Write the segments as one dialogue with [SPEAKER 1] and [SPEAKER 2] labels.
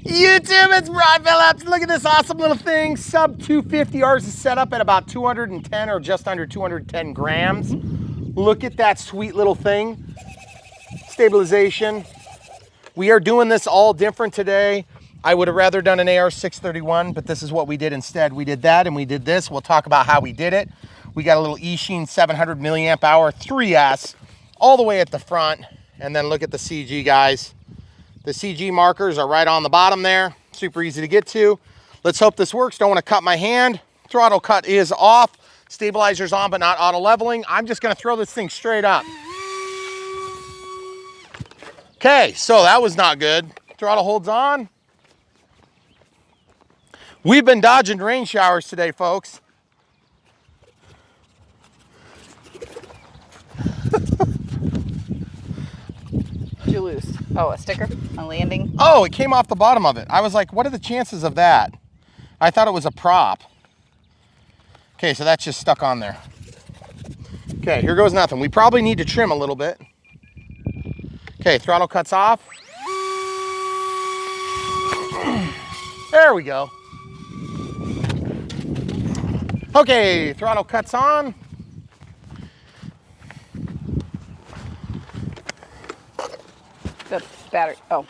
[SPEAKER 1] YouTube, it's Brian Phillips. Look at this awesome little thing. Sub 250. Ours is set up at about 210 or just under 210 grams. Look at that sweet little thing. Stabilization. We are doing this all different today. I would have rather done an AR-631, but this is what we did instead. We did that and we did this. We'll talk about how we did it. We got a little Eachine 700 milliamp hour 3S all the way at the front. And then look at the CG, guys. The CG markers are right on the bottom there. Super easy to get to. Let's hope this works. Don't want to cut my hand. Throttle cut is off. Stabilizer's on, but not auto leveling. I'm just going to throw this thing straight up. Okay, so that was not good. Throttle holds on. We've been dodging rain showers today, folks.
[SPEAKER 2] Did you lose? Oh, a sticker on landing?
[SPEAKER 1] Oh, it came off the bottom of it. I was like, what are the chances of that? I thought it was a prop. Okay, so that's just stuck on there. Okay, here goes nothing. We probably need to trim a little bit. Okay, throttle cuts off. There we go. Okay, throttle cuts on.
[SPEAKER 2] The battery, oh.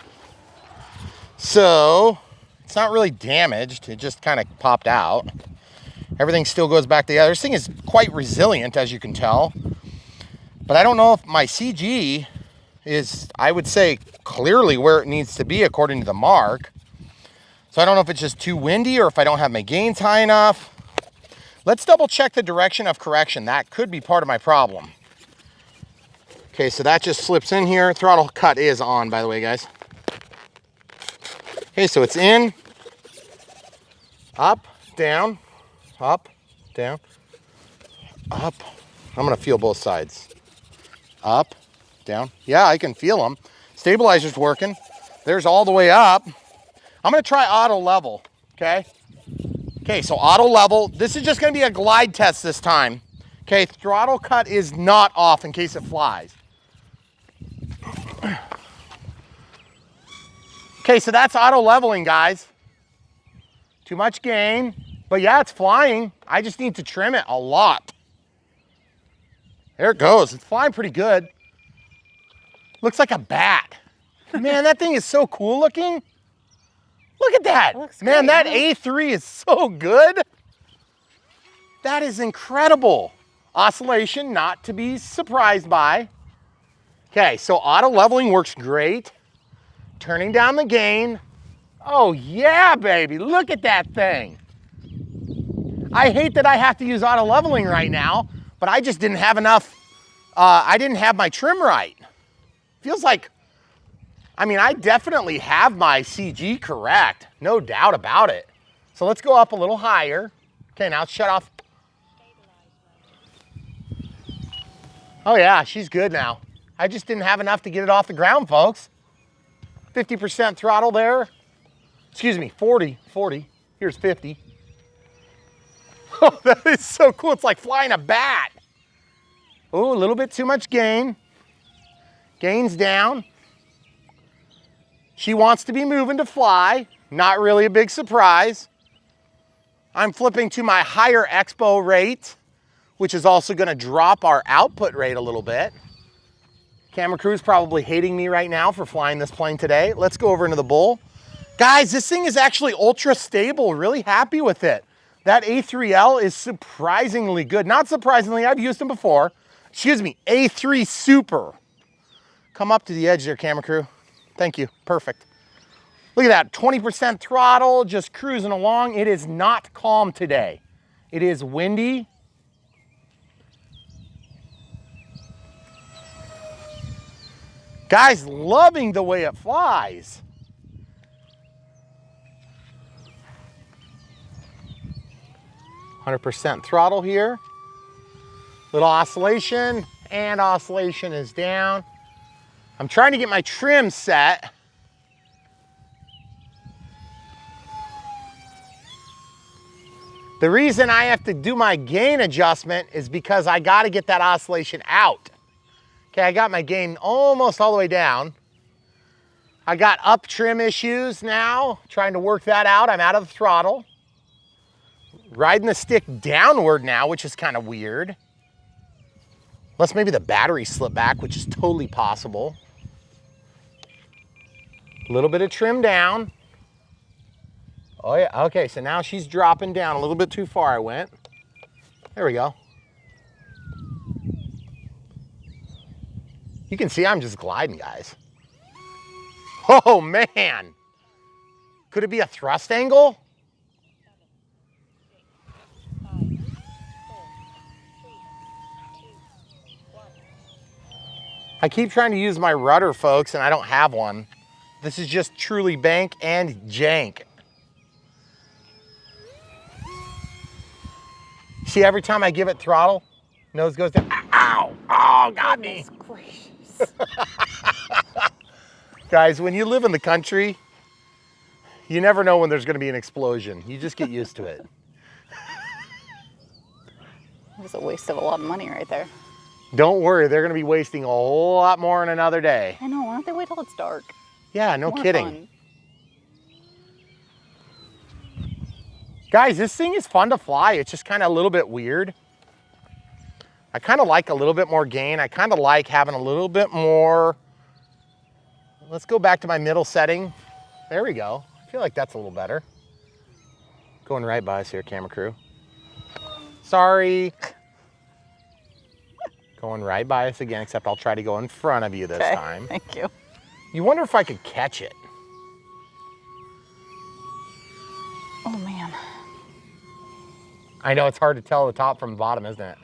[SPEAKER 1] So, it's not really damaged. It just kind of popped out. Everything still goes back together. This thing is quite resilient, as you can tell. But I don't know if my CG is, I would say, clearly where it needs to be according to the mark. So I don't know if it's just too windy or if I don't have my gains high enough. Let's double check the direction of correction. That could be part of my problem. Okay, so that just slips in here. Throttle cut is on, by the way, guys. Okay, so it's in, up, down, up, down, up. I'm gonna feel both sides. Up, down. Yeah, I can feel them. Stabilizer's working. There's all the way up. I'm gonna try auto level, okay? Okay, so auto level. This is just gonna be a glide test this time. Okay, throttle cut is not off in case it flies. Okay, so that's auto leveling, guys. Too much gain, but yeah, it's flying. I just need to trim it a lot. There it goes. It's flying pretty good. Looks like a bat. Man, that thing is so cool looking. Look at that. Man, that A3 is so good. That is incredible. Oscillation, not to be surprised by. Okay, so auto leveling works great. Turning down the gain. Oh yeah, baby, look at that thing. I hate that I have to use auto leveling right now, but I just didn't have enough, I didn't have my trim right. Feels like, I mean, I definitely have my CG correct, no doubt about it. So let's go up a little higher. Okay, now shut off. Oh yeah, she's good now. I just didn't have enough to get it off the ground, folks. 50% throttle there. Excuse me, 40. Here's 50. Oh, that is so cool. It's like flying a bat. Oh, a little bit too much gain. Gain's down. She wants to be moving to fly. Not really a big surprise. I'm flipping to my higher expo rate, which is also going to drop our output rate a little bit. Camera crew's probably hating me right now for flying this plane today. Let's go over into the bull. Guys, this thing is actually ultra stable. Really happy with it. That A3L is surprisingly good. Not surprisingly, I've used them before. Excuse me, A3 Super. Come up to the edge there, camera crew. Thank you, perfect. Look at that, 20% throttle, just cruising along. It is not calm today. It is windy. Guys, loving the way it flies. %, throttle here. Little oscillation, and oscillation is down. I'm trying to get my trim set. The reason I have to do my gain adjustment is because I got to get that oscillation out. Okay, I got my gain almost all the way down. I got up trim issues now, trying to work that out. I'm out of the throttle. Riding the stick downward now, which is kind of weird. Unless maybe the battery slipped back, which is totally possible. A little bit of trim down. Oh yeah, okay, so now she's dropping down a little bit too far I went. There we go. You can see I'm just gliding, guys. Oh man. Could it be a thrust angle? I keep trying to use my rudder, folks, and I don't have one. This is just truly bank and jank. See, every time I give it throttle, nose goes down. Ow! Oh, got me.
[SPEAKER 2] Goodness gracious.
[SPEAKER 1] Guys, when you live in the country, you never know when there's going to be an explosion. You just get used to it.
[SPEAKER 2] It was a waste of a lot of money right there.
[SPEAKER 1] Don't worry, they're going to be wasting a whole lot more in another day.
[SPEAKER 2] I know, why don't they wait till it's dark?
[SPEAKER 1] Yeah, no
[SPEAKER 2] More
[SPEAKER 1] kidding.
[SPEAKER 2] fun.
[SPEAKER 1] Guys, this thing is fun to fly. It's just kind of a little bit weird. I kind of like a little bit more gain. I kind of like having a little bit more. Let's go back to my middle setting. There we go. I feel like that's a little better. Going right by us here, camera crew. Sorry. Going right by us again, except I'll try to go in front of you this time.
[SPEAKER 2] Thank you.
[SPEAKER 1] You wonder if I could catch it.
[SPEAKER 2] Oh man.
[SPEAKER 1] I know it's hard to tell the top from the bottom, isn't it?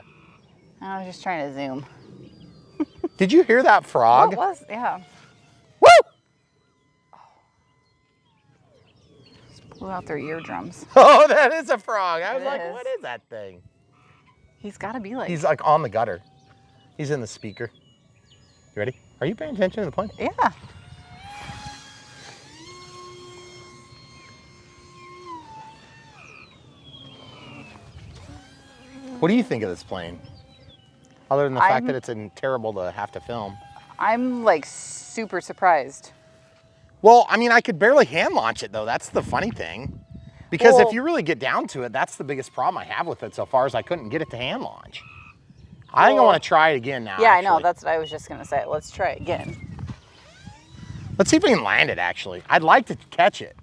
[SPEAKER 2] I was just trying to zoom.
[SPEAKER 1] Did you hear that frog?
[SPEAKER 2] Oh, it was, yeah.
[SPEAKER 1] Woo!
[SPEAKER 2] Just blew out their eardrums.
[SPEAKER 1] Oh, that is a frog. I was
[SPEAKER 2] It
[SPEAKER 1] like,
[SPEAKER 2] is.
[SPEAKER 1] what is that thing?
[SPEAKER 2] He's got to be like.
[SPEAKER 1] He's like on the gutter. He's in the speaker. You ready? Are you paying attention to the plane?
[SPEAKER 2] Yeah.
[SPEAKER 1] What do you think of this plane? Other than the fact that it's terrible to have to film.
[SPEAKER 2] I'm like super surprised.
[SPEAKER 1] Well, I mean, I could barely hand launch it though. That's the funny thing. Because
[SPEAKER 2] Well,
[SPEAKER 1] if you really get down to it, that's the biggest problem I have with it so far is I couldn't get it to hand launch. I think I want to try it again now.
[SPEAKER 2] Yeah,
[SPEAKER 1] actually.
[SPEAKER 2] I know. That's what I was just going to say. Let's try it again.
[SPEAKER 1] Let's see if we can land it actually. I'd like to catch it.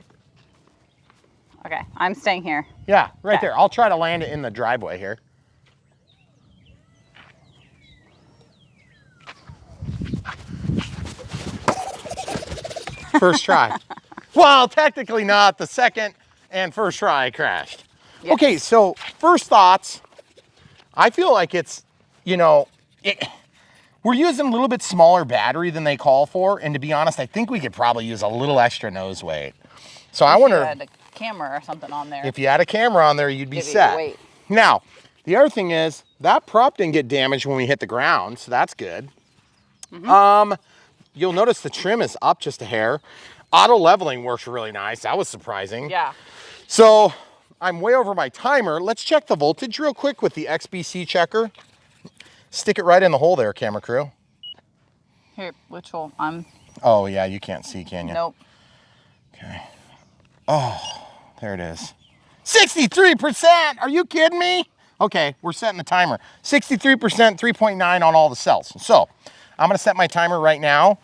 [SPEAKER 2] Okay, I'm staying here.
[SPEAKER 1] Yeah, right
[SPEAKER 2] Okay.
[SPEAKER 1] there. I'll try to land it in the driveway here. First try. Well, technically not. The second and first try I crashed.
[SPEAKER 2] Yes.
[SPEAKER 1] Okay, so first thoughts. I feel like it's, you know, we're using a little bit smaller battery than they call for. And to be honest, I think we could probably use a little extra nose weight. So I
[SPEAKER 2] If
[SPEAKER 1] wonder
[SPEAKER 2] you had a camera or something on there.
[SPEAKER 1] if you had a camera on there, you'd be
[SPEAKER 2] Give you
[SPEAKER 1] set.
[SPEAKER 2] weight.
[SPEAKER 1] Now, the other thing is that prop didn't get damaged when we hit the ground, so that's good. You'll notice the trim is up just a hair. Auto leveling works really nice. That was surprising.
[SPEAKER 2] Yeah.
[SPEAKER 1] So I'm way over my timer. Let's check the voltage real quick with the XBC checker. Stick it right in the hole there, camera crew.
[SPEAKER 2] Here, which hole? I'm.
[SPEAKER 1] Oh yeah, you can't see, can you?
[SPEAKER 2] Nope.
[SPEAKER 1] Okay. Oh, there it is. 63%, are you kidding me? Okay, we're setting the timer. 63%, 3.9 on all the cells. So I'm gonna set my timer right now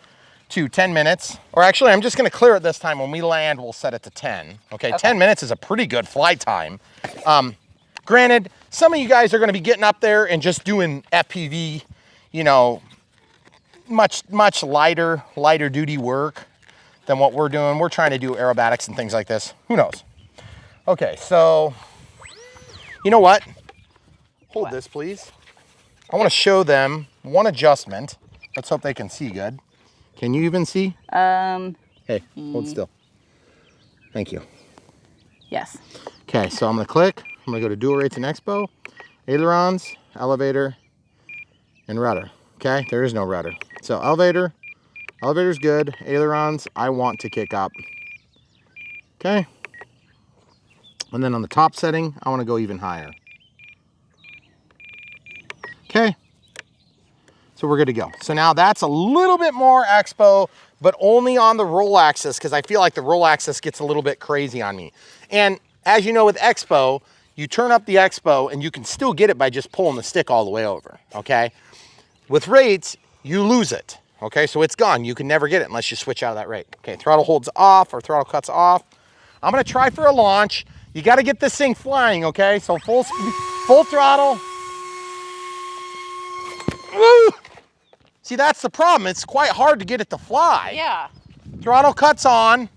[SPEAKER 1] to 10 minutes, or actually I'm just gonna clear it this time. When we land, we'll set it to 10. Okay, 10 minutes is a pretty good flight time. Granted, some of you guys are gonna be getting up there and just doing FPV, you know, much lighter duty work than what we're doing. We're trying to do aerobatics and things like this. Who knows? Okay, so you know what? Hold this, please. I want to show them one adjustment. Let's hope they can see good. Can you even see? Hey, hold still. Thank you.
[SPEAKER 2] Yes.
[SPEAKER 1] Okay, so I'm gonna click. I'm gonna go to dual rates and expo, ailerons, elevator, and rudder. Okay, there is no rudder. So elevator's good. Ailerons, I want to kick up. Okay. And then on the top setting, I want to go even higher. Okay. So we're good to go. So now that's a little bit more expo but only on the roll axis because I feel like the roll axis gets a little bit crazy on me. And as you know with Expo, you turn up the Expo and you can still get it by just pulling the stick all the way over, okay? With rates, you lose it, okay? So it's gone. You can never get it unless you switch out of that rate. Okay, throttle holds off or throttle cuts off. I'm gonna try for a launch. You gotta get this thing flying, okay? So full throttle. Woo! See, that's the problem. It's quite hard to get it to fly.
[SPEAKER 2] Yeah.
[SPEAKER 1] Throttle cuts on.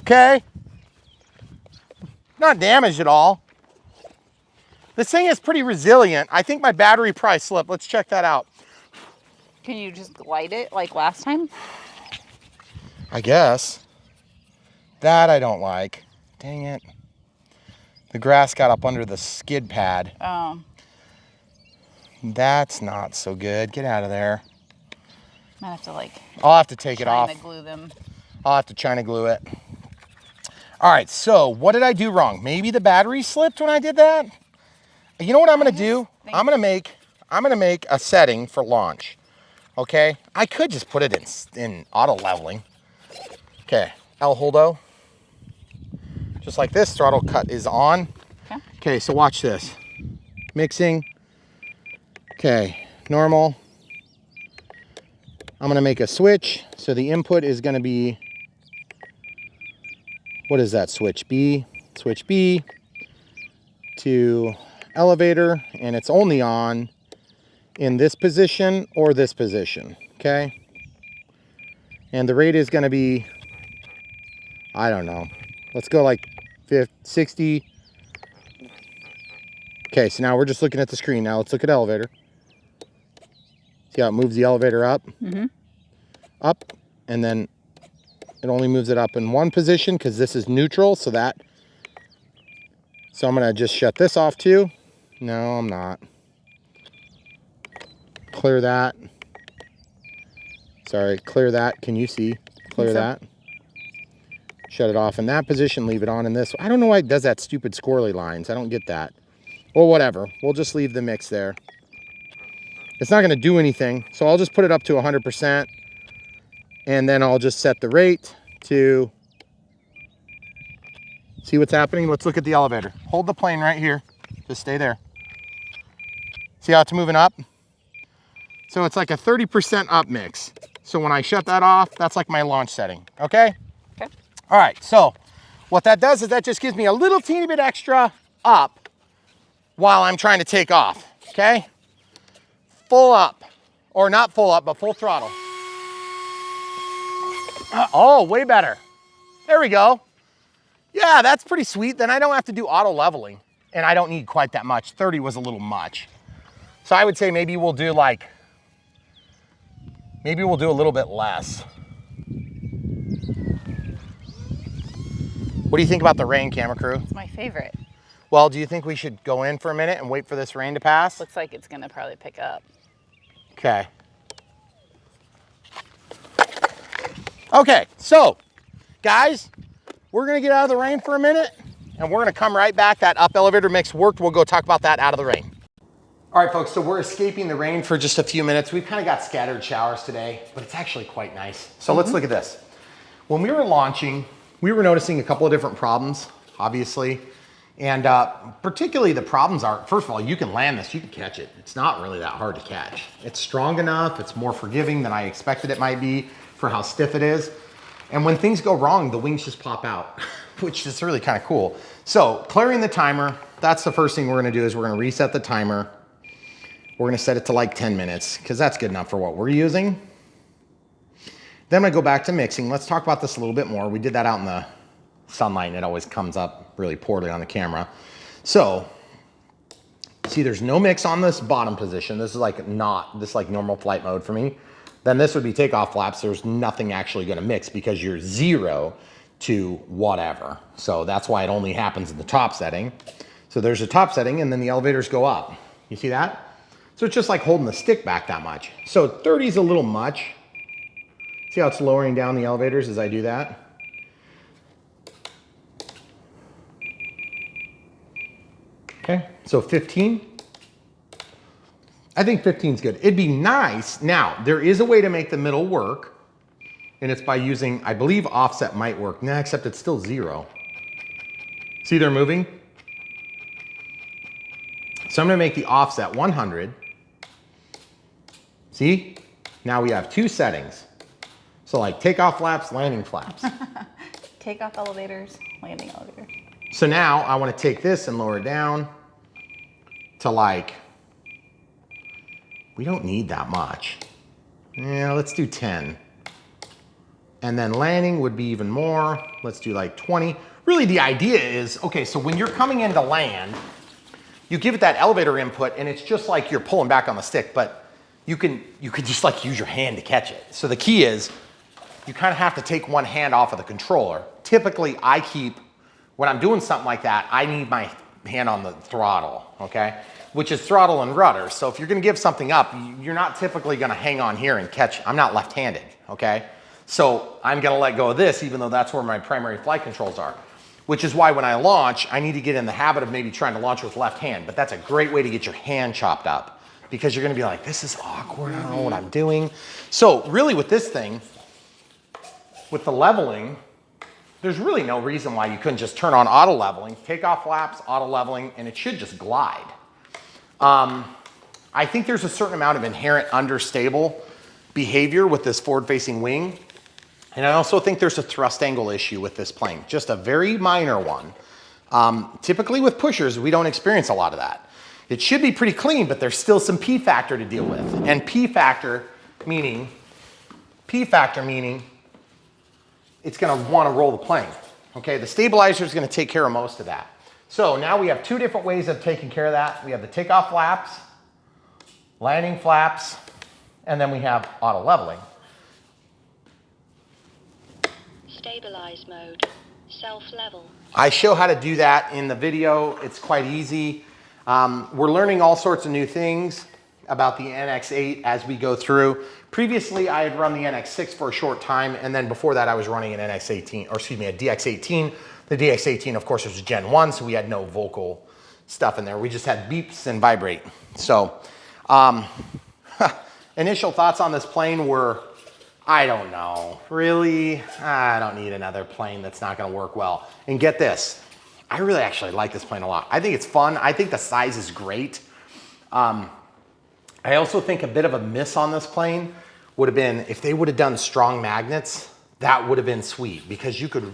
[SPEAKER 1] Okay. Not damaged at all. This thing is pretty resilient. I think my battery probably slipped. Let's check that out.
[SPEAKER 2] Can you just glide it like last time?
[SPEAKER 1] I guess. That I don't like. Dang it. The grass got up under the skid pad.
[SPEAKER 2] Oh.
[SPEAKER 1] That's not so good. Get out of there.
[SPEAKER 2] Might have to like.
[SPEAKER 1] I'll have to take it off.
[SPEAKER 2] China glue them.
[SPEAKER 1] I'll have to China glue it. All right, so what did I do wrong? Maybe the battery slipped when I did that? You know what I'm gonna do? I'm gonna make a setting for launch. Okay? I could just put it in auto leveling. Okay, El Holdo. Just like this, throttle cut is on.
[SPEAKER 2] Okay.
[SPEAKER 1] Okay, so watch this. Mixing. Okay, normal. I'm gonna make a switch. So the input is gonna be, what is that switch? B, switch B to elevator, and it's only on in this position or this position, okay? And the rate is gonna be, I don't know. Let's go like 50, 60. Okay, so now we're just looking at the screen. Now let's look at elevator. See how it moves the elevator up?
[SPEAKER 2] Mm-hmm.
[SPEAKER 1] Up, and then it only moves it up in one position because this is neutral, so I'm gonna just shut this off too. No, I'm not. Clear that. Sorry, clear that. Can you see? Clear that. Shut it off in that position, leave it on in this. I don't know why it does that stupid squirrely lines. I don't get that. Well, whatever. We'll just leave the mix there. It's not gonna do anything, so I'll just put it up to 100%, and then I'll just set the rate to see what's happening. Let's look at the elevator. Hold the plane right here. Just stay there. See how it's moving up? So it's like a 30% up mix. So when I shut that off, that's like my launch setting, okay?
[SPEAKER 2] Okay.
[SPEAKER 1] All right, so what that does is that just gives me a little teeny bit extra up while I'm trying to take off, okay? Full up, or not full up, but full throttle. Oh, way better. There we go. Yeah, that's pretty sweet. Then I don't have to do auto leveling, and I don't need quite that much. 30 was a little much. So I would say maybe we'll do a little bit less. What do you think about the rain, camera crew?
[SPEAKER 2] It's my favorite.
[SPEAKER 1] Well, do you think we should go in for a minute and wait for this rain to pass?
[SPEAKER 2] Looks like it's gonna probably pick up.
[SPEAKER 1] Okay. Okay, so guys, we're gonna get out of the rain for a minute and we're gonna come right back. That up elevator mix worked. We'll go talk about that out of the rain. All right, folks, so we're escaping the rain for just a few minutes. We've kind of got scattered showers today, but it's actually quite nice. So let's look at this. When we were launching, we were noticing a couple of different problems, obviously. And particularly the problems are, first of all, you can land this, you can catch it. It's not really that hard to catch. It's strong enough, it's more forgiving than I expected it might be for how stiff it is. And when things go wrong, the wings just pop out, which is really kind of cool. So clearing the timer, that's the first thing we're gonna do is we're gonna reset the timer. We're gonna set it to like 10 minutes because that's good enough for what we're using. Then I go back to mixing. Let's talk about this a little bit more. We did that out in the sunlight and it always comes up really poorly on the camera. So, see there's no mix on this bottom position. This is like normal flight mode for me. Then this would be takeoff flaps. There's nothing actually gonna mix because you're 0 to whatever. So that's why it only happens in the top setting. So there's a top setting and then the elevators go up. You see that? So it's just like holding the stick back that much. So 30 is a little much. See how it's lowering down the elevators as I do that? Okay, so 15. I think 15 is good. It'd be nice. Now, there is a way to make the middle work, and it's by using, I believe offset might work. Nah, except it's still 0. See, they're moving? So I'm gonna make the offset 100. See? Now we have 2 settings. So like takeoff flaps, landing flaps.
[SPEAKER 2] Takeoff elevators, landing elevators.
[SPEAKER 1] So now I wanna take this and lower it down to like, we don't need that much. Yeah, let's do 10. And then landing would be even more. Let's do like 20. Really the idea is, okay, so when you're coming in to land, you give it that elevator input and it's just like you're pulling back on the stick, but you could just like use your hand to catch it. So the key is you kind of have to take one hand off of the controller. Typically I keep, when I'm doing something like that, I need my hand on the throttle, okay? Which is throttle and rudder. So if you're gonna give something up, you're not typically gonna hang on here and catch. I'm not left-handed, okay? So I'm gonna let go of this even though that's where my primary flight controls are. Which is why when I launch, I need to get in the habit of maybe trying to launch with left hand, but that's a great way to get your hand chopped up because you're gonna be like, this is awkward, I don't know what I'm doing. So really with this thing, with the leveling, there's really no reason why you couldn't just turn on auto leveling, take off flaps, auto leveling, and it should just glide. I think there's a certain amount of inherent understable behavior with this forward-facing wing. And I also think there's a thrust angle issue with this plane, just a very minor one. Typically with pushers, we don't experience a lot of that. It should be pretty clean, but there's still some P factor to deal with. And P factor meaning it's gonna wanna roll the plane. Okay, the stabilizer is gonna take care of most of that. So now we have 2 different ways of taking care of that. We have the takeoff flaps, landing flaps, and then we have auto leveling.
[SPEAKER 3] Stabilize mode, self-level.
[SPEAKER 1] I show how to do that in the video. It's quite easy. We're learning all sorts of new things about the NX8 as we go through. Previously, I had run the NX6 for a short time, and then before that, I was running an NX18, or excuse me, a DX18. The DX18, of course, was Gen 1, so we had no vocal stuff in there. We just had beeps and vibrate. So, initial thoughts on this plane were, I don't know, really? I don't need another plane that's not gonna work well. And get this, I really actually like this plane a lot. I think it's fun. I think the size is great. I also think a bit of a miss on this plane would have been, if they would have done strong magnets, that would have been sweet because you could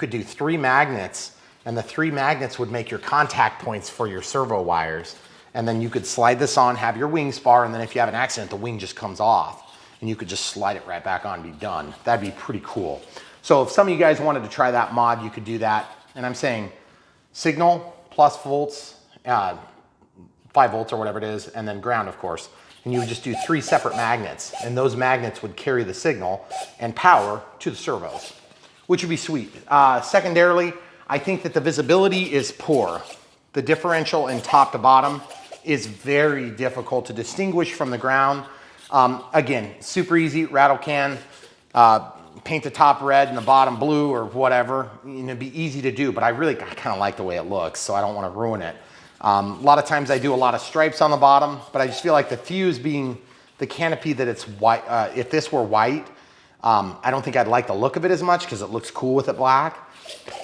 [SPEAKER 1] do 3 magnets and the 3 magnets would make your contact points for your servo wires. And then you could slide this on, have your wing spar, and then if you have an accident, the wing just comes off and you could just slide it right back on and be done. That'd be pretty cool. So if some of you guys wanted to try that mod, you could do that. And I'm saying signal plus volts, 5 volts or whatever it is, and then ground, of course. And you would just do 3 separate magnets, and those magnets would carry the signal and power to the servos, which would be sweet. Secondarily, I think that the visibility is poor. The differential in top to bottom is very difficult to distinguish from the ground. Again, super easy, rattle can, paint the top red and the bottom blue or whatever. You know, it'd be easy to do, but I kind of like the way it looks, so I don't want to ruin it. A lot of times I do a lot of stripes on the bottom, but I just feel like the fuse being the canopy that it's white, if this were white, I don't think I'd like the look of it as much because it looks cool with it black,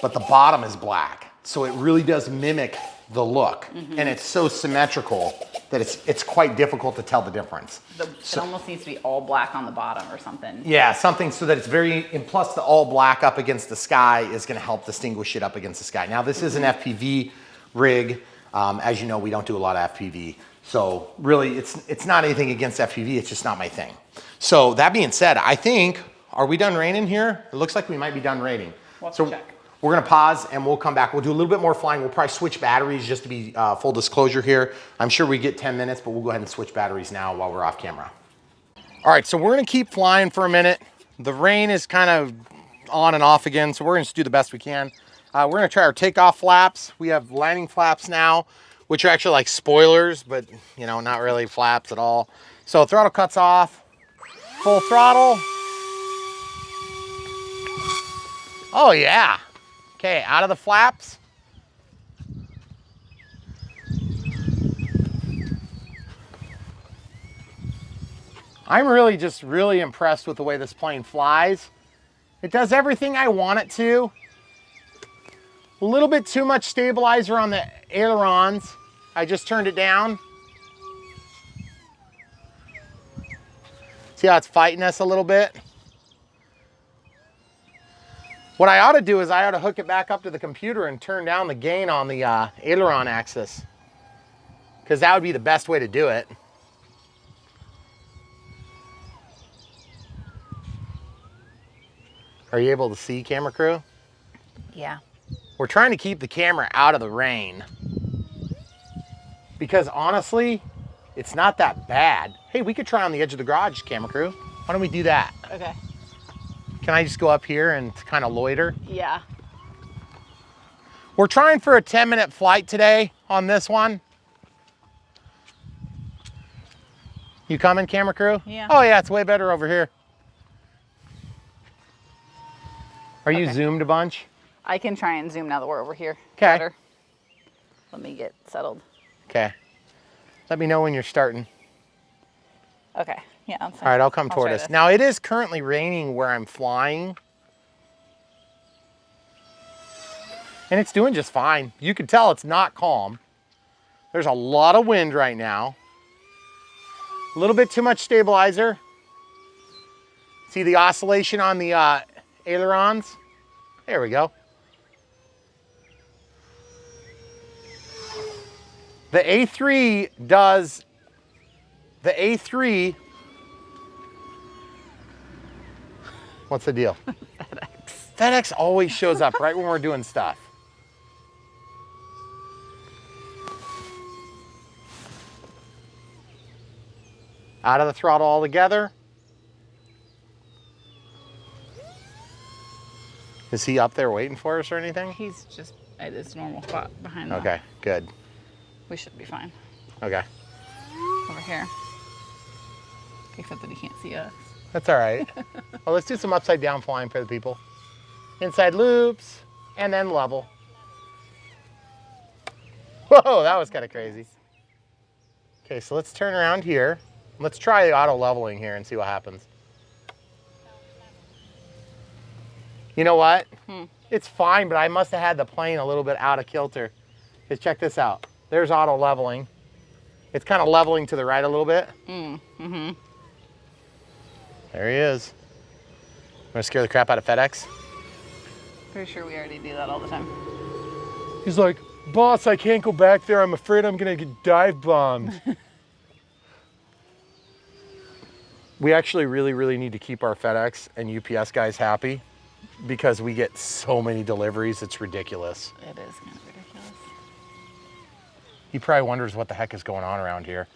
[SPEAKER 1] but the bottom is black. So it really does mimic the look, and it's so symmetrical that it's quite difficult to tell the difference.
[SPEAKER 2] It almost needs to be all black on the bottom or something.
[SPEAKER 1] Yeah, something so that it's very, and plus the all black up against the sky is gonna help distinguish it up against the sky. Now this is an FPV rig. As you know, we don't do a lot of FPV. So really it's not anything against FPV, it's just not my thing. So that being said, I think, are we done raining here? It looks like we might be done raining.
[SPEAKER 2] We'll
[SPEAKER 1] so
[SPEAKER 2] check.
[SPEAKER 1] We're gonna pause and we'll come back. We'll do a little bit more flying. We'll probably switch batteries just to be full disclosure here. I'm sure we get 10 minutes, but we'll go ahead and switch batteries now while we're off camera. All right, so we're gonna keep flying for a minute. The rain is kind of on and off again, so we're gonna just do the best we can. We're gonna try our takeoff flaps. We have landing flaps now, which are actually like spoilers, but you know, not really flaps at all. So throttle cuts off, full throttle. Oh yeah. Okay, out of the flaps. I'm really just really impressed with the way this plane flies. It does everything I want it to. A little bit too much stabilizer on the ailerons. I just turned it down. See how it's fighting us a little bit? What I ought to do is I ought to hook it back up to the computer and turn down the gain on the aileron axis, because that would be the best way to do it. Are you able to see, camera crew?
[SPEAKER 2] Yeah.
[SPEAKER 1] We're trying to keep the camera out of the rain, because honestly, it's not that bad. Hey, we could try on the edge of the garage, camera crew. Why don't we do that?
[SPEAKER 2] Okay.
[SPEAKER 1] Can I just go up here and kind of loiter?
[SPEAKER 2] Yeah.
[SPEAKER 1] We're trying for a 10-minute flight today on this one. You coming, camera crew?
[SPEAKER 2] Yeah.
[SPEAKER 1] Oh yeah, it's way better over here. Are you
[SPEAKER 2] Okay.
[SPEAKER 1] zoomed a bunch?
[SPEAKER 2] I can try and zoom now that we're over here.
[SPEAKER 1] 'Kay.
[SPEAKER 2] Better. Let me get settled.
[SPEAKER 1] Okay. Let me know when you're starting.
[SPEAKER 2] Okay. Yeah. All
[SPEAKER 1] All right, I'll come toward
[SPEAKER 2] try
[SPEAKER 1] us.
[SPEAKER 2] this.
[SPEAKER 1] Now, it is currently raining where I'm flying. And it's doing just fine. You can tell it's not calm. There's a lot of wind right now. A little bit too much stabilizer. See the oscillation on the ailerons? There we go. The A3 does, the A3, what's the deal? FedEx always shows up right when we're doing stuff. Out of the throttle altogether. Is he up there waiting for us or anything?
[SPEAKER 2] He's just at his normal spot behind the...
[SPEAKER 1] Okay, good.
[SPEAKER 2] We should be fine.
[SPEAKER 1] Okay,
[SPEAKER 2] Over here. Except that he can't see us.
[SPEAKER 1] that's all right. Well, let's do some upside down flying for the people. Inside loops, and then level. Whoa, that was kind of crazy. Okay, so let's turn around here. Let's try the auto leveling here and see what happens. You know what? It's fine, but I must have had the plane a little bit out of kilter. Because check this out. There's auto leveling. It's kind of leveling to the right a little bit. There he is. I'm gonna scare the crap out of FedEx.
[SPEAKER 2] Pretty sure we already do that all the time.
[SPEAKER 1] He's like, boss, I can't go back there. I'm afraid I'm gonna get dive bombed. We actually really need to keep our FedEx and UPS guys happy, because we get so many deliveries, it's ridiculous.
[SPEAKER 2] It is kind of ridiculous.
[SPEAKER 1] He probably wonders what the heck is going on around here.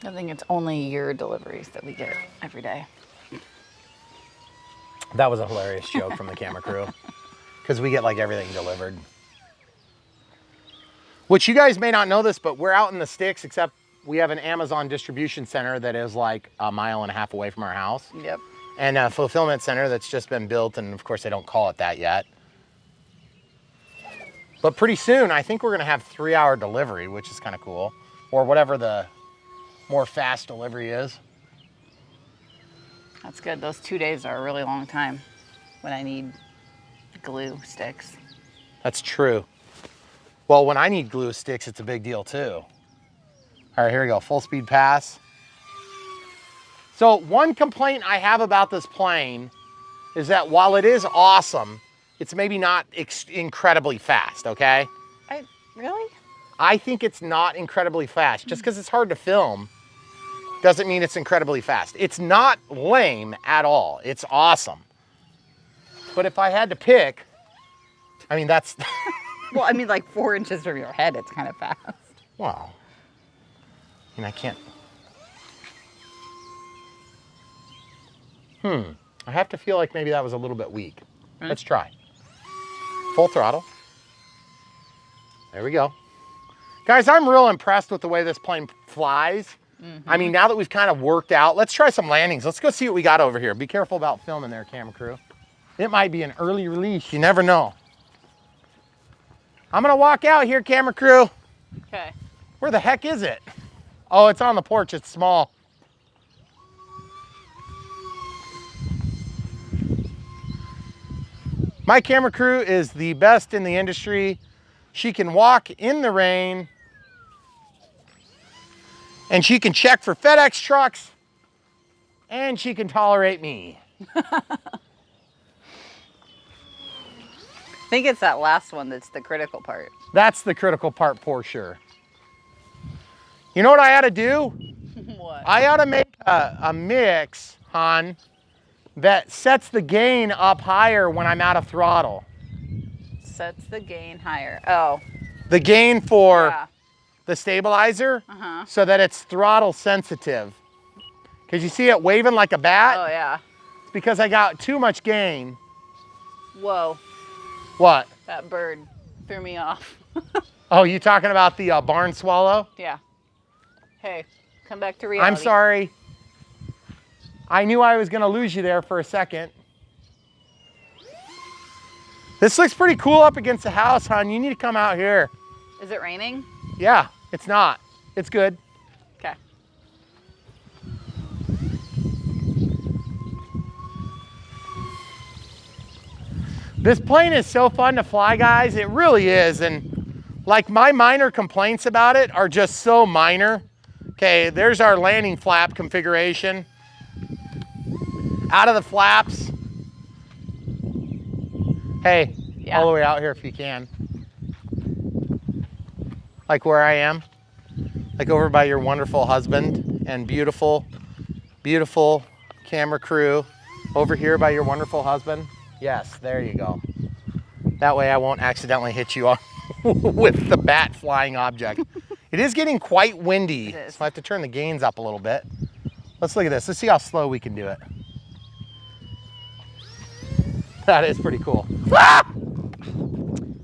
[SPEAKER 2] I think it's only your deliveries that we get every day.
[SPEAKER 1] That was a hilarious joke from the camera crew, because we get like everything delivered. Which you guys may not know this, but we're out in the sticks, except we have an Amazon distribution center that is like 1.5 miles away from our house.
[SPEAKER 2] Yep.
[SPEAKER 1] And a fulfillment center that's just been built, and of course they don't call it that yet. But pretty soon, I think we're gonna have 3-hour delivery, which is kind of cool. Or whatever the more fast delivery is.
[SPEAKER 2] That's good. Those 2 days are a really long time when I need glue sticks.
[SPEAKER 1] That's true. Well, when I need glue sticks, it's a big deal too. All right, here we go, full speed pass. So one complaint I have about this plane is that while it is awesome, it's maybe not incredibly fast, okay?
[SPEAKER 2] Really?
[SPEAKER 1] I think it's not incredibly fast. Just because it's hard to film doesn't mean it's incredibly fast. It's not lame at all. It's awesome. But if I had to pick, I mean, that's...
[SPEAKER 2] Well, I mean, like 4 inches from your head, it's kind of fast.
[SPEAKER 1] Wow. I mean, I can't... I have to feel like maybe that was a little bit weak.
[SPEAKER 2] Right.
[SPEAKER 1] Let's try. Full throttle. There we go. Guys, I'm real impressed with the way this plane flies. I mean, now that we've kind of worked out, let's try some landings. Let's go see what we got over here. Be careful about filming there, camera crew. It might be an early release. You never know. I'm gonna walk out here, camera crew.
[SPEAKER 2] Okay.
[SPEAKER 1] Where the heck is it? Oh, it's on the porch. It's small. My camera crew is the best in the industry. She can walk in the rain and she can check for FedEx trucks and she can tolerate me.
[SPEAKER 2] I think it's that last one that's the critical part.
[SPEAKER 1] That's the critical part for sure. You know what I ought to do?
[SPEAKER 2] What?
[SPEAKER 1] I ought to make a mix, hon, that sets the gain up higher when I'm out of throttle.
[SPEAKER 2] Sets the gain higher. Oh.
[SPEAKER 1] The gain for
[SPEAKER 2] Yeah.
[SPEAKER 1] the stabilizer,
[SPEAKER 2] Uh-huh.
[SPEAKER 1] so that it's throttle sensitive. Because you see it waving like a bat?
[SPEAKER 2] Oh, yeah.
[SPEAKER 1] It's because I got too much gain.
[SPEAKER 2] Whoa.
[SPEAKER 1] What?
[SPEAKER 2] That bird threw me off.
[SPEAKER 1] Oh, you talking about the barn swallow?
[SPEAKER 2] Yeah. Hey, come back to reality.
[SPEAKER 1] I'm sorry. I knew I was gonna lose you there for a second. This looks pretty cool up against the house, hon. You need to come out here.
[SPEAKER 2] Is it raining?
[SPEAKER 1] Yeah, it's not. It's good.
[SPEAKER 2] Okay.
[SPEAKER 1] This plane is so fun to fly, guys. It really is. And like, my minor complaints about it are just so minor. Okay, there's our landing flap configuration. Out of the flaps. Hey,
[SPEAKER 2] Yeah.
[SPEAKER 1] all the way out here if you can. Like where I am. Like over by your wonderful husband and beautiful, beautiful camera crew. Over here by your wonderful husband. Yes, there you go. That way I won't accidentally hit you on with the bat flying object. It is getting quite windy,
[SPEAKER 2] It is.
[SPEAKER 1] so I have to turn the gains up a little bit. Let's look at this. Let's see how slow we can do it. That is pretty cool. Ah!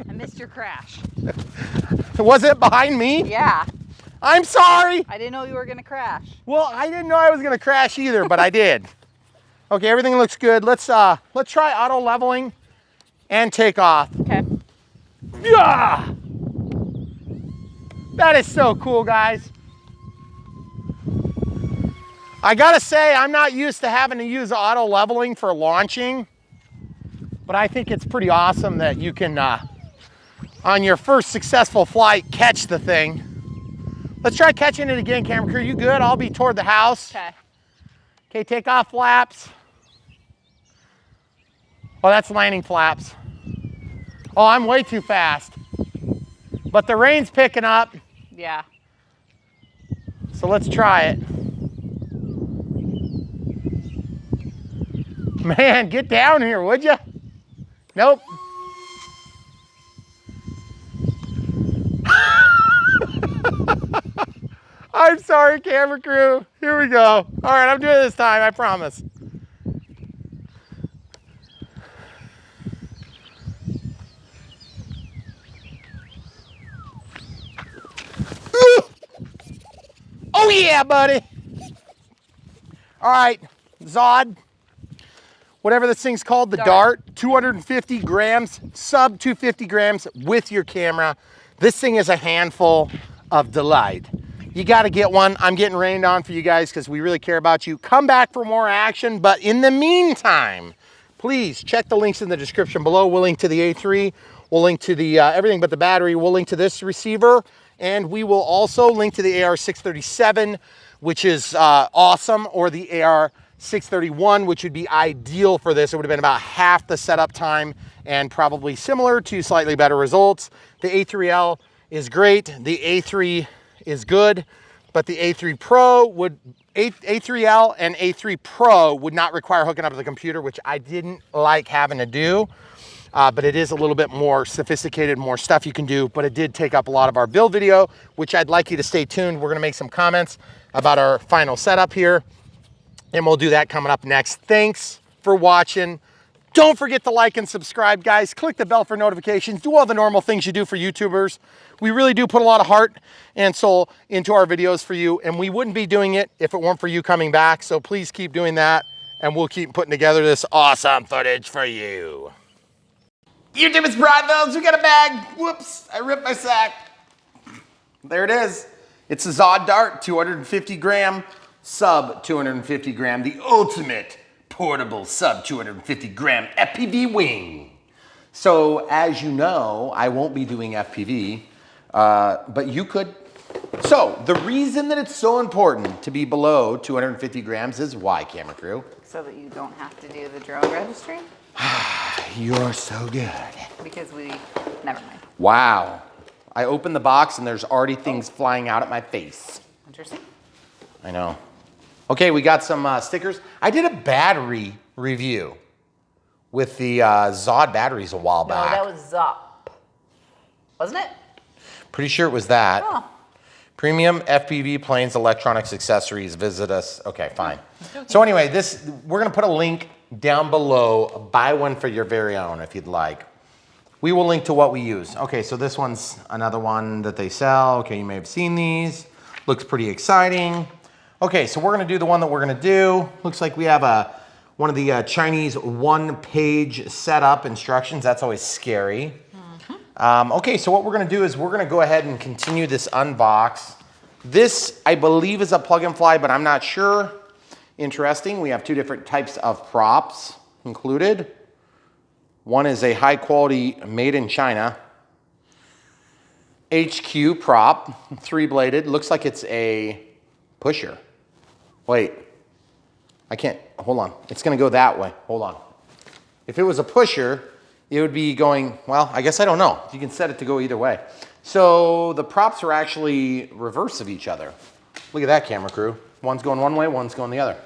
[SPEAKER 2] I missed your crash.
[SPEAKER 1] Was it behind me?
[SPEAKER 2] Yeah.
[SPEAKER 1] I'm sorry.
[SPEAKER 2] I didn't know you were going to crash.
[SPEAKER 1] Well, I didn't know I was gonna crash either, but I did. Okay, everything looks good. Let's try auto leveling and take off.
[SPEAKER 2] Okay.
[SPEAKER 1] Yeah! That is so cool, guys. I gotta say, I'm not used to having to use auto leveling for launching, but I think it's pretty awesome that you can, on your first successful flight, catch the thing. Let's try catching it again, camera crew. You good? I'll be toward the house.
[SPEAKER 2] Okay.
[SPEAKER 1] Okay, take off flaps. Oh, that's landing flaps. Oh, I'm way too fast. But the rain's picking up,
[SPEAKER 2] Yeah.
[SPEAKER 1] so let's try it. Man, get down here, would you? Nope. I'm sorry, camera crew. Here we go. All right, I'm doing it this time, I promise. Oh yeah, buddy. All right, ZOHD, whatever this thing's called, the Dart, 250 grams, sub 250 grams with your camera. This thing is a handful of delight. You got to get one. I'm getting rained on for you guys because we really care about you. Come back for more action, but in the meantime, please check the links in the description below. We'll link to the A3. We'll link to the everything but the battery. We'll link to this receiver, and we will also link to the AR637, which is awesome, or the AR631, which would be ideal for this. It would have been about half the setup time and probably similar to slightly better results. The A3L is great. The A3 is good, but the A3 Pro would, A3L and A3 Pro would not require hooking up to the computer, which I didn't like having to do. But it is a little bit more sophisticated, more stuff you can do, but it did take up a lot of our build video, which I'd like you to stay tuned. We're gonna make some comments about our final setup here, and we'll do that coming up next. Thanks for watching. Don't forget to like and subscribe, guys. Click the bell for notifications. Do all the normal things you do for YouTubers. We really do put a lot of heart and soul into our videos for you, and we wouldn't be doing it if it weren't for you coming back. So please keep doing that, and we'll keep putting together this awesome footage for you. YouTubers, Broadvilles, we got a bag. Whoops, I ripped my sack. There it is. It's a ZOHD Dart, 250 gram, sub 250 gram, the ultimate portable sub 250 gram FPV wing. So as you know, I won't be doing FPV, but you could. So the reason that it's so important to be below 250 grams is why, camera crew?
[SPEAKER 2] So that you don't have to do the drone registry?
[SPEAKER 1] You're so good.
[SPEAKER 2] Because never mind.
[SPEAKER 1] Wow. I opened the box and there's already things flying out at my face.
[SPEAKER 2] Interesting.
[SPEAKER 1] I know. Okay, we got some stickers. I did a battery review with the ZOHD batteries a while back.
[SPEAKER 2] No, that was ZOP. Wasn't it?
[SPEAKER 1] Pretty sure it was that.
[SPEAKER 2] Oh.
[SPEAKER 1] Premium FPV planes, electronics, accessories. Visit us. Okay, fine. So anyway, we're gonna put a link down below. Buy one for your very own if you'd like. We will link to what we use. Okay, so this one's another one that they sell. Okay, you may have seen these. Looks pretty exciting. Okay, so we're gonna do the one that we're gonna do. Looks like we have one of the Chinese one-page setup instructions. That's always scary. Okay, so what we're gonna do is we're gonna go ahead and continue this unbox. This, I believe, is a plug and fly, but I'm not sure. Interesting, we have two different types of props included. One is a high quality made in China HQ prop, 3-bladed. Looks like it's a pusher. Wait, I can't, hold on. It's gonna go that way, hold on. If it was a pusher, it would be going, well, I guess I don't know. You can set it to go either way. So the props are actually reverse of each other. Look at that, camera crew. One's going one way, one's going the other.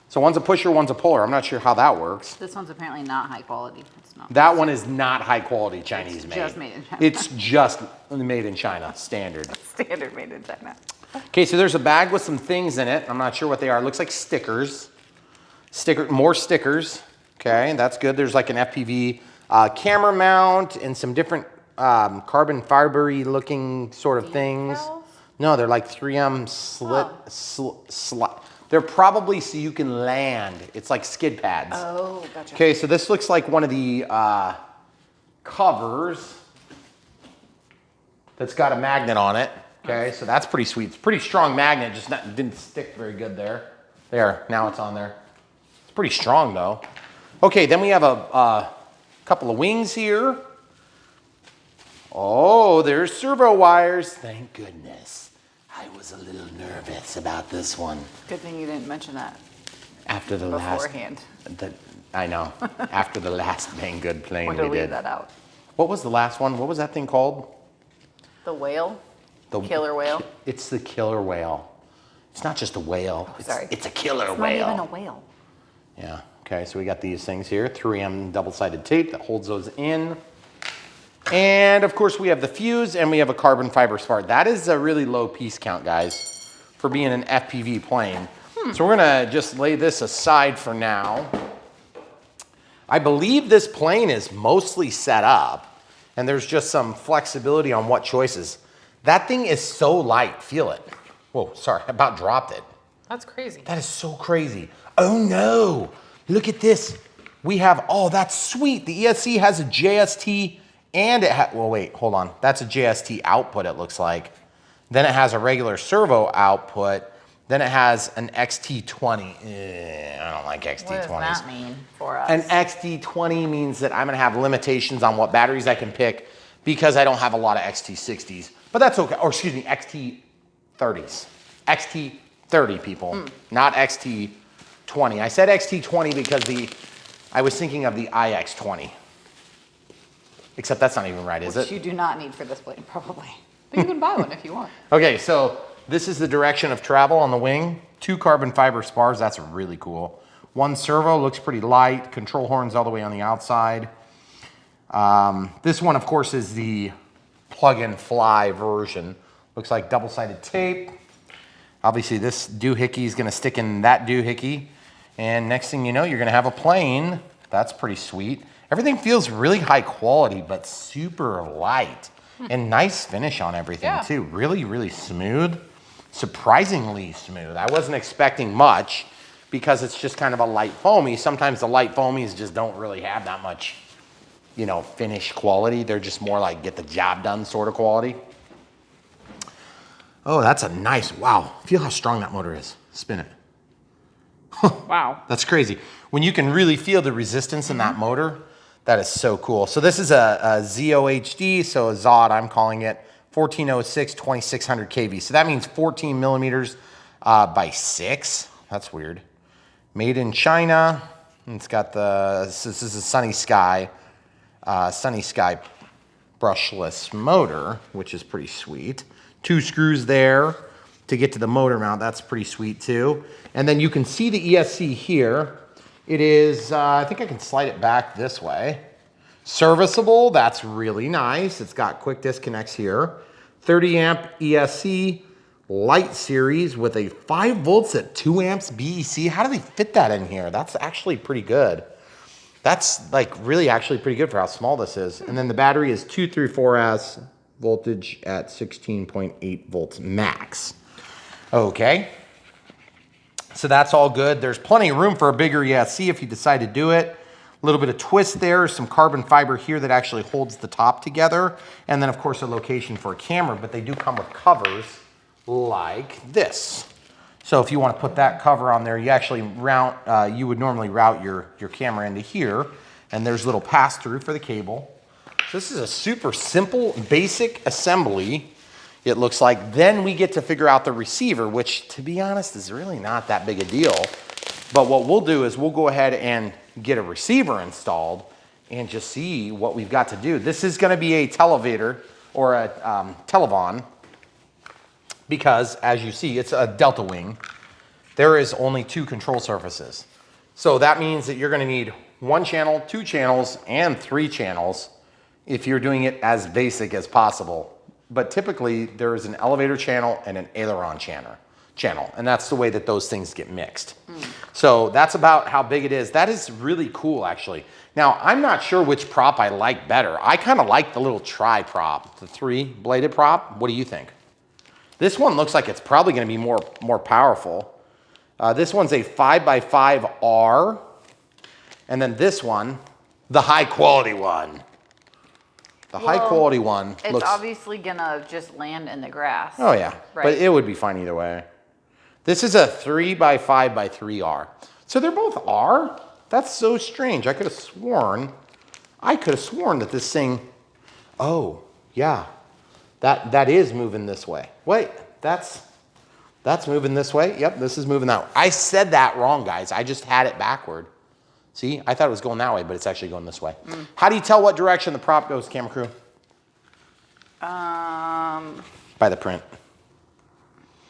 [SPEAKER 1] So one's a pusher, one's a puller. I'm not sure how that works.
[SPEAKER 2] This one's apparently not high quality. It's not.
[SPEAKER 1] That one is not high quality Chinese made.
[SPEAKER 2] Just made in China.
[SPEAKER 1] It's just made in China, standard.
[SPEAKER 2] Standard made in China.
[SPEAKER 1] Okay, so there's a bag with some things in it. I'm not sure what they are. It looks like stickers. More stickers. Okay, that's good. There's like an FPV camera mount and some different carbon fibery looking sort of things. No, they're like 3M slit. They're probably so you can land. It's like skid pads.
[SPEAKER 2] Oh, gotcha.
[SPEAKER 1] Okay, so this looks like one of the covers that's got a magnet on it. Okay, so that's pretty sweet. It's a pretty strong magnet, just didn't stick very good there. There, now it's on there. It's pretty strong though. Okay, then we have a couple of wings here. Oh, there's servo wires. Thank goodness. I was a little nervous about this one.
[SPEAKER 2] Good thing you didn't mention that
[SPEAKER 1] After the
[SPEAKER 2] beforehand.
[SPEAKER 1] I know. After the last Banggood plane
[SPEAKER 2] Way to
[SPEAKER 1] we
[SPEAKER 2] leave
[SPEAKER 1] did.
[SPEAKER 2] that out.
[SPEAKER 1] What was the last one? What was that thing called?
[SPEAKER 2] The whale?
[SPEAKER 1] The
[SPEAKER 2] Killer whale?
[SPEAKER 1] It's the killer whale. It's not just a whale.
[SPEAKER 2] Sorry.
[SPEAKER 1] It's a killer
[SPEAKER 2] It's
[SPEAKER 1] whale.
[SPEAKER 2] not even a whale.
[SPEAKER 1] Yeah. Okay, so we got these things here. 3M double-sided tape that holds those in. And of course we have the fuse and we have a carbon fiber spar. That is a really low piece count, guys, for being an FPV plane. So we're gonna just lay this aside for now. I believe this plane is mostly set up and there's just some flexibility on what choices. That thing is so light, feel it. Whoa, sorry, I about dropped it.
[SPEAKER 2] That's crazy.
[SPEAKER 1] That is so crazy. Oh no, look at this. We have, oh, that's sweet. The ESC has a JST and it has, well, wait, hold on. That's a JST output, it looks like. Then it has a regular servo output. Then it has an XT20. I don't like XT20s.
[SPEAKER 2] What does that mean for us?
[SPEAKER 1] An XT20 means that I'm gonna have limitations on what batteries I can pick because I don't have a lot of XT60s. But that's okay, or excuse me, XT30s. XT30 people, not XT20. I said XT20 because I was thinking of the iX20. Except that's not even right, is
[SPEAKER 2] Which
[SPEAKER 1] it?
[SPEAKER 2] you do not need for this plane, probably. But you can buy one if you want.
[SPEAKER 1] Okay, so this is the direction of travel on the wing. 2 carbon fiber spars, that's really cool. 1 servo, looks pretty light. Control horns all the way on the outside. This one, of course, is the plug and fly version. Looks like double-sided tape. Obviously, this doohickey is gonna stick in that doohickey. And next thing you know, you're gonna have a plane. That's pretty sweet. Everything feels really high quality, but super light. And nice finish on everything too. Really, really smooth. Surprisingly smooth. I wasn't expecting much because it's just kind of a light foamy. Sometimes the light foamies just don't really have that much, you know, finish quality. They're just more like get the job done sort of quality. Oh, that's a nice, wow. Feel how strong that motor is. Spin it.
[SPEAKER 2] Wow.
[SPEAKER 1] That's crazy. When you can really feel the resistance in that motor, That is so cool. So this is a ZOHD, so a ZOHD, I'm calling it 1406 2600 kV. So that means 14 millimeters by 6. That's weird. Made in China. It's got this is a Sunny Sky brushless motor, which is pretty sweet. 2 screws there to get to the motor mount. That's pretty sweet too. And then you can see the ESC here. It is, I think I can slide it back this way. Serviceable, that's really nice. It's got quick disconnects here. 30 amp ESC, light series with a 5 volts at 2 amps BEC. How do they fit that in here? That's actually pretty good. That's like really actually pretty good for how small this is. And then the battery is 234S voltage at 16.8 volts max. Okay. So that's all good. There's plenty of room for a bigger ESC if you decide to do it. A little bit of twist there, some carbon fiber here that actually holds the top together. And then of course a location for a camera, but they do come with covers like this. So if you want to put that cover on there, you actually you would normally route your camera into here, and there's a little pass-through for the cable. So this is a super simple, basic assembly, it looks like. Then we get to figure out the receiver, which to be honest is really not that big a deal. But what we'll do is we'll go ahead and get a receiver installed and just see what we've got to do. This is going to be a televator or a televon, because as you see, it's a delta wing. There is only 2 control surfaces. So that means that you're gonna need 1 channel, 2 channels, and 3 channels if you're doing it as basic as possible. But typically there is an elevator channel and an aileron channel, and that's the way that those things get mixed. So that's about how big it is. That is really cool, actually. Now, I'm not sure which prop I like better. I kind of like the little tri-prop, the 3-bladed prop. What do you think? This one looks like it's probably going to be more powerful. This one's a 5x5R. And then this one, the high quality one. The high quality one
[SPEAKER 2] it's obviously going to just land in the grass.
[SPEAKER 1] Oh yeah,
[SPEAKER 2] right?
[SPEAKER 1] But it would be fine either way. This is a 3x5x3R. So they're both R? That's so strange. I could have sworn that this thing, oh yeah. That is moving this way. Wait, that's moving this way. Yep, this is moving that way. I said that wrong, guys. I just had it backward. See, I thought it was going that way, but it's actually going this way. How do you tell what direction the prop goes, camera crew? By the print.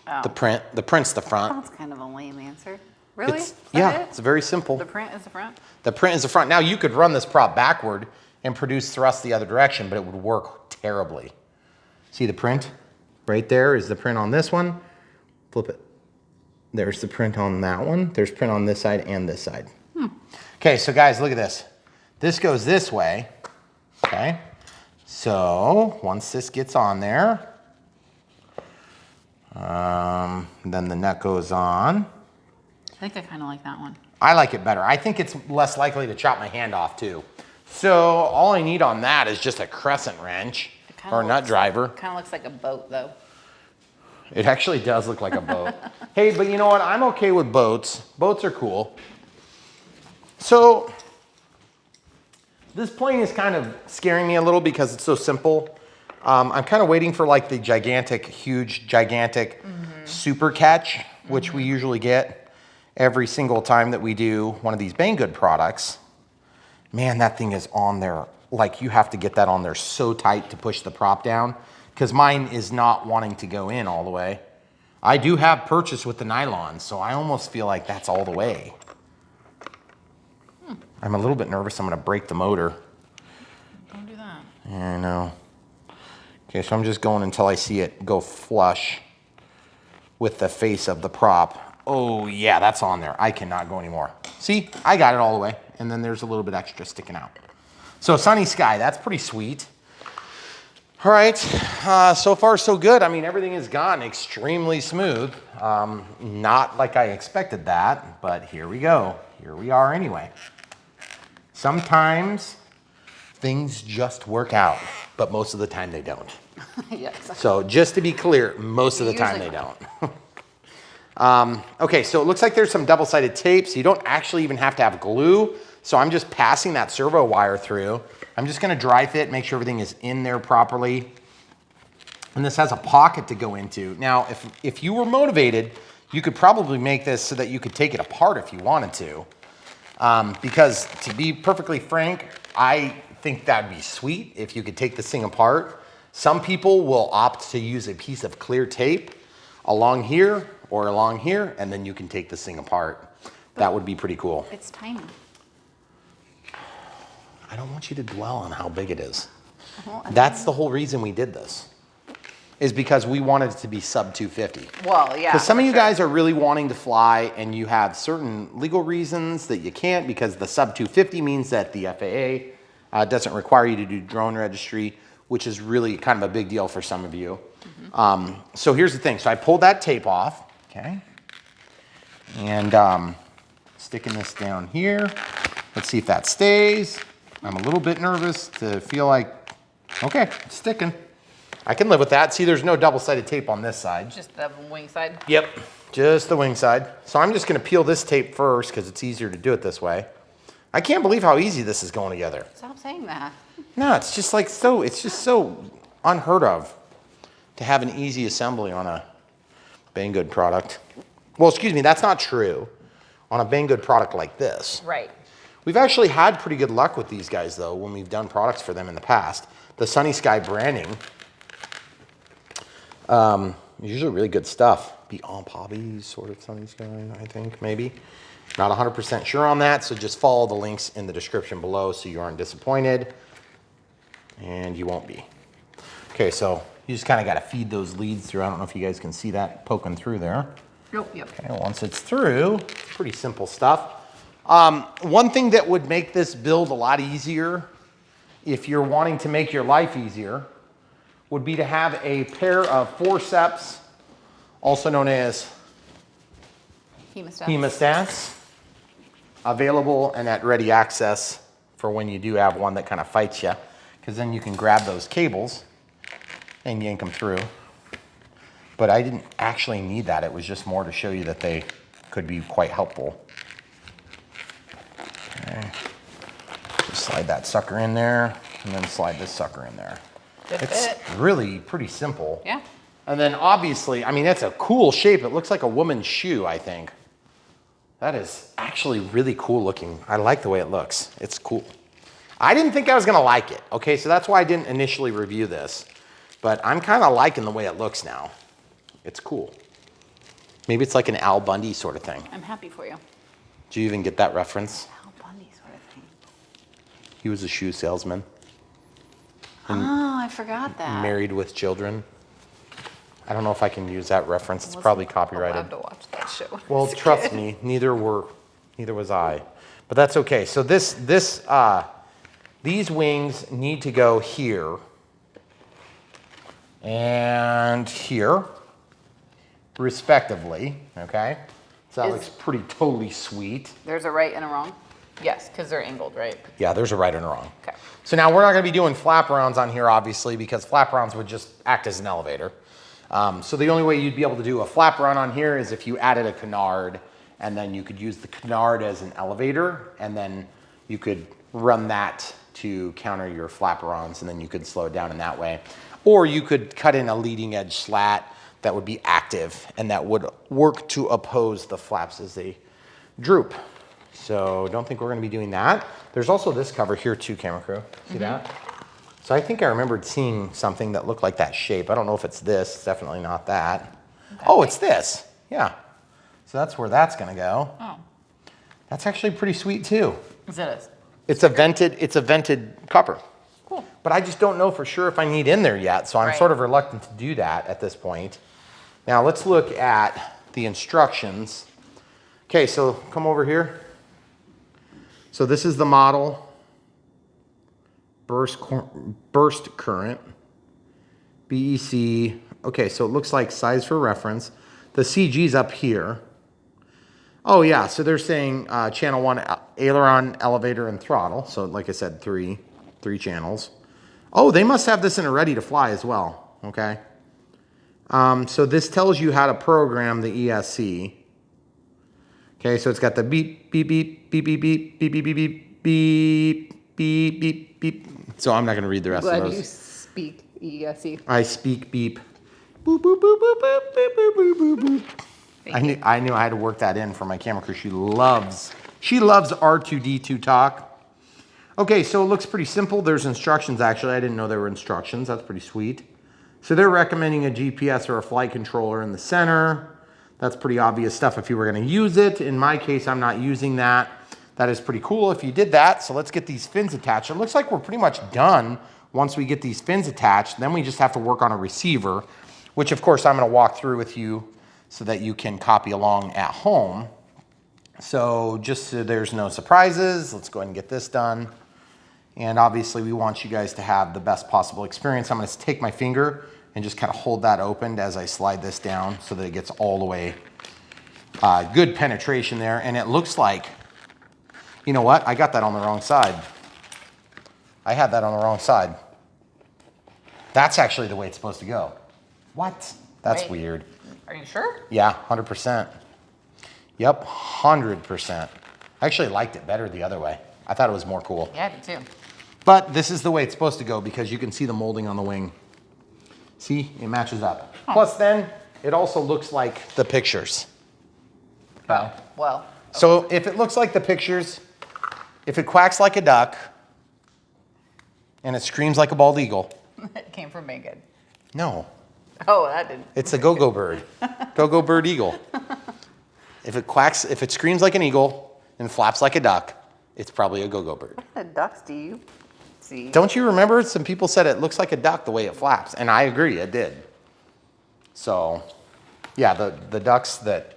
[SPEAKER 2] Oh.
[SPEAKER 1] The print's the front.
[SPEAKER 2] That's kind of a lame answer. Really?
[SPEAKER 1] It's very simple.
[SPEAKER 2] The print is the front?
[SPEAKER 1] The print is the front. Now you could run this prop backward and produce thrust the other direction, but it would work terribly. See the print? Right there is the print on this one. Flip it. There's the print on that one. There's print on this side and this side. Okay, so guys, look at this. This goes this way, okay? So once this gets on there, then the nut goes on.
[SPEAKER 2] I think I kind of like that one.
[SPEAKER 1] I like it better. I think it's less likely to chop my hand off too. So all I need on that is just a crescent wrench or nut driver.
[SPEAKER 2] Kind of looks like a boat though.
[SPEAKER 1] It actually does look like a boat. Hey, but you know what? I'm okay with boats. Boats are cool. So this plane is kind of scaring me a little because it's so simple. I'm kind of waiting for like the huge, gigantic super catch, which we usually get every single time that we do one of these Banggood products. Man, that thing is on there. Like you have to get that on there so tight to push the prop down, because mine is not wanting to go in all the way. I do have purchase with the nylon, so I almost feel like that's all the way. I'm a little bit nervous I'm gonna break the motor.
[SPEAKER 2] Don't do that.
[SPEAKER 1] Yeah, I know. Okay, so I'm just going until I see it go flush with the face of the prop. Oh yeah, that's on there. I cannot go anymore. See, I got it all the way, and then there's a little bit extra sticking out. So Sunny Sky, that's pretty sweet. All right, so far so good. I mean, everything has gone extremely smooth. Not like I expected that, but here we go. Here we are anyway. Sometimes things just work out, but most of the time they don't.
[SPEAKER 2] Yeah, exactly.
[SPEAKER 1] So just to be clear, most of the time they don't. Okay, so it looks like there's some double-sided tape, so you don't actually even have to have glue So I'm just passing that servo wire through. I'm just gonna dry fit, make sure everything is in there properly. And this has a pocket to go into. Now, if you were motivated, you could probably make this so that you could take it apart if you wanted to. Because to be perfectly frank, I think that'd be sweet if you could take this thing apart. Some people will opt to use a piece of clear tape along here or along here, and then you can take this thing apart. That would be pretty cool.
[SPEAKER 2] It's tiny.
[SPEAKER 1] I don't want you to dwell on how big it is. That's the whole reason we did this, is because we wanted it to be sub 250.
[SPEAKER 2] Well, yeah.
[SPEAKER 1] Because some of you guys are really wanting to fly and you have certain legal reasons that you can't, because the sub 250 means that the FAA doesn't require you to do drone registry, which is really kind of a big deal for some of you. So here's the thing. So I pulled that tape off, okay? And sticking this down here. Let's see if that stays. I'm a little bit nervous to feel like, okay, it's sticking. I can live with that. See, there's no double-sided tape on this side.
[SPEAKER 2] Just the wing side?
[SPEAKER 1] Yep, just the wing side. So I'm just gonna peel this tape first because it's easier to do it this way. I can't believe how easy this is going together.
[SPEAKER 2] Stop saying that.
[SPEAKER 1] No, it's just like it's just so unheard of to have an easy assembly on a Banggood product. Well, excuse me, that's not true on a Banggood product like this.
[SPEAKER 2] Right.
[SPEAKER 1] We've actually had pretty good luck with these guys though when we've done products for them in the past. The Sunny Sky branding, usually really good stuff. Beyond Hobbies, sort of Sunny Sky, I think, maybe. Not 100% sure on that, so just follow the links in the description below so you aren't disappointed, and you won't be. Okay, so you just kind of got to feed those leads through. I don't know if you guys can see that poking through there.
[SPEAKER 2] Nope, yep.
[SPEAKER 1] Okay, once it's through, it's pretty simple stuff. One thing that would make this build a lot easier, if you're wanting to make your life easier, would be to have a pair of forceps, also known as hemostats, available and at ready access for when you do have one that kind of fights you, because then you can grab those cables and yank them through. But I didn't actually need that. It was just more to show you that they could be quite helpful. Okay. Just slide that sucker in there and then slide this sucker in there. It's really pretty simple.
[SPEAKER 2] Yeah.
[SPEAKER 1] And then obviously, I mean, that's a cool shape. It looks like a woman's shoe, I think. That is actually really cool looking. I like the way it looks. It's cool. I didn't think I was gonna like it, okay? So that's why I didn't initially review this. But I'm kind of liking the way it looks now. It's cool. Maybe it's like an Al Bundy sort of thing.
[SPEAKER 2] I'm happy for you.
[SPEAKER 1] Do you even get that reference?
[SPEAKER 2] Al Bundy sort of thing.
[SPEAKER 1] He was a shoe salesman.
[SPEAKER 2] Oh, I forgot that.
[SPEAKER 1] Married with children. I don't know if I can use that reference. It's probably copyrighted.
[SPEAKER 2] Allowed to watch that show.
[SPEAKER 1] Well, trust me, neither was I. But that's okay. So these wings need to go here and here, respectively, okay? So that looks pretty totally sweet.
[SPEAKER 2] There's a right and a wrong? Yes, because they're angled, right?
[SPEAKER 1] Yeah, there's a right and a wrong.
[SPEAKER 2] Okay.
[SPEAKER 1] So now we're not gonna be doing flap rounds on here, obviously, because flap rounds would just act as an elevator. So the only way you'd be able to do a flap run on here is if you added a canard, and then you could use the canard as an elevator, and then you could run that to counter your flap runs, and then you could slow it down in that way. Or you could cut in a leading edge slat that would be active, and that would work to oppose the flaps as they droop. So don't think we're gonna be doing that. There's also this cover here too, camera crew. See that? So I think I remembered seeing something that looked like that shape. I don't know if it's this, it's definitely not that. Oh, it's this, yeah. So that's where that's gonna go.
[SPEAKER 2] Oh.
[SPEAKER 1] That's actually pretty sweet too.
[SPEAKER 2] Is it?
[SPEAKER 1] It's a vented cover.
[SPEAKER 2] Cool.
[SPEAKER 1] But I just don't know for sure if I need in there yet, so I'm
[SPEAKER 2] Right.
[SPEAKER 1] sort of reluctant to do that at this point. Now let's look at the instructions. Okay, so come over here. So this is the model. Burst current, BEC. Okay, so it looks like size for reference. The CG's up here. Oh yeah, so they're saying channel 1 aileron, elevator, and throttle. So like I said, three channels. Oh, they must have this in a ready to fly as well, okay? So this tells you how to program the ESC. Okay, so it's got the beep, beep, beep, beep, beep, beep, beep, beep, beep, beep, beep, beep, beep. So I'm not going to read the rest of
[SPEAKER 2] Glad
[SPEAKER 1] those.
[SPEAKER 2] you speak ESE.
[SPEAKER 1] I speak beep. Boop, boop, boop, boop, boop, boop, boop, boop, boop, boop. I knew I had to work that in for my camera crew. She loves R2D2 talk. Okay, so it looks pretty simple. There's instructions, actually. I didn't know there were instructions. That's pretty sweet. So they're recommending a GPS or a flight controller in the center. That's pretty obvious stuff if you were going to use it. In my case, I'm not using that. That is pretty cool if you did that. So let's get these fins attached. It looks like we're pretty much done once we get these fins attached. Then we just have to work on a receiver, which of course I'm going to walk through with you so that you can copy along at home. So just so there's no surprises, let's go ahead and get this done. And obviously we want you guys to have the best possible experience. I'm going to take my finger and just kind of hold that open as I slide this down so that it gets all the way good penetration there. And it looks like, you know what? I got that on the wrong side. I had that on the wrong side. That's actually the way it's supposed to go. What? That's
[SPEAKER 2] Wait.
[SPEAKER 1] weird.
[SPEAKER 2] Are you sure?
[SPEAKER 1] Yeah, 100%. Yep, 100%. I actually liked it better the other way. I thought it was more cool.
[SPEAKER 2] Yeah, I did too.
[SPEAKER 1] But this is the way it's supposed to go because you can see the molding on the wing. See, it matches up.
[SPEAKER 2] Oh.
[SPEAKER 1] Plus then, it also looks like the pictures.
[SPEAKER 2] Oh, well.
[SPEAKER 1] So if it looks like the pictures, if it quacks like a duck, and it screams like a bald eagle.
[SPEAKER 2] It came from Megan.
[SPEAKER 1] No,
[SPEAKER 2] Oh, that did.
[SPEAKER 1] it's a go-go bird. Go-go bird eagle. If it quacks, if it screams like an eagle and flaps like a duck, it's probably a go-go bird.
[SPEAKER 2] What kind of ducks do you see?
[SPEAKER 1] Don't you remember some people said it looks like a duck the way it flaps? And I agree, it did. So, yeah, the ducks that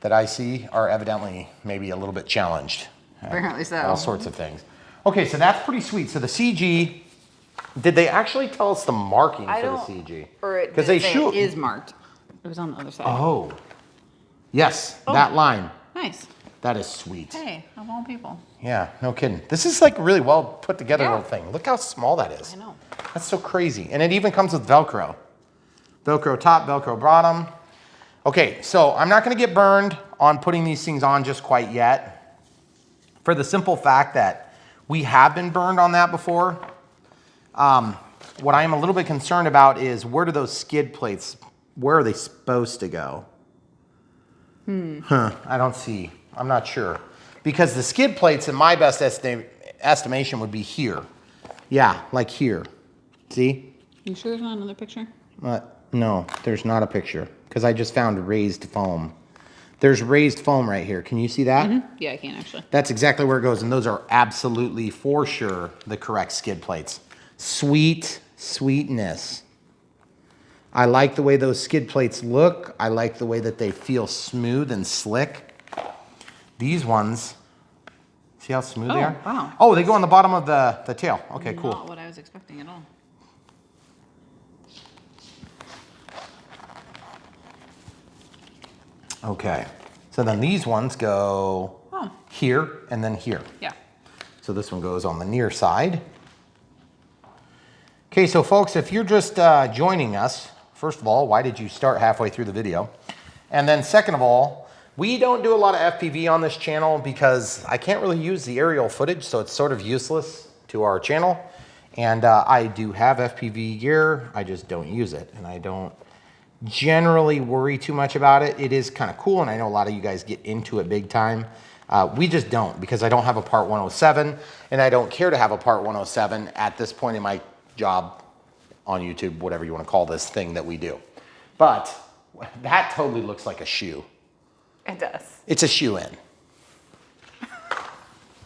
[SPEAKER 1] I see are evidently maybe a little bit challenged.
[SPEAKER 2] Apparently so.
[SPEAKER 1] All sorts of things. Okay, so that's pretty sweet. So the CG, did they actually tell us the marking for the CG?
[SPEAKER 2] Or it
[SPEAKER 1] Because they
[SPEAKER 2] didn't say
[SPEAKER 1] shoot.
[SPEAKER 2] it is marked. It was on the other side.
[SPEAKER 1] Oh, yes,
[SPEAKER 2] Oh.
[SPEAKER 1] that line.
[SPEAKER 2] Nice.
[SPEAKER 1] That is sweet.
[SPEAKER 2] Hey, of all people.
[SPEAKER 1] Yeah, no kidding. This is like a really well put together
[SPEAKER 2] Yeah.
[SPEAKER 1] little thing. Look how small that is.
[SPEAKER 2] I know.
[SPEAKER 1] That's so crazy. And it even comes with Velcro. Velcro top, Velcro bottom. Okay, so I'm not gonna get burned on putting these things on just quite yet, for the simple fact that we have been burned on that before. What I am a little bit concerned about is where do those skid plates, where are they supposed to go? I don't see. I'm not sure. Because the skid plates, in my best estimation, would be here. Yeah, like here. See?
[SPEAKER 2] You sure there's not another picture?
[SPEAKER 1] No, there's not a picture because I just found raised foam. There's raised foam right here. Can you see that?
[SPEAKER 2] Yeah, I can actually.
[SPEAKER 1] That's exactly where it goes, and those are absolutely, for sure, the correct skid plates. Sweetness. I like the way those skid plates look. I like the way that they feel smooth and slick. These ones, see how smooth they are?
[SPEAKER 2] Wow.
[SPEAKER 1] Oh, they go on the bottom of the tail. Okay, cool.
[SPEAKER 2] Not what I was expecting at all.
[SPEAKER 1] Okay, so then these ones go here and then here.
[SPEAKER 2] Yeah.
[SPEAKER 1] So this one goes on the near side. Okay, so folks, if you're just joining us, first of all, why did you start halfway through the video? And then second of all, we don't do a lot of FPV on this channel because I can't really use the aerial footage, so it's sort of useless to our channel. And I do have FPV gear, I just don't use it. And I don't generally worry too much about it. It is kind of cool, and I know a lot of you guys get into it big time. We just don't, because I don't have a Part 107, and I don't care to have a Part 107 at this point in my job on YouTube, whatever you want to call this thing that we do. But that totally looks like a shoe.
[SPEAKER 2] It does.
[SPEAKER 1] It's a shoe in.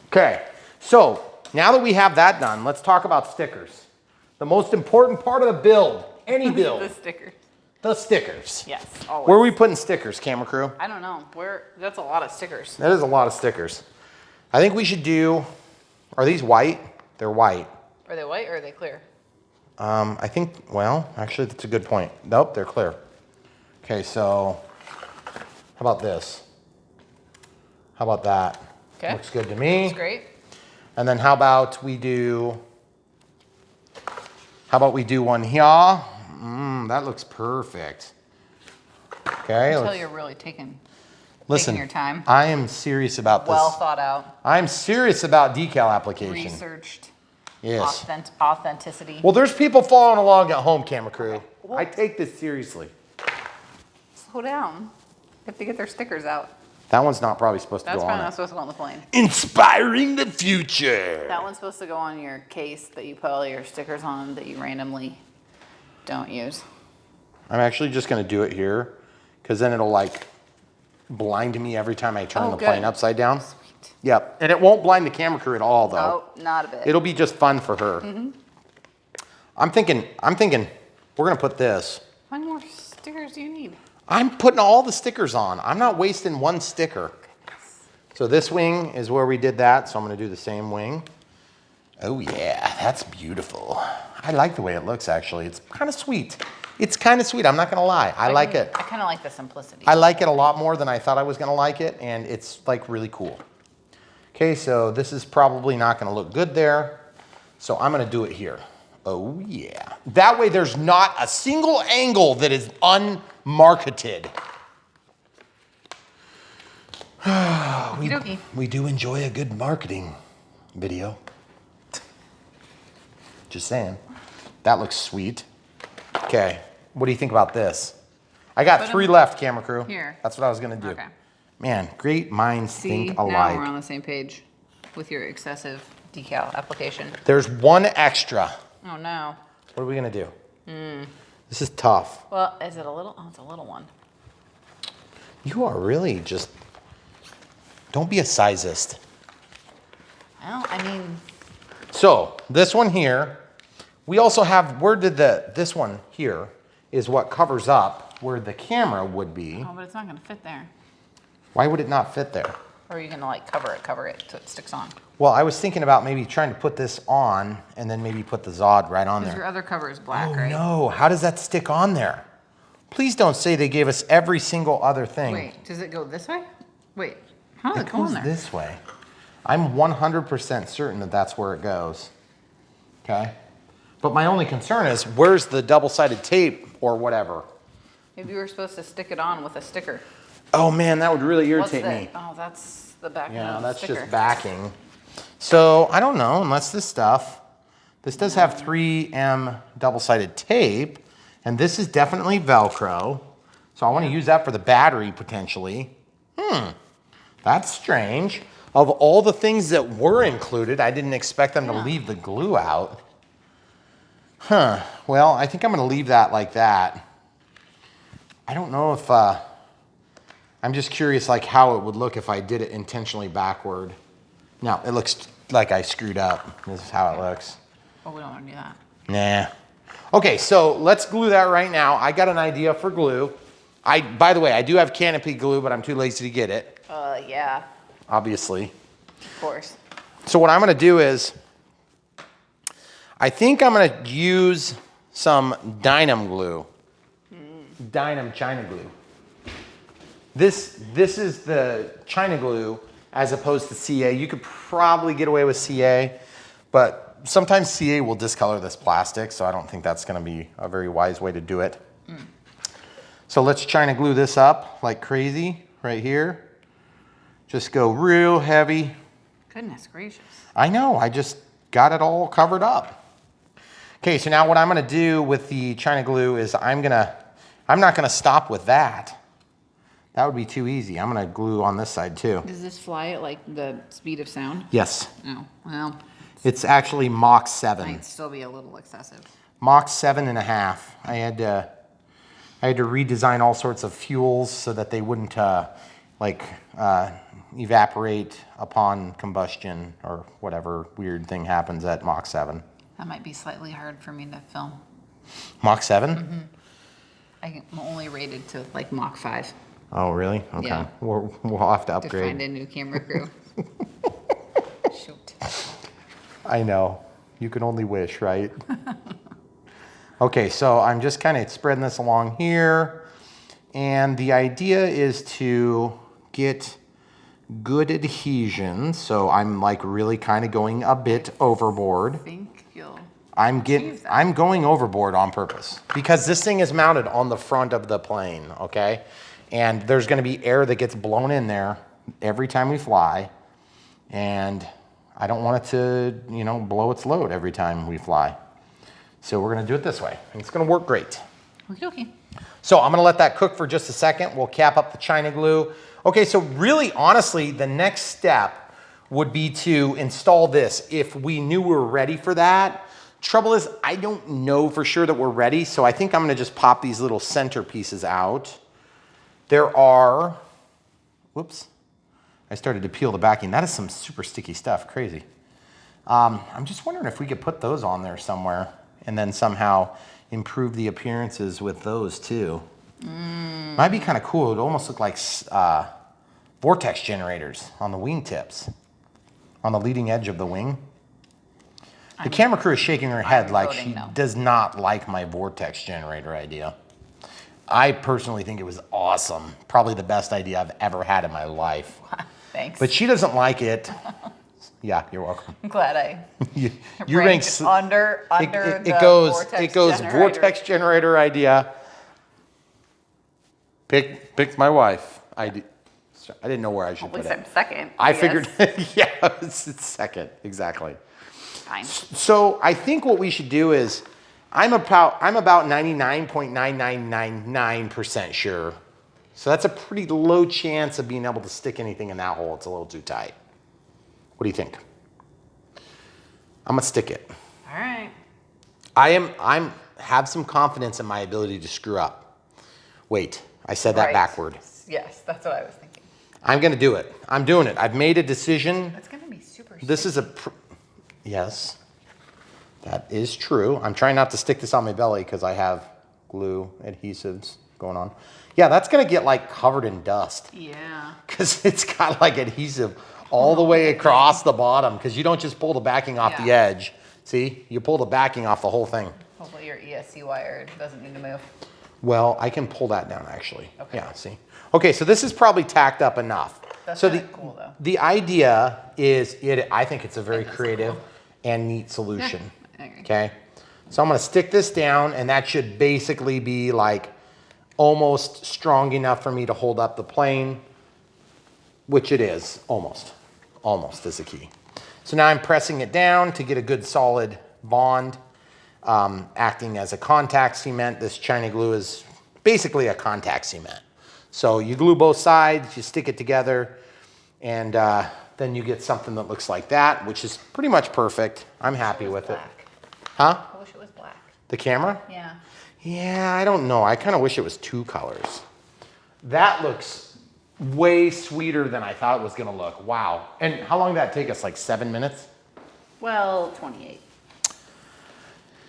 [SPEAKER 1] Okay, so now that we have that done, let's talk about stickers. The most important part of the build, any build.
[SPEAKER 2] The stickers.
[SPEAKER 1] The stickers.
[SPEAKER 2] Yes, always.
[SPEAKER 1] Where are we putting stickers, camera crew?
[SPEAKER 2] I don't know. That's a lot of stickers.
[SPEAKER 1] That is a lot of stickers. I think we should do, are these white? They're white.
[SPEAKER 2] Are they white or are they clear?
[SPEAKER 1] I think, well, actually that's a good point. Nope, they're clear. Okay, so how about this? How about that?
[SPEAKER 2] Okay.
[SPEAKER 1] Looks good to me.
[SPEAKER 2] That's great.
[SPEAKER 1] And then how about we do one here? That looks perfect. Okay.
[SPEAKER 2] Until you're really taking
[SPEAKER 1] Listen,
[SPEAKER 2] Taking your time.
[SPEAKER 1] I am serious about this.
[SPEAKER 2] Well thought out.
[SPEAKER 1] I'm serious about decal application.
[SPEAKER 2] Researched.
[SPEAKER 1] Yes.
[SPEAKER 2] Authenticity.
[SPEAKER 1] Well, there's people following along at home, camera crew. I take this seriously.
[SPEAKER 2] Slow down. They have to get their stickers out.
[SPEAKER 1] That one's not probably supposed to
[SPEAKER 2] That's
[SPEAKER 1] go
[SPEAKER 2] probably
[SPEAKER 1] on
[SPEAKER 2] not
[SPEAKER 1] it.
[SPEAKER 2] supposed to go on the plane.
[SPEAKER 1] Inspiring the future.
[SPEAKER 2] That one's supposed to go on your case that you put all your stickers on that you randomly don't use.
[SPEAKER 1] I'm actually just gonna do it here, because then it'll like blind me every time I turn the plane upside down.
[SPEAKER 2] Sweet.
[SPEAKER 1] Yep, and it won't blind the camera crew at all though.
[SPEAKER 2] Oh, not a bit.
[SPEAKER 1] It'll be just fun for her. I'm thinking, we're gonna put this.
[SPEAKER 2] How many more stickers do you need?
[SPEAKER 1] I'm putting all the stickers on. I'm not wasting one sticker. So this wing is where we did that, so I'm gonna do the same wing. Oh yeah, that's beautiful. I like the way it looks actually. It's kind of sweet. It's kind of sweet, I'm not gonna lie. I like it.
[SPEAKER 2] I kind of like the simplicity.
[SPEAKER 1] I like it a lot more than I thought I was gonna like it, and it's like really cool. Okay, so this is probably not gonna look good there, so I'm gonna do it here. Oh yeah. That way there's not a single angle that is unmarketed. We do enjoy a good marketing video. Just saying. That looks sweet. Okay, what do you think about this? I got 3 left, camera crew.
[SPEAKER 2] Here.
[SPEAKER 1] That's what I was gonna do.
[SPEAKER 2] Okay.
[SPEAKER 1] Man, great minds think
[SPEAKER 2] now we're
[SPEAKER 1] alike.
[SPEAKER 2] on the same page with your excessive decal application.
[SPEAKER 1] There's one extra.
[SPEAKER 2] Oh no.
[SPEAKER 1] What are we gonna do? This is tough.
[SPEAKER 2] Well, is it a little? Oh, it's a little one.
[SPEAKER 1] You are really just, don't be a sizist.
[SPEAKER 2] Well, I mean,
[SPEAKER 1] So this one here, we also have, this one here is what covers up where the camera would be.
[SPEAKER 2] oh, but it's not gonna fit there.
[SPEAKER 1] Why would it not fit there?
[SPEAKER 2] Or are you gonna like cover it so it sticks on?
[SPEAKER 1] Well, I was thinking about maybe trying to put this on and then maybe put the ZOHD right on
[SPEAKER 2] Because
[SPEAKER 1] there.
[SPEAKER 2] your other cover is black,
[SPEAKER 1] Oh
[SPEAKER 2] right?
[SPEAKER 1] no, how does that stick on there? Please don't say they gave us every single other thing.
[SPEAKER 2] Wait, does it go this way? Wait, how does
[SPEAKER 1] It
[SPEAKER 2] it go on
[SPEAKER 1] goes
[SPEAKER 2] there?
[SPEAKER 1] this way. I'm 100% certain that that's where it goes. Okay? But my only concern is, where's the double-sided tape or whatever?
[SPEAKER 2] Maybe we were supposed to stick it on with a sticker.
[SPEAKER 1] Oh man, that would really
[SPEAKER 2] What's
[SPEAKER 1] irritate
[SPEAKER 2] that?
[SPEAKER 1] me.
[SPEAKER 2] Oh, that's the back
[SPEAKER 1] Yeah,
[SPEAKER 2] of the
[SPEAKER 1] that's
[SPEAKER 2] sticker.
[SPEAKER 1] just backing. So I don't know, unless this does have 3M double-sided tape, and this is definitely Velcro. So I want to use that for the battery potentially. That's strange. Of all the things that were included, I didn't expect them to leave the glue out. Well, I think I'm going to leave that like that. I don't know if, I'm just curious like how it would look if I did it intentionally backward. No, it looks like I screwed up. This is how it looks.
[SPEAKER 2] Oh, we don't want to do that.
[SPEAKER 1] Nah. Okay, so let's glue that right now. I got an idea for glue. By the way, I do have canopy glue, but I'm too lazy to get it,
[SPEAKER 2] Yeah,
[SPEAKER 1] obviously.
[SPEAKER 2] of course.
[SPEAKER 1] So what I'm gonna do is, I think I'm gonna use some Dynam glue. Dynam China glue. This is the China glue as opposed to CA. You could probably get away with CA, but sometimes CA will discolor this plastic, so I don't think that's gonna be a very wise way to do it. So let's China glue this up like crazy right here. Just go real heavy.
[SPEAKER 2] Goodness gracious.
[SPEAKER 1] I know, I just got it all covered up. Okay, so now what I'm gonna do with the China glue is I'm not gonna stop with that. That would be too easy. I'm gonna glue on this side too.
[SPEAKER 2] Does this fly at like the speed of sound?
[SPEAKER 1] Yes,
[SPEAKER 2] No. Well,
[SPEAKER 1] it's actually Mach 7.
[SPEAKER 2] might still be a little excessive.
[SPEAKER 1] Mach 7.5. I had to redesign all sorts of fuels so that they wouldn't evaporate upon combustion or whatever weird thing happens at Mach 7.
[SPEAKER 2] That might be slightly hard for me to film.
[SPEAKER 1] Mach 7?
[SPEAKER 2] I'm only rated to like Mach 5
[SPEAKER 1] Oh, really? Okay.
[SPEAKER 2] Yeah.
[SPEAKER 1] We'll have to
[SPEAKER 2] to
[SPEAKER 1] upgrade.
[SPEAKER 2] find a new camera crew. Shoot.
[SPEAKER 1] I know. You can only wish, right? Okay, so I'm just kind of spreading this along here. And the idea is to get good adhesion. So I'm like really kind of going a bit overboard.
[SPEAKER 2] I think you'll
[SPEAKER 1] I'm
[SPEAKER 2] achieve that.
[SPEAKER 1] going overboard on purpose because this thing is mounted on the front of the plane, okay? And there's gonna be air that gets blown in there every time we fly. And I don't want it to, you know, blow its load every time we fly. So we're gonna do it this way, and it's gonna work great.
[SPEAKER 2] Okay.
[SPEAKER 1] So I'm gonna let that cook for just a second. We'll cap up the China glue. Okay, so really, honestly, the next step would be to install this if we knew we were ready for that. Trouble is, I don't know for sure that we're ready, so I think I'm gonna just pop these little center pieces out. There are, whoops, I started to peel the backing. That is some super sticky stuff, crazy. I'm just wondering if we could put those on there somewhere and then somehow improve the appearances with those too. Might be kind of cool. It would almost look like vortex generators on the wing tips, on the leading edge of the wing. The camera crew is shaking her head like she does not like my vortex generator idea. I personally think it was awesome. Probably the best idea I've ever had in my life.
[SPEAKER 2] Thanks.
[SPEAKER 1] But she doesn't like it. Yeah, you're welcome.
[SPEAKER 2] I'm glad I
[SPEAKER 1] you
[SPEAKER 2] ranked under
[SPEAKER 1] it goes vortex generator idea. Pick my wife. I didn't know where I should put it.
[SPEAKER 2] At least I'm second.
[SPEAKER 1] I figured, yeah, it's second, exactly.
[SPEAKER 2] Fine.
[SPEAKER 1] So I think what we should do is, I'm about 99.9999% sure. So that's a pretty low chance of being able to stick anything in that hole. It's a little too tight. What do you think? I'm gonna stick it.
[SPEAKER 2] All right.
[SPEAKER 1] I'm have some confidence in my ability to screw up. Wait, I said that backward.
[SPEAKER 2] Yes, that's what I was thinking.
[SPEAKER 1] I'm gonna do it. I'm doing it. I've made a decision.
[SPEAKER 2] It's gonna be super.
[SPEAKER 1] This is yes, that is true. I'm trying not to stick this on my belly because I have glue adhesives going on. Yeah, that's gonna get like covered in dust.
[SPEAKER 2] Yeah.
[SPEAKER 1] Because it's got like adhesive all the way across the bottom, because you don't just pull the backing off the edge. See, you pull the backing off the whole thing.
[SPEAKER 2] Hopefully your ESC wire doesn't need to move.
[SPEAKER 1] Well, I can pull that down actually. Okay. Yeah, see. Okay, so this is probably tacked up enough.
[SPEAKER 2] That's
[SPEAKER 1] so
[SPEAKER 2] really cool though.
[SPEAKER 1] The idea is, I think it's a very creative and neat solution.
[SPEAKER 2] Yeah, I agree.
[SPEAKER 1] Okay, so I'm gonna stick this down, and that should basically be like almost strong enough for me to hold up the plane, which it is, almost is the key. So now I'm pressing it down to get a good solid bond, acting as a contact cement. This China glue is basically a contact cement. So you glue both sides, you stick it together, and then you get something that looks like that, which is pretty much perfect. I'm happy with it. Huh?
[SPEAKER 2] I wish it was black.
[SPEAKER 1] The camera?
[SPEAKER 2] Yeah.
[SPEAKER 1] Yeah, I don't know. I kind of wish it was two colors. That looks way sweeter than I thought it was gonna look. Wow. And how long did that take us? Like 7 minutes?
[SPEAKER 2] Well, 28.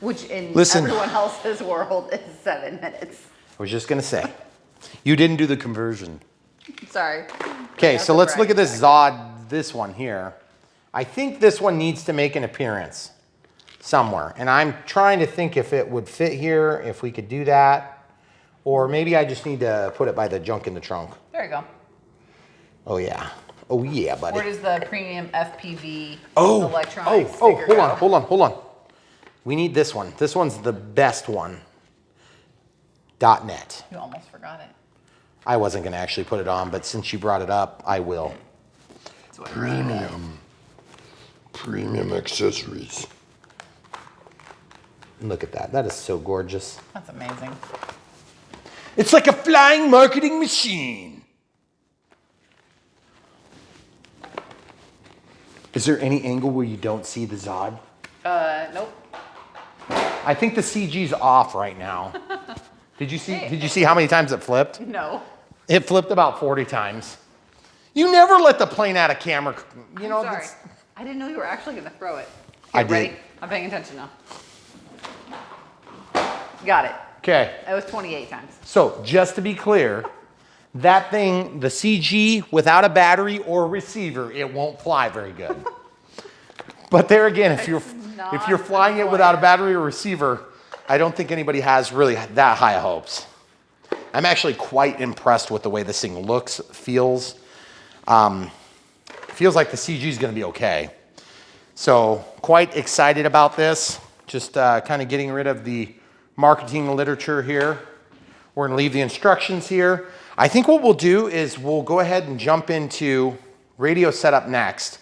[SPEAKER 2] Which in
[SPEAKER 1] Listen,
[SPEAKER 2] everyone else's world is 7 minutes.
[SPEAKER 1] I was just gonna say, you didn't do the conversion.
[SPEAKER 2] Sorry.
[SPEAKER 1] Okay, so let's look at this ZOHD, this one here. I think this one needs to make an appearance somewhere. And I'm trying to think if it would fit here, if we could do that. Or maybe I just need to put it by the junk in the trunk.
[SPEAKER 2] There you go.
[SPEAKER 1] Oh yeah. Oh yeah, buddy.
[SPEAKER 2] Where does the premium FPV electronics
[SPEAKER 1] hold on. We need this one. This one's the best one. .net.
[SPEAKER 2] You almost forgot it.
[SPEAKER 1] I wasn't gonna actually put it on, but since you brought it up, I will. Premium accessories. Look at that. That is so gorgeous.
[SPEAKER 2] That's amazing.
[SPEAKER 1] It's like a flying marketing machine. Is there any angle where you don't see the ZOHD?
[SPEAKER 2] Nope.
[SPEAKER 1] I think the CG's off right now. Did you see how many times it flipped?
[SPEAKER 2] No.
[SPEAKER 1] It flipped about 40 times. You never let the plane out of camera. You know,
[SPEAKER 2] Sorry. I didn't know you were actually going to throw it.
[SPEAKER 1] I did.
[SPEAKER 2] Ready? I'm paying attention now. Got it.
[SPEAKER 1] Okay.
[SPEAKER 2] It was 28 times.
[SPEAKER 1] So just to be clear, that thing, the CG without a battery or receiver, it won't fly very good. But there again, if you're flying it without a battery or receiver, I don't think anybody has really that high hopes. I'm actually quite impressed with the way this thing looks, feels. Feels like the CG is going to be okay. So quite excited about this. Just kind of getting rid of the marketing literature here. We're going to leave the instructions here. I think what we'll do is we'll go ahead and jump into radio setup next.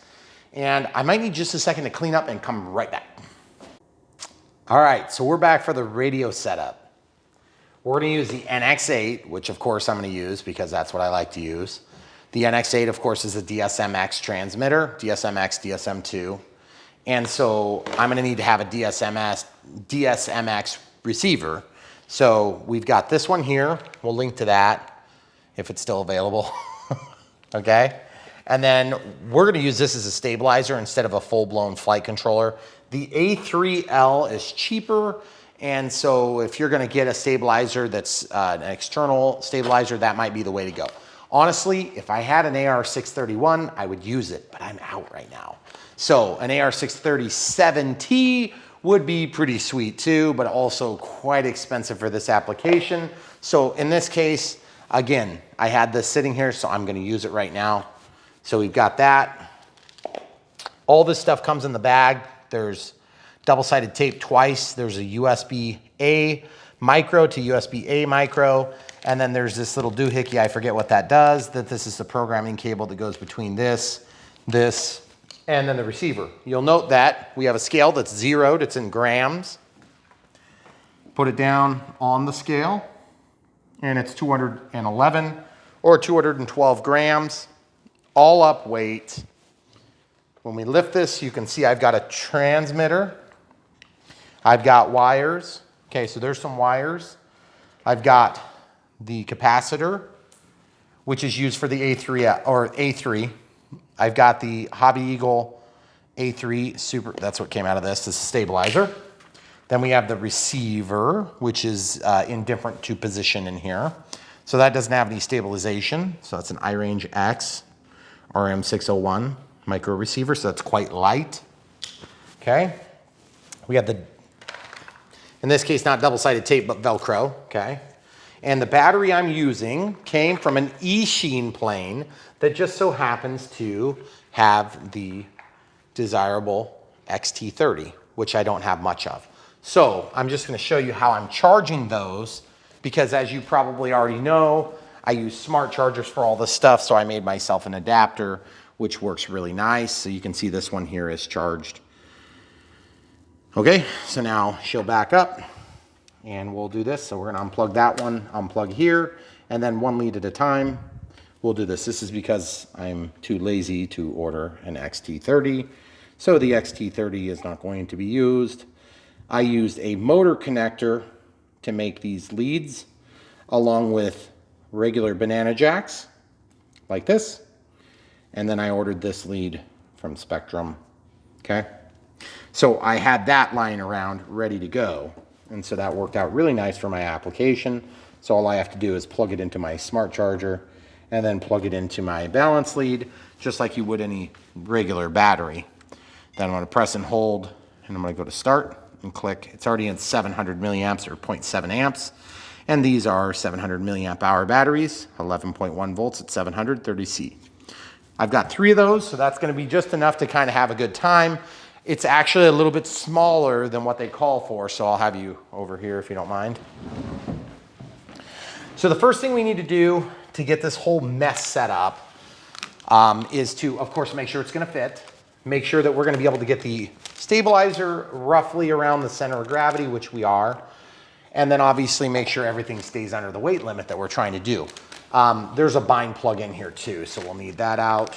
[SPEAKER 1] And I might need just a second to clean up and come right back. All right, so we're back for the radio setup. We're gonna use the NX8, which of course I'm gonna use because that's what I like to use. The NX8, of course, is a DSMX transmitter, DSMX, DSM2. And so I'm gonna need to have a DSMX receiver. So we've got this one here. We'll link to that if it's still available, okay? And then we're gonna use this as a stabilizer instead of a full-blown flight controller. The A3L is cheaper, and so if you're gonna get a stabilizer that's an external stabilizer, that might be the way to go. Honestly, if I had an AR631, I would use it, but I'm out right now. So an AR637T would be pretty sweet too, but also quite expensive for this application. So in this case, again, I had this sitting here, so I'm gonna use it right now. So we've got that. All this stuff comes in the bag. There's double-sided tape twice. There's a USB-A micro to USB-A micro. And then there's this little doohickey, I forget what that does, that this is the programming cable that goes between this, and then the receiver. You'll note that we have a scale that's zeroed, it's in grams. Put it down on the scale, and it's 211 or 212 grams. All up weight. When we lift this, you can see I've got a transmitter. I've got wires. Okay, so there's some wires. I've got the capacitor, which is used for the A3. I've got the Hobby Eagle A3 Super, that's what came out of this, is stabilizer. Then we have the receiver, which is indifferent to position in here. So that doesn't have any stabilization. So that's an iRange X RM601 micro receiver, so that's quite light. Okay. We have the, in this case, not double-sided tape, but Velcro, okay? And the battery I'm using came from an eSheen plane that just so happens to have the desirable XT30, which I don't have much of. So I'm just gonna show you how I'm charging those, because as you probably already know, I use smart chargers for all this stuff, so I made myself an adapter, which works really nice. So you can see this one here is charged. Okay, so now she'll back up and we'll do this. So we're gonna unplug that one, unplug here, and then one lead at a time, we'll do this. This is because I'm too lazy to order an XT30. So the XT30 is not going to be used. I used a motor connector to make these leads, along with regular banana jacks, like this. And then I ordered this lead from Spectrum, okay? So I had that lying around ready to go. And so that worked out really nice for my application. So all I have to do is plug it into my smart charger and then plug it into my balance lead, just like you would any regular battery. Then I'm gonna press and hold, and I'm gonna go to start and click. It's already in 700 milliamps or 0.7 amps. And these are 700 milliamp hour batteries, 11.1 volts at 730C. I've got 3 of those, so that's gonna be just enough to kind of have a good time. It's actually a little bit smaller than what they call for, so I'll have you over here if you don't mind. So the first thing we need to do to get this whole mess set up is to, of course, make sure it's gonna fit. Make sure that we're gonna be able to get the stabilizer roughly around the center of gravity, which we are. And then obviously make sure everything stays under the weight limit that we're trying to do. There's a bind plug in here too, so we'll need that out.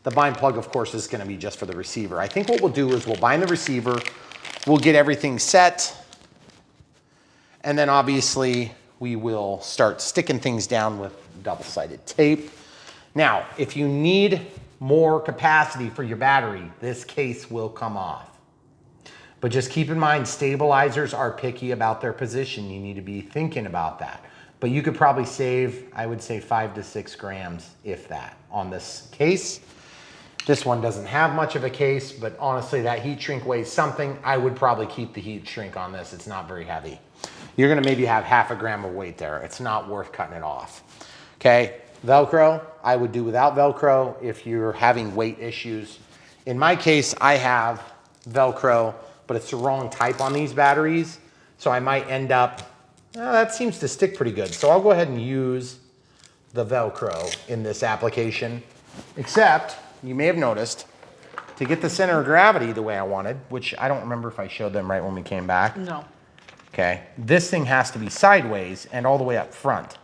[SPEAKER 1] The bind plug, of course, is gonna be just for the receiver. I think what we'll do is we'll bind the receiver, we'll get everything set, and then obviously we will start sticking things down with double-sided tape. Now, if you need more capacity for your battery, this case will come off. But just keep in mind, stabilizers are picky about their position. You need to be thinking about that. But you could probably save, I would say 5 to 6 grams, if that, on this case. This one doesn't have much of a case, but honestly, that heat shrink weighs something. I would probably keep the heat shrink on this. It's not very heavy. You're gonna maybe have half a gram of weight there. It's not worth cutting it off. Okay, Velcro, I would do without Velcro if you're having weight issues. In my case, I have Velcro, but it's the wrong type on these batteries. So I might end up, that seems to stick pretty good. So I'll go ahead and use the Velcro in this application, except you may have noticed to get the center of gravity the way I wanted, which I don't remember if I showed them right when we came back.
[SPEAKER 2] No.
[SPEAKER 1] Okay, this thing has to be sideways and all the way up front.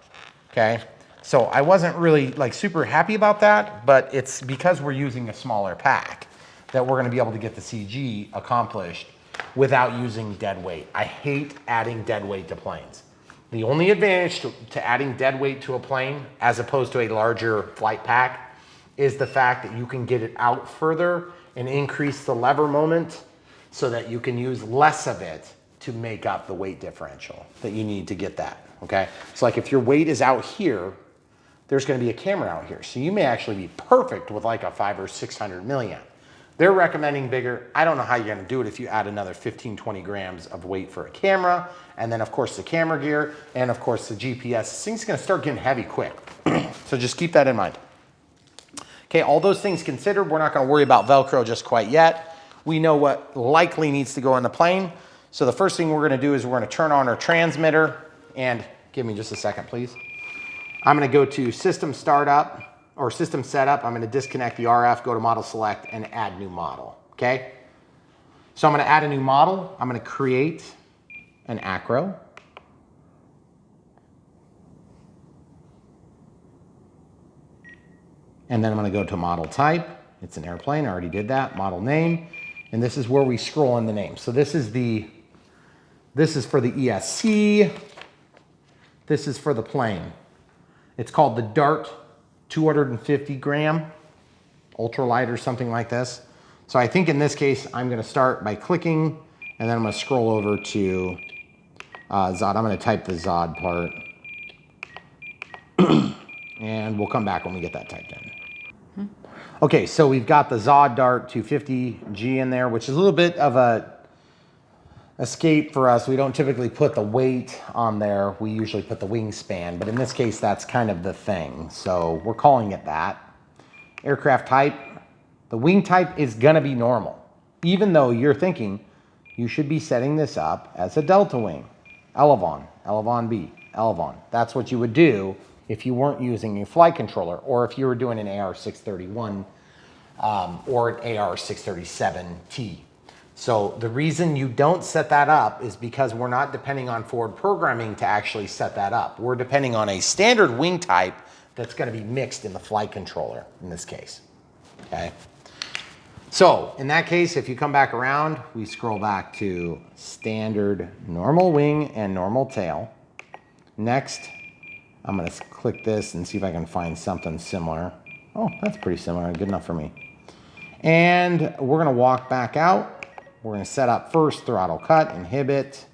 [SPEAKER 1] Okay, so I wasn't really like super happy about that, but it's because we're using a smaller pack that we're gonna be able to get the CG accomplished without using dead weight. I hate adding dead weight to planes. The only advantage to adding dead weight to a plane as opposed to a larger flight pack is the fact that you can get it out further and increase the lever moment so that you can use less of it to make up the weight differential that you need to get that, okay? So like if your weight is out here, there's gonna be a camera out here. So you may actually be perfect with like a 500 or 600 milliamp. They're recommending bigger. I don't know how you're gonna do it if you add another 15, 20 grams of weight for a camera, and then of course the camera gear, and of course the GPS. This thing's gonna start getting heavy quick. So just keep that in mind. Okay, all those things considered, we're not gonna worry about Velcro just quite yet. We know what likely needs to go in the plane. So the first thing we're gonna do is we're gonna turn on our transmitter, and give me just a second, please. I'm gonna go to system startup, or system setup. I'm gonna disconnect the RF, go to model select, and add new model, okay? So I'm gonna add a new model. I'm gonna create an acro. And then I'm gonna go to model type. It's an airplane, I already did that. Model name, and this is where we scroll in the name. So this is for the ESC. This is for the plane. It's called the Dart 250 gram ultralight or something like this. So I think in this case, I'm gonna start by clicking, and then I'm gonna scroll over to ZOHD. I'm gonna type the ZOHD part. And we'll come back when we get that typed in. Okay, so we've got the ZOHD Dart 250G in there, which is a little bit of a escape for us. We don't typically put the weight on there. We usually put the wingspan, but in this case, that's kind of the thing. So we're calling it that. Aircraft type, the wing type is gonna be normal, even though you're thinking you should be setting this up as a delta wing. Elevon B, Elevon. That's what you would do if you weren't using a flight controller, or if you were doing an AR631 or an AR637T. So the reason you don't set that up is because we're not depending on forward programming to actually set that up. We're depending on a standard wing type that's gonna be mixed in the flight controller in this case, okay? So in that case, if you come back around, we scroll back to standard normal wing and normal tail. Next, I'm gonna click this and see if I can find something similar. Oh, that's pretty similar, good enough for me. And we're gonna walk back out. We're gonna set up first throttle cut, inhibit,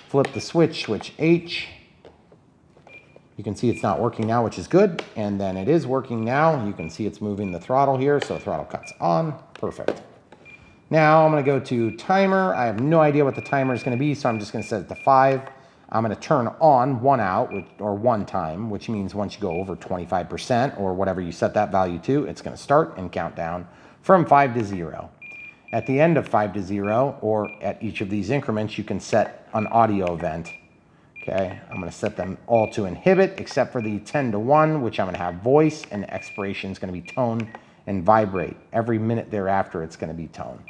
[SPEAKER 1] flip the switch, switch H. You can see it's not working now, which is good. And then it is working now. You can see it's moving the throttle here, so throttle cut's on, perfect. Now I'm gonna go to timer. I have no idea what the timer is gonna be, so I'm just gonna set it to 5. I'm gonna turn on 1 out, or 1 time, which means once you go over 25% or whatever you set that value to, it's gonna start and count down from 5 to 0. At the end of 5 to 0, or at each of these increments, you can set an audio event. Okay, I'm gonna set them all to inhibit, except for the 10 to 1, which I'm gonna have voice, and expiration is gonna be tone and vibrate. Every minute thereafter, it's gonna be tone.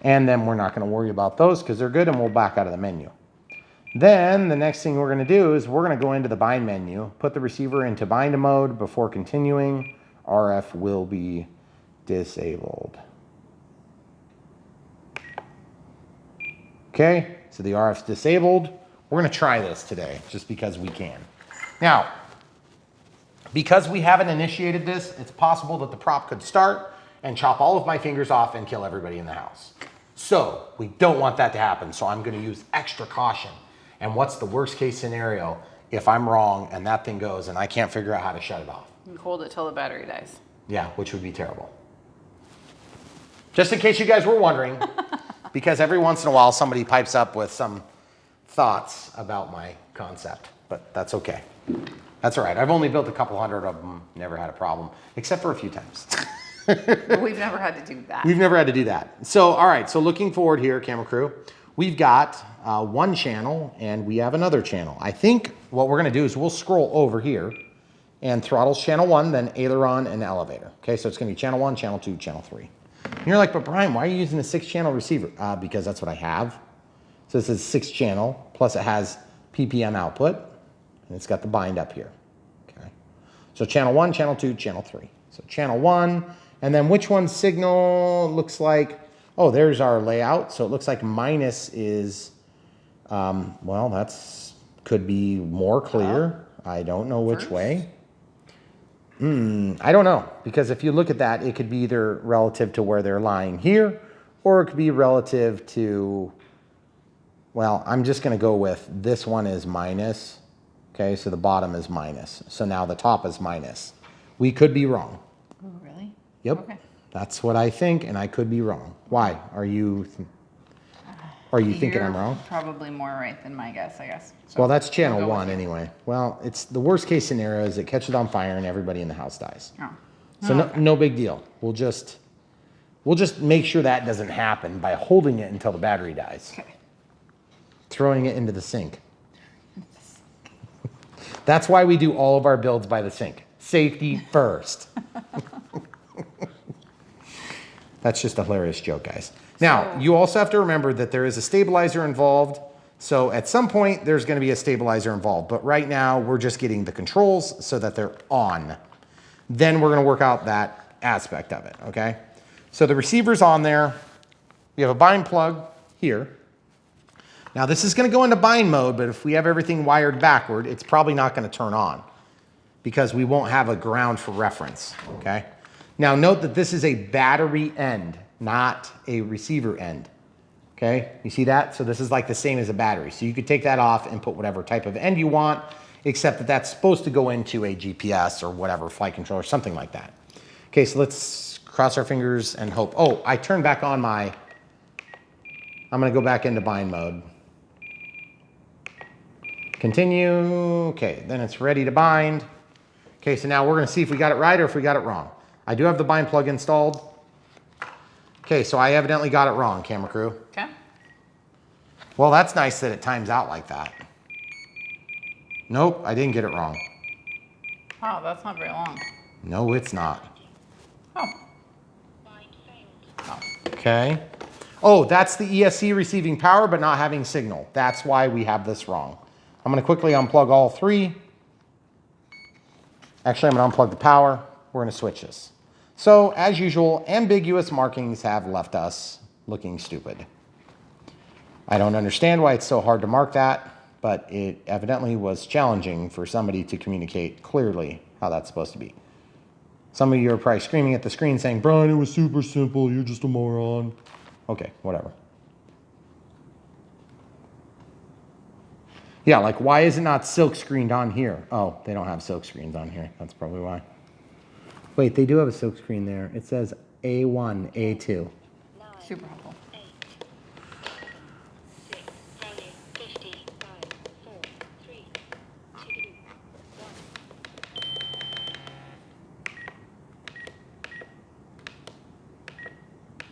[SPEAKER 1] And then we're not gonna worry about those because they're good, and we'll back out of the menu. Then the next thing we're gonna do is we're gonna go into the bind menu, put the receiver into bind mode before continuing. RF will be disabled. Okay, so the RF's disabled. We're gonna try this today just because we can. Now, because we haven't initiated this, it's possible that the prop could start and chop all of my fingers off and kill everybody in the house. So we don't want that to happen, so I'm gonna use extra caution. And what's the worst case scenario if I'm wrong and that thing goes and I can't figure out how to shut it off?
[SPEAKER 2] You hold it till the battery dies.
[SPEAKER 1] Yeah, which would be terrible. Just in case you guys were wondering, because every once in a while somebody pipes up with some thoughts about my concept, but that's okay. That's all right. I've only built a couple hundred of them, never had a problem, except for a few times.
[SPEAKER 2] We've never had to do that.
[SPEAKER 1] We've never had to do that. So, all right, so looking forward here, camera crew, we've got one channel and we have another channel. I think what we're gonna do is we'll scroll over here And throttle's channel 1, then aileron and elevator. Okay, so it's gonna be channel 1, channel 2, channel 3. And you're like, but Brian, why are you using a 6-channel receiver? Because that's what I have. So this is 6-channel, plus it has PPM output, and it's got the bind up here. Okay, so channel 1, channel 2, channel 3. So channel 1, and then which one's signal? Looks like, oh, there's our layout. So it looks like minus is, well, that's could be more clear. I don't know which way. I don't know, because if you look at that, it could be either relative to where they're lying here, or it could be relative to, well, I'm just gonna go with this one is minus. Okay, so the bottom is minus. So now the top is minus. We could be wrong.
[SPEAKER 2] Oh, really?
[SPEAKER 1] Yep,
[SPEAKER 2] Okay.
[SPEAKER 1] that's what I think, and I could be wrong. Why? Are you thinking I'm wrong?
[SPEAKER 2] Probably more right than my guess, I guess. So
[SPEAKER 1] Well, that's
[SPEAKER 2] we'll
[SPEAKER 1] channel
[SPEAKER 2] go with
[SPEAKER 1] 1
[SPEAKER 2] you.
[SPEAKER 1] anyway. Well, it's the worst case scenario is it catches on fire and everybody in the house dies.
[SPEAKER 2] Oh.
[SPEAKER 1] So no big deal. We'll just make sure that doesn't happen by holding it until the battery dies.
[SPEAKER 2] Okay.
[SPEAKER 1] Throwing it into the sink. That's why we do all of our builds by the sink. Safety first. That's just a hilarious joke, guys. Now, you also have to remember that there is a stabilizer involved. So at some point, there's going to be a stabilizer involved. But right now, we're just getting the controls so that they're on. Then we're going to work out that aspect of it, okay? So the receiver's on there. We have a bind plug here. Now, this is going to go into bind mode, but if we have everything wired backward, it's probably not going to turn on because we won't have a ground for reference, okay? Now, note that this is a battery end, not a receiver end, okay? You see that? So this is like the same as a battery. So you could take that off and put whatever type of end you want, except that that's supposed to go into a GPS or whatever, flight controller, something like that. Okay, so let's cross our fingers and hope. Oh, I turned back on my, I'm going to go back into bind mode. Continue. Okay, then it's ready to bind. Okay, so now we're going to see if we got it right or if we got it wrong. I do have the bind plug installed. Okay, so I evidently got it wrong, camera crew.
[SPEAKER 2] Okay.
[SPEAKER 1] Well, that's nice that it times out like that. Nope, I didn't get it wrong.
[SPEAKER 2] Oh, that's not very long.
[SPEAKER 1] No, it's not.
[SPEAKER 2] Oh.
[SPEAKER 3] Bind failed.
[SPEAKER 1] Okay. Oh, that's the ESC receiving power but not having signal. That's why we have this wrong. I'm going to quickly unplug all 3. Actually, I'm going to unplug the power. We're going to switch this. So, as usual, ambiguous markings have left us looking stupid. I don't understand why it's so hard to mark that, but it evidently was challenging for somebody to communicate clearly how that's supposed to be. Some of you are probably screaming at the screen saying, Brian, it was super simple. You're just a moron. Okay, whatever. Yeah, like why is it not silk screened on here? Oh, they don't have silk screens on here. That's probably why. Wait, they do have a silk screen there. It says A1, A2.
[SPEAKER 3] 9,
[SPEAKER 2] Super helpful.
[SPEAKER 3] 8, 6, volume 50, 5, 4, 3, 2, 1.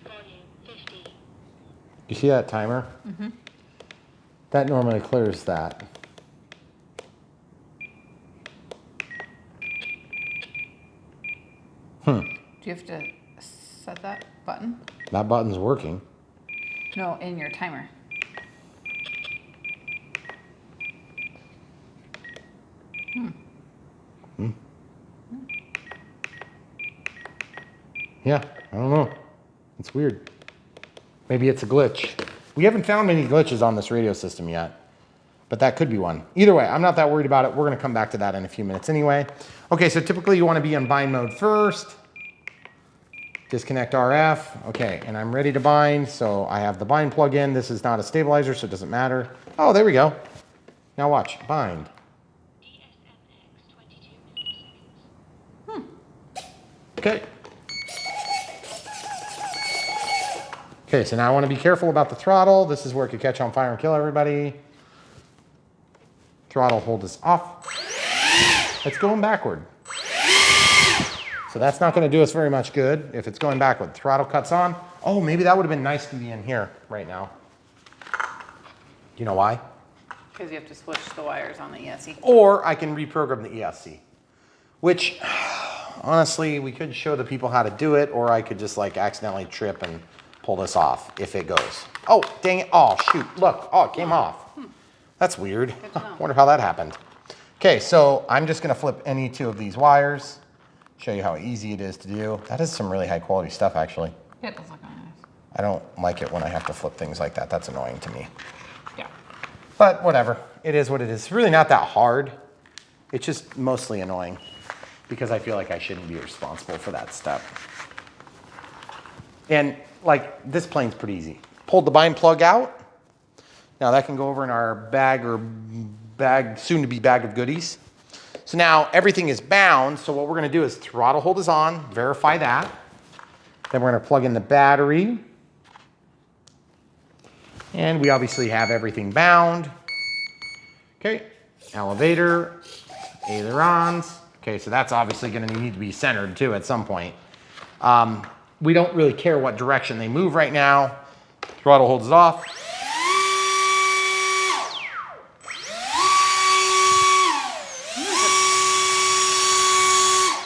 [SPEAKER 3] Volume 50.
[SPEAKER 1] You see that timer? Mm-hmm. That normally clears that.
[SPEAKER 2] Do you have to set that button?
[SPEAKER 1] That button's working.
[SPEAKER 2] No, in your timer.
[SPEAKER 1] Yeah, I don't know. It's weird. Maybe it's a glitch. We haven't found many glitches on this radio system yet, but that could be one. Either way, I'm not that worried about it. We're going to come back to that in a few minutes anyway. Okay, so typically you want to be in bind mode first. Disconnect RF. Okay, and I'm ready to bind, so I have the bind plug in. This is not a stabilizer, so it doesn't matter. Oh, there we go. Now watch, bind.
[SPEAKER 3] DSMX 22 milliseconds.
[SPEAKER 1] Okay. Okay, so now I want to be careful about the throttle. This is where it could catch on fire and kill everybody. Throttle hold is off. It's going backward. So that's not going to do us very much good if it's going backward. Throttle cuts on. Oh, maybe that would have been nice to be in here right now. Do you know why?
[SPEAKER 2] Because you have to switch the wires on the ESC.
[SPEAKER 1] Or I can reprogram the ESC. which honestly, we could show the people how to do it, or I could just like accidentally trip and pull this off if it goes. Oh, dang it. Oh, shoot. Look. Oh, it came off. That's weird. Wonder how that happened. Okay, so I'm just gonna flip any two of these wires, show you how easy it is to do. That is some really high quality stuff, actually.
[SPEAKER 2] Yeah, it does look nice.
[SPEAKER 1] I don't like it when I have to flip things like that. That's annoying to me.
[SPEAKER 2] Yeah.
[SPEAKER 1] But whatever, it is what it is. It's really not that hard. It's just mostly annoying because I feel like I shouldn't be responsible for that step. And like this plane's pretty easy. Pulled the bind plug out. Now that can go over in our bag, soon to be bag of goodies. So now everything is bound. So what we're gonna do is throttle hold is on, verify that. Then we're gonna plug in the battery. And we obviously have everything bound. Okay, elevator, ailerons. Okay, so that's obviously gonna need to be centered too at some point. We don't really care what direction they move right now. Throttle holds off.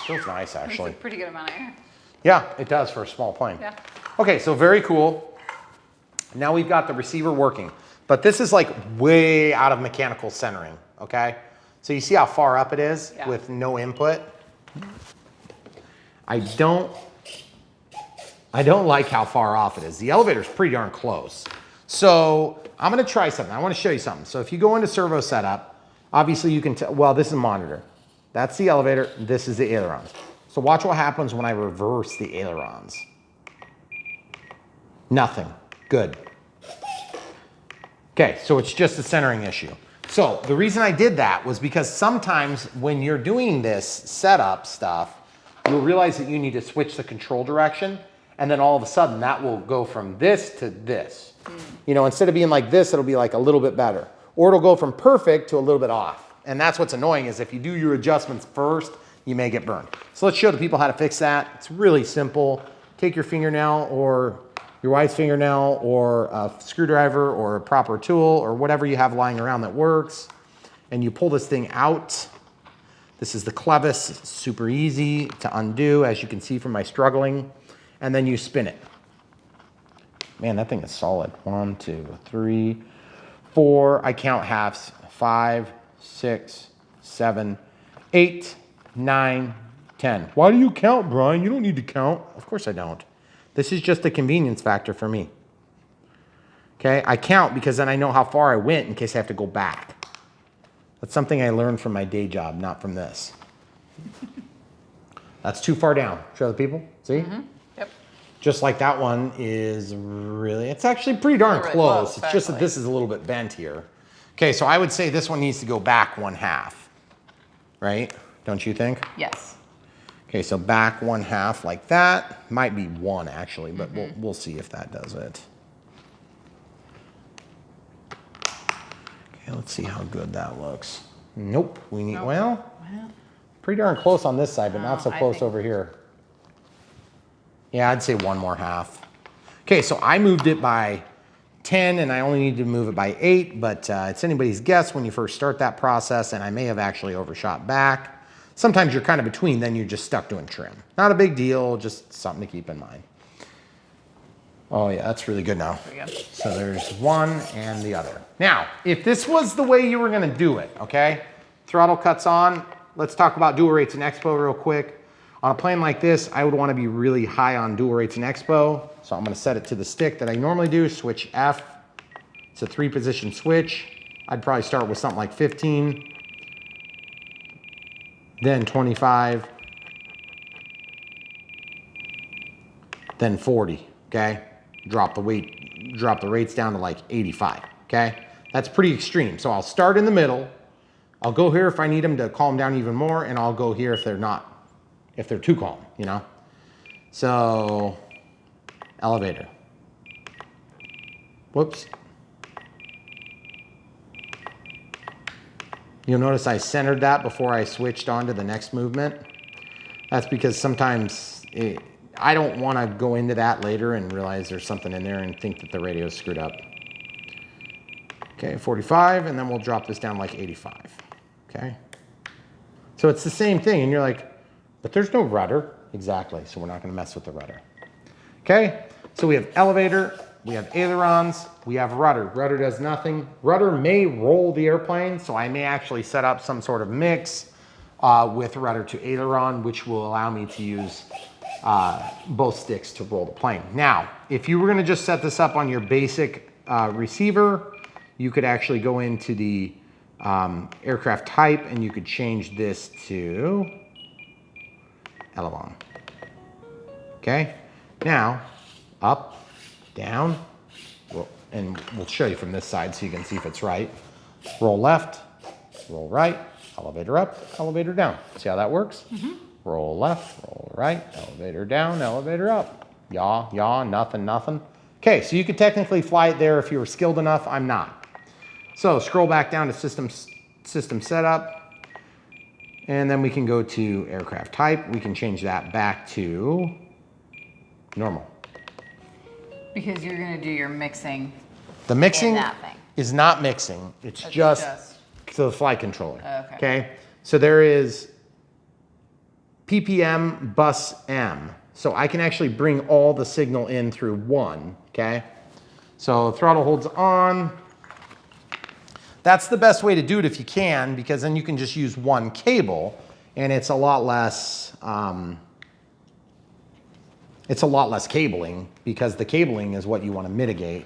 [SPEAKER 1] Feels nice, actually.
[SPEAKER 2] It's a pretty good amount of air.
[SPEAKER 1] Yeah, it does for a small plane.
[SPEAKER 2] Yeah.
[SPEAKER 1] Okay, so very cool. Now we've got the receiver working, but this is like way out of mechanical centering, okay? So you see how far up it is with no input? I don't like how far off it is. The elevator's pretty darn close. So I'm gonna try something. I wanna show you something. So if you go into servo setup, obviously you can tell, well, this is a monitor. That's the elevator, this is the ailerons. So watch what happens when I reverse the ailerons. Nothing, good. Okay, so it's just a centering issue. So the reason I did that was because sometimes when you're doing this setup stuff, you'll realize that you need to switch the control direction, and then all of a sudden that will go from this to this. You know, instead of being like this, it'll be like a little bit better. Or it'll go from perfect to a little bit off. And that's what's annoying is if you do your adjustments first, you may get burned. So let's show the people how to fix that. It's really simple. Take your fingernail or your wife's fingernail or a screwdriver or a proper tool or whatever you have lying around that works. And you pull this thing out. This is the clevis. It's super easy to undo, as you can see from my struggling. And then you spin it. Man, that thing is solid. 1, 2, 3, 4. I count halves. 5, 6, 7, 8, 9, 10. Why do you count, Brian? You don't need to count. Of course I don't. This is just a convenience factor for me. Okay, I count because then I know how far I went in case I have to go back. That's something I learned from my day job, not from this. That's too far down. Show the people, see?
[SPEAKER 2] Mm-hmm. Yep.
[SPEAKER 1] Just like that one is really, it's actually pretty darn
[SPEAKER 2] Really
[SPEAKER 1] close.
[SPEAKER 2] close,
[SPEAKER 1] It's just that
[SPEAKER 2] actually.
[SPEAKER 1] this is a little bit bent here. Okay, so I would say this one needs to go back 1/2, right? Don't you think?
[SPEAKER 2] Yes.
[SPEAKER 1] Okay, so back 1/2 like that. Might be 1 actually, but we'll see if that does it. Okay, let's see how good that looks. Nope, we need, well, pretty darn close on this side, but not so
[SPEAKER 2] I
[SPEAKER 1] close
[SPEAKER 2] think-
[SPEAKER 1] over here. Yeah, I'd say 1 more half. Okay, so I moved it by 10 and I only need to move it by 8, but it's anybody's guess when you first start that process, and I may have actually overshot back. Sometimes you're kind of between, then you're just stuck doing trim. Not a big deal, just something to keep in mind. Oh yeah, that's really good now.
[SPEAKER 2] There we go.
[SPEAKER 1] So there's one and the other. Now, if this was the way you were gonna do it, okay? Throttle cuts on. Let's talk about dual rates and expo real quick. On a plane like this, I would wanna be really high on dual rates and expo. So I'm gonna set it to the stick that I normally do, switch F. It's a 3-position switch. I'd probably start with something like 15, then 25, then 40, okay? Drop the rates down to like 85, okay? That's pretty extreme. So I'll start in the middle. I'll go here if I need them to calm down even more, and I'll go here if they're too calm, you know? So, elevator. Whoops. You'll notice I centered that before I switched on to the next movement. That's because sometimes I don't want to go into that later and realize there's something in there and think that the radio's screwed up. Okay, 45, and then we'll drop this down like 85, okay? So it's the same thing, and you're like, but there's no rudder. Exactly, so we're not gonna mess with the rudder. Okay, so we have elevator, we have ailerons, we have rudder. Rudder does nothing. Rudder may roll the airplane, so I may actually set up some sort of mix with rudder to aileron, which will allow me to use both sticks to roll the plane. Now, if you were gonna just set this up on your basic receiver, you could actually go into the aircraft type and you could change this to elevon. Okay, now up, down, and we'll show you from this side so you can see if it's right. Roll left, roll right, elevator up, elevator down. See how that works? Roll left, roll right, elevator down, elevator up. Yaw, yaw, nothing, nothing. Okay, so you could technically fly it there if you were skilled enough. I'm not. So scroll back down to system setup. And then we can go to aircraft type. We can change that back to normal.
[SPEAKER 2] Because you're gonna do your mixing.
[SPEAKER 1] The mixing
[SPEAKER 2] in that thing.
[SPEAKER 1] is not mixing. It's just the flight controller.
[SPEAKER 2] Okay.
[SPEAKER 1] Okay. So there is PPM bus M. So I can actually bring all the signal in through one. Okay. So throttle holds on. That's the best way to do it if you can, because then you can just use one cable and it's a lot less cabling, because the cabling is what you want to mitigate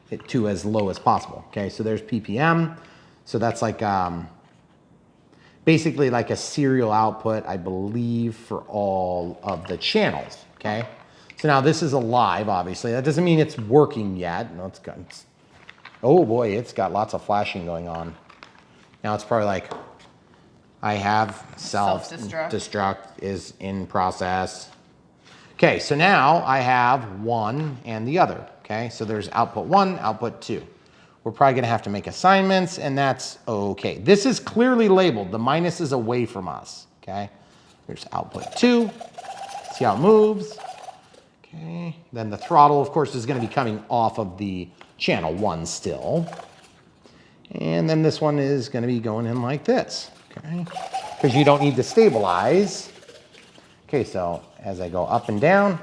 [SPEAKER 1] it to as low as possible. Okay, so there's PPM. So that's like basically like a serial output, I believe, for all of the channels. Okay, so now this is a live, obviously. That doesn't mean it's working yet. No, it's oh boy, it's got lots of flashing going on. Now it's probably like, I have self-destruct is in process. Okay, so now I have one and the other. Okay, so there's output 1, output 2. We're probably gonna have to make assignments, and that's okay. This is clearly labeled. The minus is away from us. Okay, there's output 2. See how it moves. Okay, then the throttle, of course, is gonna be coming off of the channel 1 still. And then this one is gonna be going in like this, okay? Because you don't need to stabilize. Okay, so as I go up and down,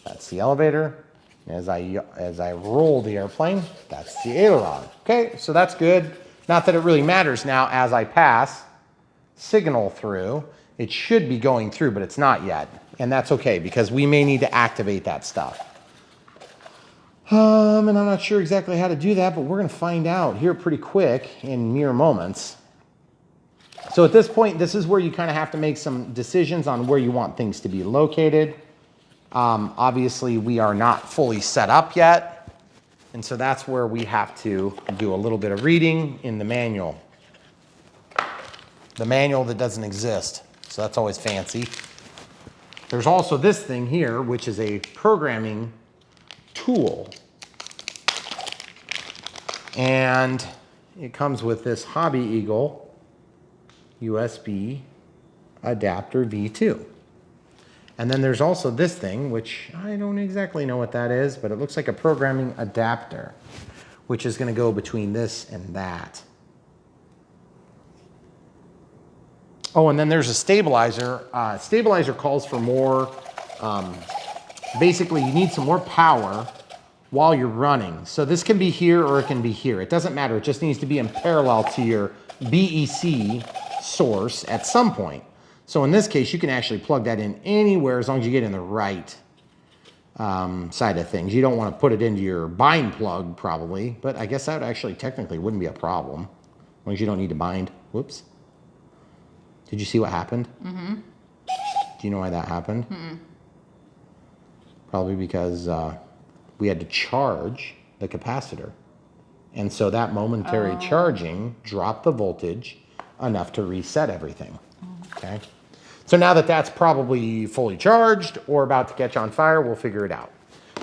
[SPEAKER 1] that's the elevator. As I roll the airplane, that's the aileron. Okay, so that's good. Not that it really matters now as I pass signal through. It should be going through, but it's not yet. And that's okay, because we may need to activate that stuff. And I'm not sure exactly how to do that, but we're gonna find out here pretty quick in mere moments. So at this point, this is where you kind of have to make some decisions on where you want things to be located. Obviously, we are not fully set up yet. And so that's where we have to do a little bit of reading in the manual. The manual that doesn't exist. So that's always fancy. There's also this thing here, which is a programming tool. And it comes with this Hobby Eagle USB adapter V2. And then there's also this thing, which I don't exactly know what that is, but it looks like a programming adapter, which is going to go between this and that. Oh, and then there's a stabilizer. Stabilizer calls for more, basically you need some more power while you're running. So this can be here or it can be here. It doesn't matter. It just needs to be in parallel to your BEC source at some point. So in this case, you can actually plug that in anywhere as long as you get in the right side of things. You don't want to put it into your bind plug probably, but I guess that actually technically wouldn't be a problem as long as you don't need to bind. Whoops. Did you see what happened? Mm-hmm. Do you know why that happened? Mm-mm. Probably because we had to charge the capacitor. And so that momentary charging dropped the voltage enough to reset everything. Okay. So now that that's probably fully charged or about to catch on fire, we'll figure it out.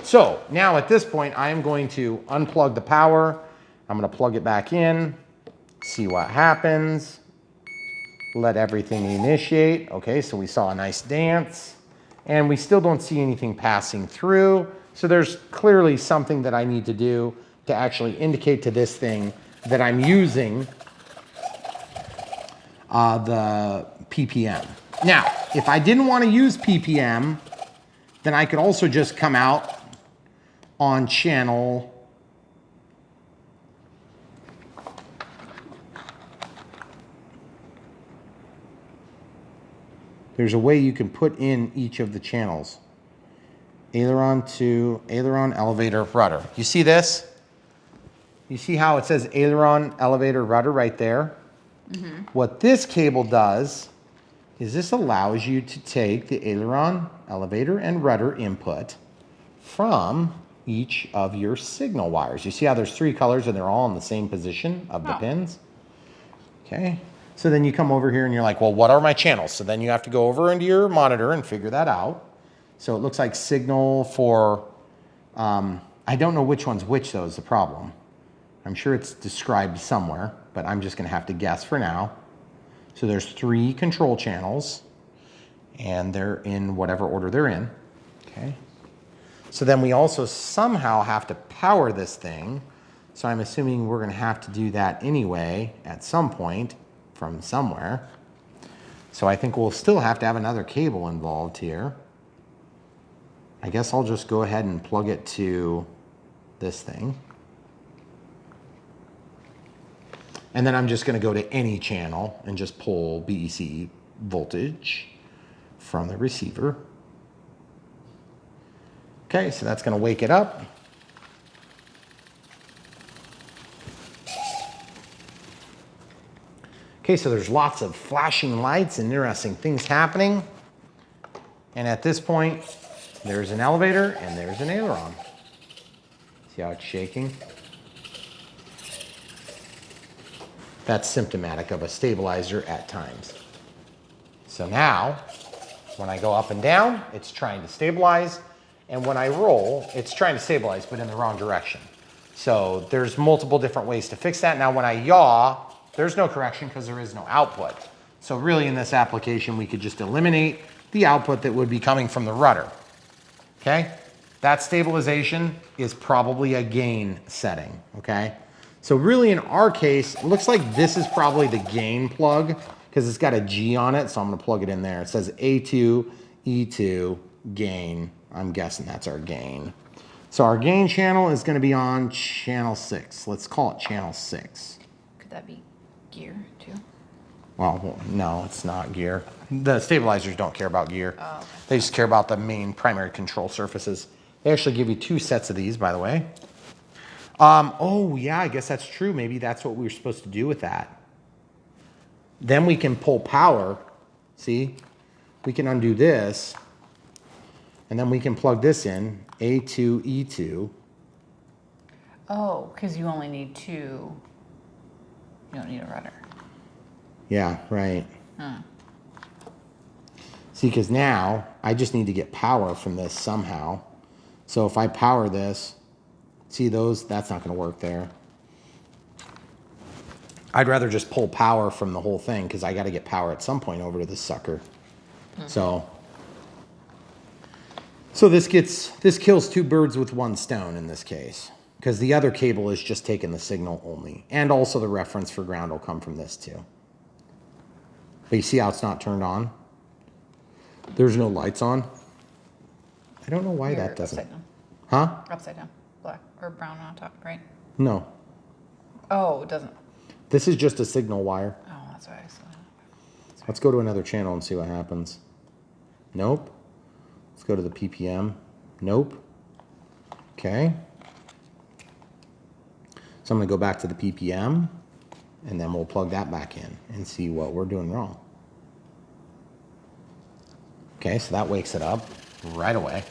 [SPEAKER 1] So now at this point, I am going to unplug the power. I'm going to plug it back in, see what happens. Let everything initiate. Okay, so we saw a nice dance and we still don't see anything passing through. So there's clearly something that I need to do to actually indicate to this thing that I'm using the PPM. Now, if I didn't want to use PPM, then I could also just come out on channel there's a way you can put in each of the channels. Aileron to aileron, elevator, rudder. You see this? You see how it says aileron, elevator, rudder right there? Mm-hmm. What this cable does is this allows you to take the aileron, elevator, and rudder input from each of your signal wires. You see how there's 3 colors and they're all in the same position of the pins? Okay. So then you come over here and you're like, well, what are my channels? So then you have to go over into your monitor and figure that out. So it looks like signal for, I don't know which one's which though is the problem. I'm sure it's described somewhere, but I'm just gonna have to guess for now. So there's 3 control channels and they're in whatever order they're in, okay? So then we also somehow have to power this thing. So I'm assuming we're gonna have to do that anyway at some point from somewhere. So I think we'll still have to have another cable involved here. I guess I'll just go ahead and plug it to this thing. And then I'm just gonna go to any channel and just pull BEC voltage from the receiver. Okay, so that's gonna wake it up. Okay, so there's lots of flashing lights and interesting things happening. And at this point, there's an elevator and there's an aileron. See how it's shaking? That's symptomatic of a stabilizer at times. So now, when I go up and down, it's trying to stabilize. And when I roll, it's trying to stabilize, but in the wrong direction. So there's multiple different ways to fix that. Now when I yaw, there's no correction because there is no output. So really in this application, we could just eliminate the output that would be coming from the rudder. Okay? That stabilization is probably a gain setting, okay? So really in our case, it looks like this is probably the gain plug because it's got a G on it, so I'm gonna plug it in there. It says A2, E2, gain. I'm guessing that's our gain. So our gain channel is gonna be on channel 6. Let's call it channel 6.
[SPEAKER 2] Could that be gear too?
[SPEAKER 1] Well, no, it's not gear. The stabilizers don't care about gear.
[SPEAKER 2] Oh, okay.
[SPEAKER 1] They just care about the main primary control surfaces. They actually give you 2 sets of these, by the way. Oh yeah, I guess that's true. Maybe that's what we were supposed to do with that. Then we can pull power. See, we can undo this and then we can plug this in, A2, E2.
[SPEAKER 2] Oh, because you only need 2. You don't need a rudder.
[SPEAKER 1] Yeah, right. See, because now I just need to get power from this somehow. So if I power this, see those, that's not gonna work there. I'd rather just pull power from the whole thing because I gotta get power at some point over to this sucker. So this kills 2 birds with 1 stone in this case because the other cable is just taking the signal only. And also the reference for ground will come from this too. But you see how it's not turned on? There's no lights on. I don't know why that doesn't.
[SPEAKER 2] Upside down.
[SPEAKER 1] Huh?
[SPEAKER 2] Upside down. Black or brown on top, right?
[SPEAKER 1] No.
[SPEAKER 2] Oh, it doesn't.
[SPEAKER 1] This is just a signal wire.
[SPEAKER 2] Oh, that's why I saw it.
[SPEAKER 1] Let's go to another channel and see what happens. Nope. Let's go to the PPM. Nope. Okay. So I'm going to go back to the PPM and then we'll plug that back in and see what we're doing wrong. Okay, so that wakes it up right away.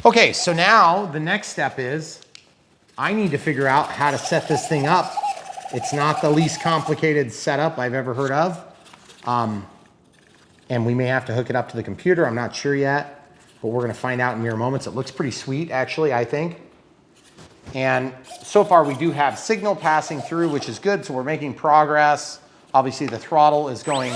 [SPEAKER 1] Okay, so now the next step is I need to figure out how to set this thing up. It's not the least complicated setup I've ever heard of. And we may have to hook it up to the computer. I'm not sure yet, but we're gonna find out in mere moments. It looks pretty sweet, actually, I think. And so far we do have signal passing through, which is good, so we're making progress. Obviously the throttle is going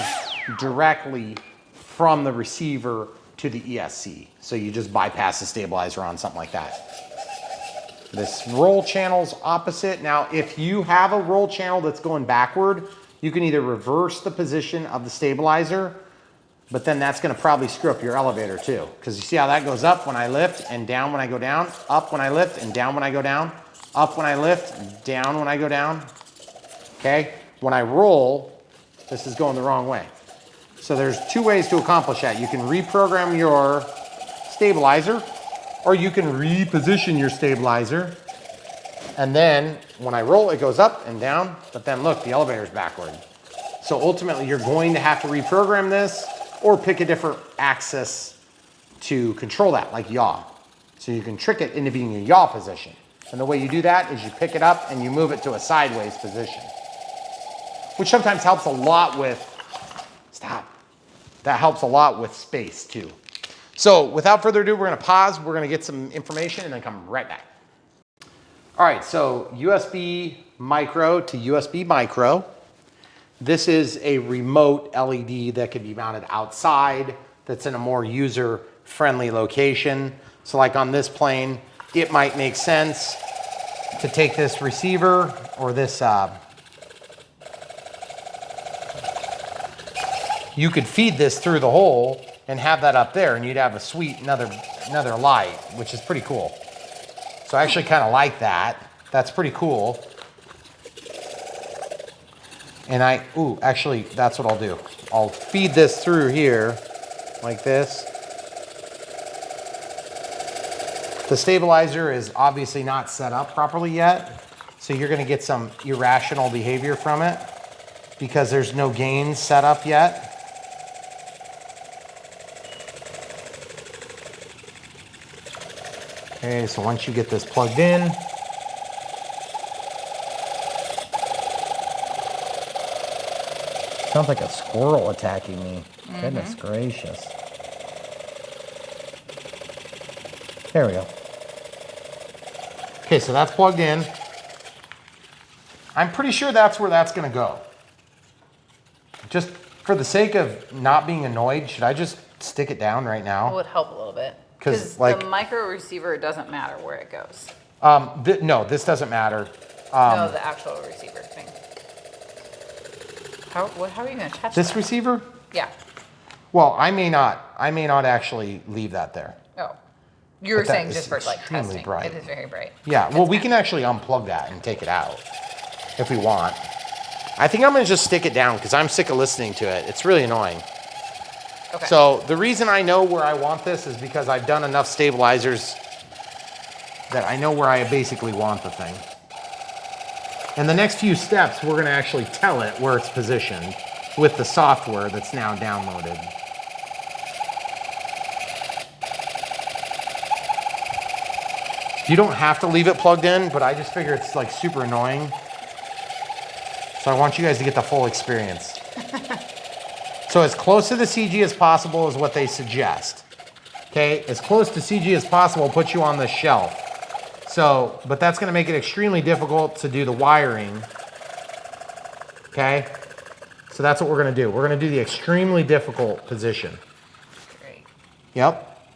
[SPEAKER 1] directly from the receiver to the ESC. So you just bypass the stabilizer on something like that. This roll channel's opposite. Now, if you have a roll channel that's going backward, you can either reverse the position of the stabilizer, but then that's gonna probably screw up your elevator too. Because you see how that goes up when I lift and down when I go down, up when I lift and down when I go down, up when I lift and down when I go down, okay? When I roll, this is going the wrong way. So there's two ways to accomplish that. You can reprogram your stabilizer, or you can reposition your stabilizer. And then when I roll, it goes up and down, but then look, the elevator's backward. So ultimately you're going to have to reprogram this or pick a different axis to control that, like yaw. So you can trick it into being a yaw position. And the way you do that is you pick it up and you move it to a sideways position, which sometimes helps a lot with, that helps a lot with space too. So without further ado, we're gonna pause, we're gonna get some information and then come right back. All right, so USB micro to USB micro. This is a remote LED that can be mounted outside, that's in a more user-friendly location. So like on this plane, it might make sense to take this receiver or this, you could feed this through the hole and have that up there and you'd have a sweet another light, which is pretty cool. So I actually kind of like that. That's pretty cool. And actually that's what I'll do. I'll feed this through here like this. The stabilizer is obviously not set up properly yet. So you're gonna get some irrational behavior from it because there's no gains set up yet. Okay, so once you get this plugged in, sounds like a squirrel attacking me. Goodness gracious. There we go. Okay, so that's plugged in. I'm pretty sure that's where that's gonna go. Just for the sake of not being annoyed, should I just stick it down right now?
[SPEAKER 2] It would help a little bit.
[SPEAKER 1] Because
[SPEAKER 2] the micro receiver, it doesn't matter where it goes.
[SPEAKER 1] No, this doesn't matter.
[SPEAKER 2] No, the actual receiver thing. How are you gonna touch
[SPEAKER 1] This
[SPEAKER 2] that?
[SPEAKER 1] receiver?
[SPEAKER 2] Yeah.
[SPEAKER 1] Well, I may not actually leave that there.
[SPEAKER 2] Oh. You were
[SPEAKER 1] But that
[SPEAKER 2] saying
[SPEAKER 1] is
[SPEAKER 2] just for like
[SPEAKER 1] extremely
[SPEAKER 2] testing.
[SPEAKER 1] bright.
[SPEAKER 2] It is very bright.
[SPEAKER 1] Yeah, well, we can actually unplug that and take it out if we want. I think I'm gonna just stick it down because I'm sick of listening to it. It's really annoying.
[SPEAKER 2] Okay.
[SPEAKER 1] So the reason I know where I want this is because I've done enough stabilizers that I know where I basically want the thing. And the next few steps, we're gonna actually tell it where it's positioned with the software that's now downloaded. You don't have to leave it plugged in, but I just figure it's like super annoying. So I want you guys to get the full experience. So as close to the CG as possible is what they suggest. Okay, as close to CG as possible puts you on the shelf. So, but that's gonna make it extremely difficult to do the wiring. Okay, so that's what we're gonna do. We're gonna do the extremely difficult position.
[SPEAKER 2] Great.
[SPEAKER 1] Yep,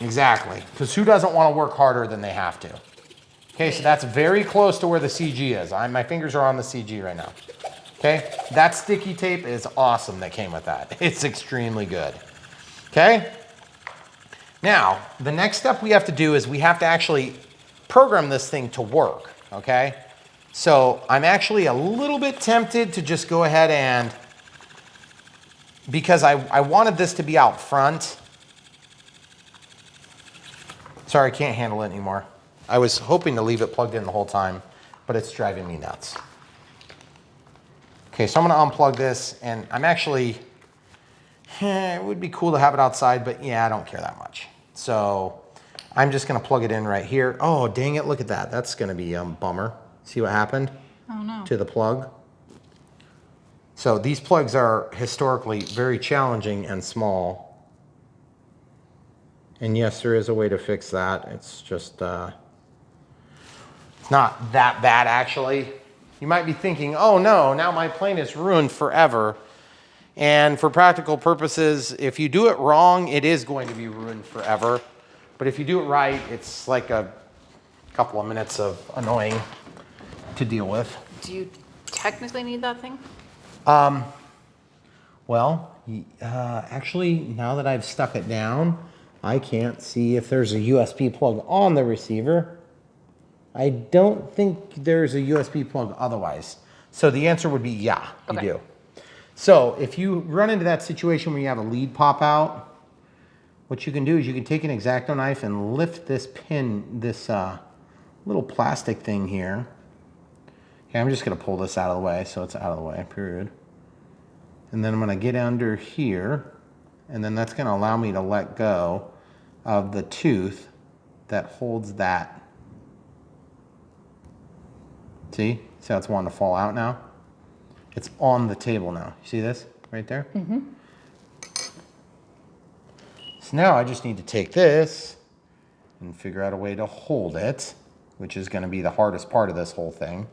[SPEAKER 1] exactly. Because who doesn't wanna work harder than they have to? Okay, so that's very close to where the CG is. My fingers are on the CG right now. Okay, that sticky tape is awesome that came with that. It's extremely good. Okay, now the next step we have to do is we have to actually program this thing to work, okay? So I'm actually a little bit tempted to just go ahead and, because I wanted this to be out front. Sorry, I can't handle it anymore. I was hoping to leave it plugged in the whole time, but it's driving me nuts. Okay, so I'm gonna unplug this and I'm actually, it would be cool to have it outside, but yeah, I don't care that much. So I'm just gonna plug it in right here. Oh, dang it, look at that. That's gonna be a bummer. See what happened?
[SPEAKER 2] Oh no.
[SPEAKER 1] To the plug. So these plugs are historically very challenging and small. And yes, there is a way to fix that. It's just, not that bad actually. You might be thinking, oh no, now my plane is ruined forever. And for practical purposes, if you do it wrong, it is going to be ruined forever. But if you do it right, it's like a couple of minutes of annoying to deal with.
[SPEAKER 2] Do you technically need that thing?
[SPEAKER 1] Well, actually, now that I've stuck it down, I can't see if there's a USB plug on the receiver. I don't think there's a USB plug otherwise. So the answer would be yeah, you
[SPEAKER 2] Okay.
[SPEAKER 1] do. So if you run into that situation where you have a lead pop out, what you can do is you can take an X-Acto knife and lift this pin, this little plastic thing here. Okay, I'm just gonna pull this out of the way so it's out of the way, period. And then I'm gonna get under here, and then that's gonna allow me to let go of the tooth that holds that. See how it's wanting to fall out now? It's on the table now. You see this right there? Mm-hmm. So now I just need to take this and figure out a way to hold it, which is gonna be the hardest part of this whole thing.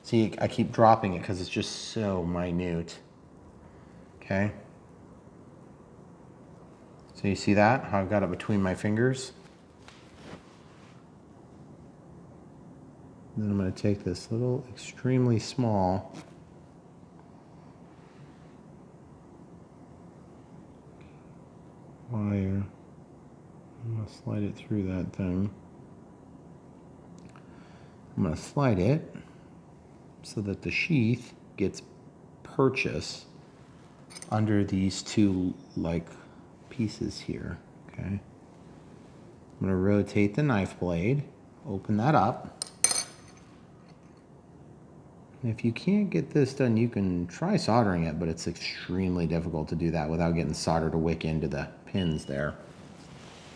[SPEAKER 1] See, I keep dropping it because it's just so minute. Okay. So you see that? How I've got it between my fingers? Then I'm going to take this little extremely small wire. I'm going to slide it through that thing. I'm going to slide it so that the sheath gets purchased under these two like pieces here. Okay. I'm going to rotate the knife blade, open that up. If you can't get this done, you can try soldering it, but it's extremely difficult to do that without getting solder to wick into the pins there.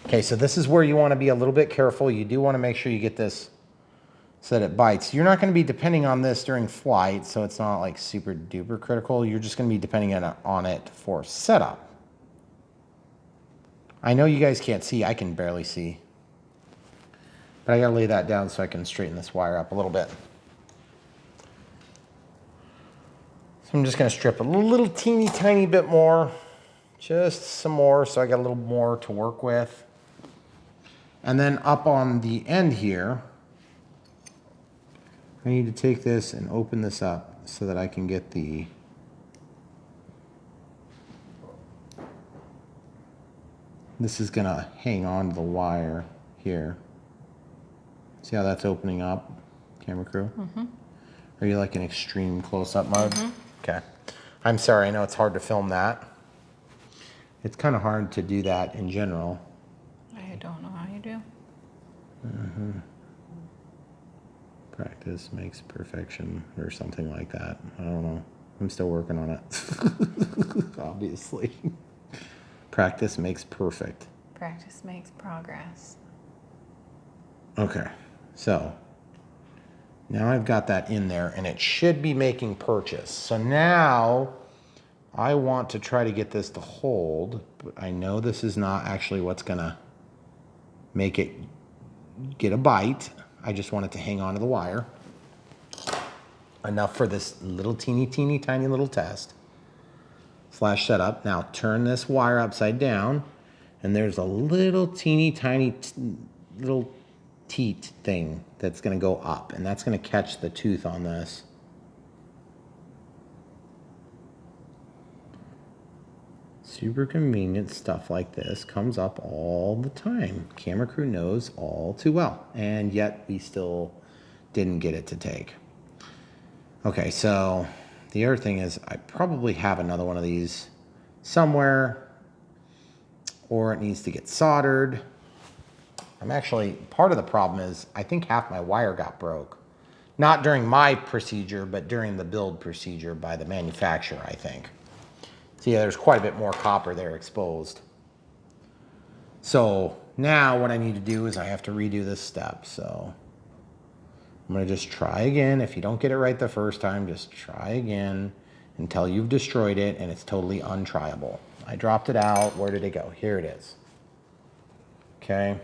[SPEAKER 1] Okay, so this is where you want to be a little bit careful. You do want to make sure you get this so that it bites. You're not going to be depending on this during flight, so it's not like super duper critical. You're just going to be depending on it for setup. I know you guys can't see. I can barely see. But I got to lay that down so I can straighten this wire up a little bit. So I'm just going to strip a little teeny tiny bit more, just some more, so I got a little more to work with. And then up on the end here, I need to take this and open this up so that I can get the this is going to hang on to the wire here. See how that's opening up, camera crew? Mm-hmm. Are you like in extreme close-up mode? Mm-hmm. Okay. I'm sorry, I know it's hard to film that. It's kind of hard to do that in general.
[SPEAKER 2] I don't know how you do.
[SPEAKER 1] Mm-hmm. Practice makes perfection or something like that. I don't know. I'm still working on it. Obviously. Practice makes perfect.
[SPEAKER 2] Practice makes progress.
[SPEAKER 1] Okay, so now I've got that in there and it should be making purchase. So now I want to try to get this to hold, but I know this is not actually what's gonna make it get a bite. I just want it to hang on to the wire. Enough for this little teeny tiny little test. Slash setup. Now turn this wire upside down and there's a little teeny tiny little teat thing that's going to go up, and that's going to catch the tooth on this. Super convenient stuff like this comes up all the time. Camera crew knows all too well, and yet we still didn't get it to take. Okay, so the other thing is I probably have another one of these somewhere, or it needs to get soldered. I'm actually, part of the problem is I think half my wire got broke. Not during my procedure, but during the build procedure by the manufacturer, I think. See, there's quite a bit more copper there exposed. So now what I need to do is I have to redo this step. So I'm gonna just try again. If you don't get it right the first time, just try again until you've destroyed it and it's totally untriable. I dropped it out. Where did it go? Here it is. Okay.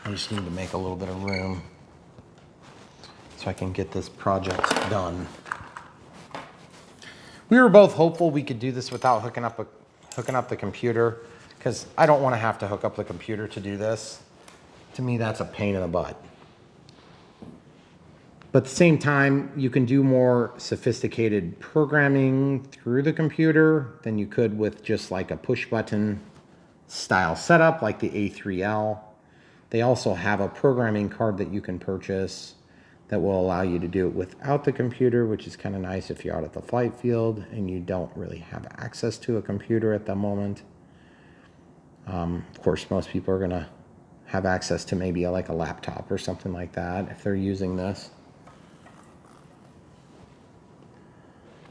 [SPEAKER 1] I just need to make a little bit of room so I can get this project done. We were both hopeful we could do this without hooking up the computer, because I don't want to have to hook up the computer to do this. To me, that's a pain in the butt. But at the same time, you can do more sophisticated programming through the computer than you could with just like a push button style setup like the A3L. They also have a programming card that you can purchase that will allow you to do it without the computer, which is kind of nice if you're out at the flight field and you don't really have access to a computer at the moment. Of course, most people are going to have access to maybe like a laptop or something like that if they're using this.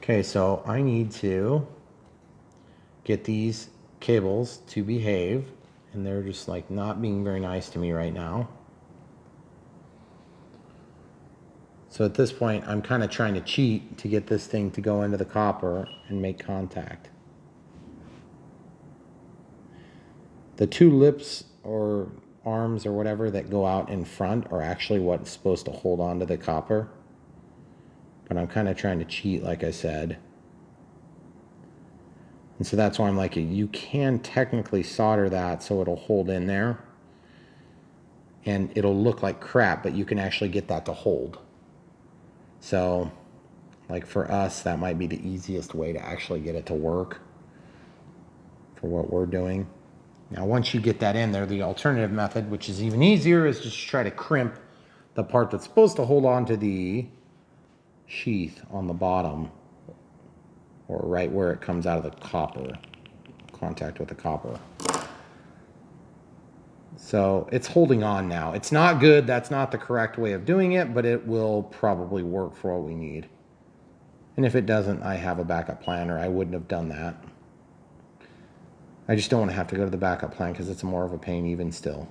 [SPEAKER 1] Okay, so I need to get these cables to behave, and they're just like not being very nice to me right now. So at this point, I'm kind of trying to cheat to get this thing to go into the copper and make contact. The two lips or arms or whatever that go out in front are actually what's supposed to hold on to the copper. But I'm kind of trying to cheat, like I said. And so that's why I'm like, you can technically solder that so it'll hold in there. And it'll look like crap, but you can actually get that to hold. So, like for us, that might be the easiest way to actually get it to work for what we're doing. Now, once you get that in there, the alternative method, which is even easier, is just try to crimp the part that's supposed to hold on to the sheath on the bottom, or right where it comes out of the copper, contact with the copper. So it's holding on now. It's not good. That's not the correct way of doing it, but it will probably work for what we need. And if it doesn't, I have a backup plan, or I wouldn't have done that. I just don't want to have to go to the backup plan because it's more of a pain even still.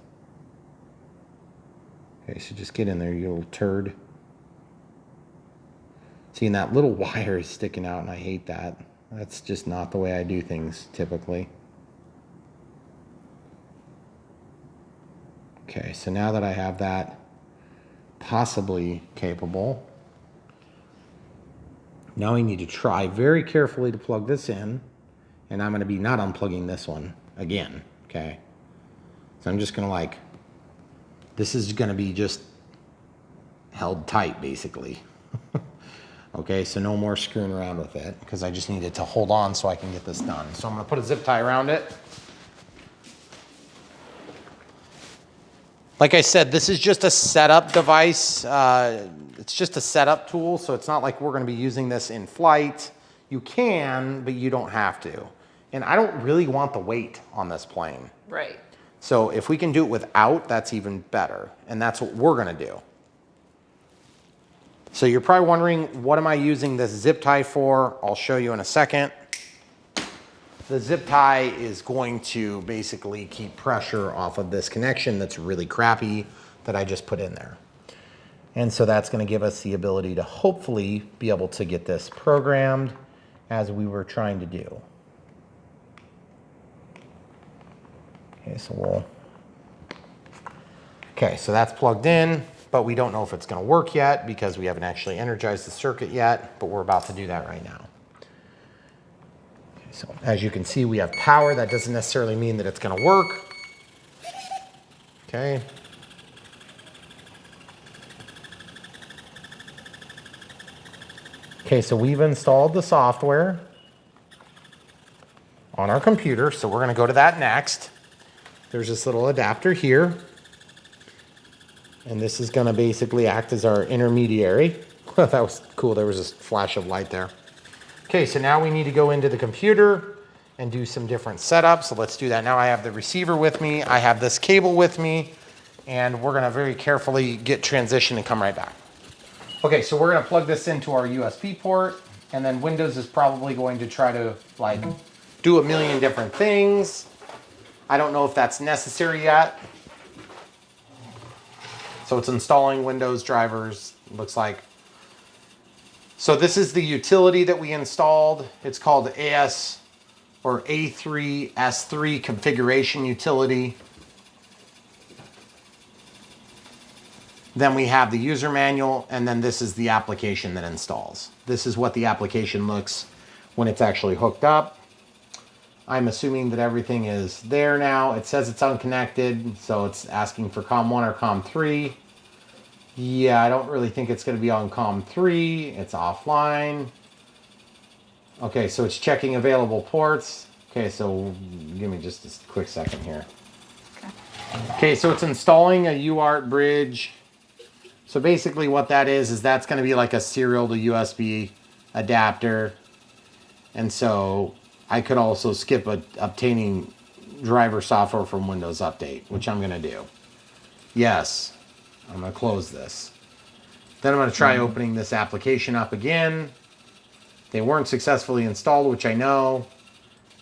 [SPEAKER 1] Okay, so just get in there, you little turd. Seeing that little wire is sticking out, and I hate that. That's just not the way I do things typically. Okay, so now that I have that possibly capable, now I need to try very carefully to plug this in, and I'm going to be not unplugging this one again, okay? So I'm just going to like, this is going to be just held tight basically. Okay, so no more screwing around with it because I just need it to hold on so I can get this done. So I'm going to put a zip tie around it. Like I said, this is just a setup device. It's just a setup tool, so it's not like we're going to be using this in flight. You can, but you don't have to. And I don't really want the weight on this plane.
[SPEAKER 2] Right.
[SPEAKER 1] So if we can do it without, that's even better. And that's what we're going to do. So you're probably wondering, what am I using this zip tie for? I'll show you in a second. The zip tie is going to basically keep pressure off of this connection that's really crappy that I just put in there. And so that's going to give us the ability to hopefully be able to get this programmed as we were trying to do. Okay, so that's plugged in, but we don't know if it's going to work yet because we haven't actually energized the circuit yet, but we're about to do that right now. Okay, so as you can see, we have power. That doesn't necessarily mean that it's going to work. Okay. Okay, so we've installed the software on our computer, so we're going to go to that next. There's this little adapter here, and this is going to basically act as our intermediary. That was cool. There was this flash of light there. Okay, so now we need to go into the computer and do some different setups. So let's do that. Now I have the receiver with me. I have this cable with me, and we're going to very carefully get transition and come right back. Okay, so we're going to plug this into our USB port, and then Windows is probably going to try to like do a million different things. I don't know if that's necessary yet. So it's installing Windows drivers, looks like. So this is the utility that we installed. It's called AS or A3S3 configuration utility. Then we have the user manual, and then this is the application that installs. This is what the application looks when it's actually hooked up. I'm assuming that everything is there now. It says it's unconnected, so it's asking for COM1 or COM3. Yeah, I don't really think it's going to be on COM 3. It's offline. Okay, so it's checking available ports. Okay, so give me just a quick second here. Okay, so it's installing a UART bridge. So basically what that is that's going to be like a serial to USB adapter. And so I could also skip obtaining driver software from Windows Update, which I'm going to do. Yes, I'm going to close this. Then I'm going to try opening this application up again. They weren't successfully installed, which I know.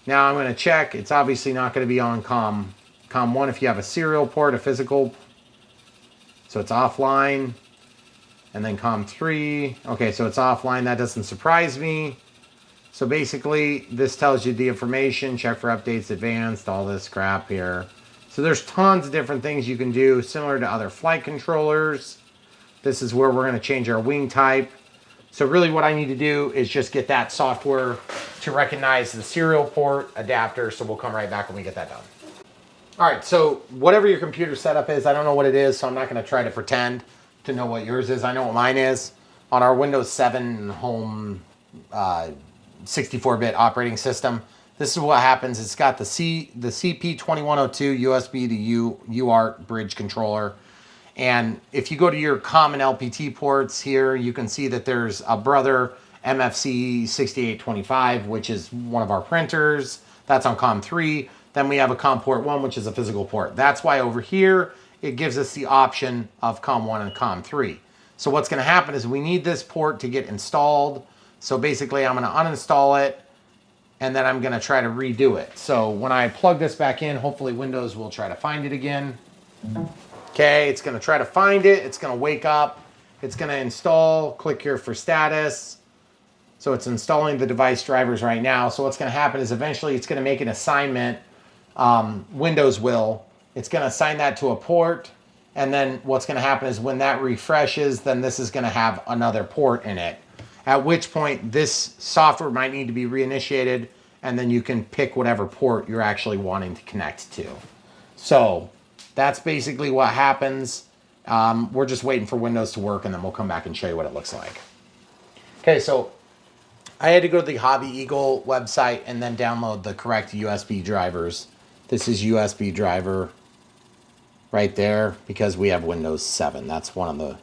[SPEAKER 1] Now I'm going to check. It's obviously not going to be on COM 1 if you have a serial port, a physical. So it's offline. And then COM 3. Okay, so it's offline. That doesn't surprise me. So basically, this tells you the information, check for updates, advanced, all this crap here. So there's tons of different things you can do, similar to other flight controllers. This is where we're going to change our wing type. So really what I need to do is just get that software to recognize the serial port adapter. So we'll come right back when we get that done. All right, so whatever your computer setup is, I don't know what it is, so I'm not going to try to pretend to know what yours is. I know what mine is. On our Windows 7 home 64-bit operating system, this is what happens. It's got the CP2102 USB to UART bridge controller. And if you go to your common LPT ports here, you can see that there's a brother MFC 6825, which is one of our printers. That's on COM 3. Then we have a COM port 1, which is a physical port. That's why over here, it gives us the option of COM 1 and COM 3. So what's going to happen is we need this port to get installed. So basically, I'm going to uninstall it, and then I'm going to try to redo it. So when I plug this back in, hopefully Windows will try to find it again. Okay, it's going to try to find it. It's going to wake up. It's going to install. Click here for status. So it's installing the device drivers right now. So what's going to happen is eventually it's going to make an assignment. Windows will. It's going to assign that to a port. And then what's going to happen is when that refreshes, then this is going to have another port in it. At which point this software might need to be reinitiated. And then you can pick whatever port you're actually wanting to connect to. So that's basically what happens. We're just waiting for Windows to work, and then we'll come back and show you what it looks like. Okay, so I had to go to the Hobby Eagle website and then download the correct USB drivers. This is USB driver right there because we have Windows 7. That's one of the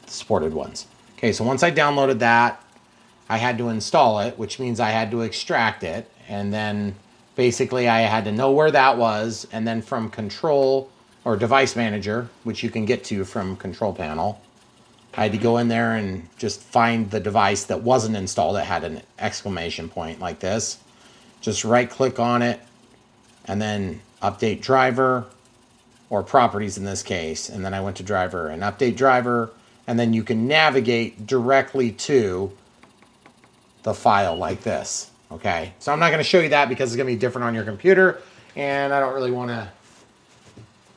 [SPEAKER 1] supported ones. Okay, so once I downloaded that, I had to install it, which means I had to extract it. And then basically I had to know where that was. And then from Control or Device Manager, which you can get to from Control Panel, I had to go in there and just find the device that wasn't installed. It had an exclamation point like this. Just right click on it and then update driver or properties in this case. And then I went to driver and update driver. And then you can navigate directly to the file like this. Okay, so I'm not going to show you that because it's going to be different on your computer. And I don't really want to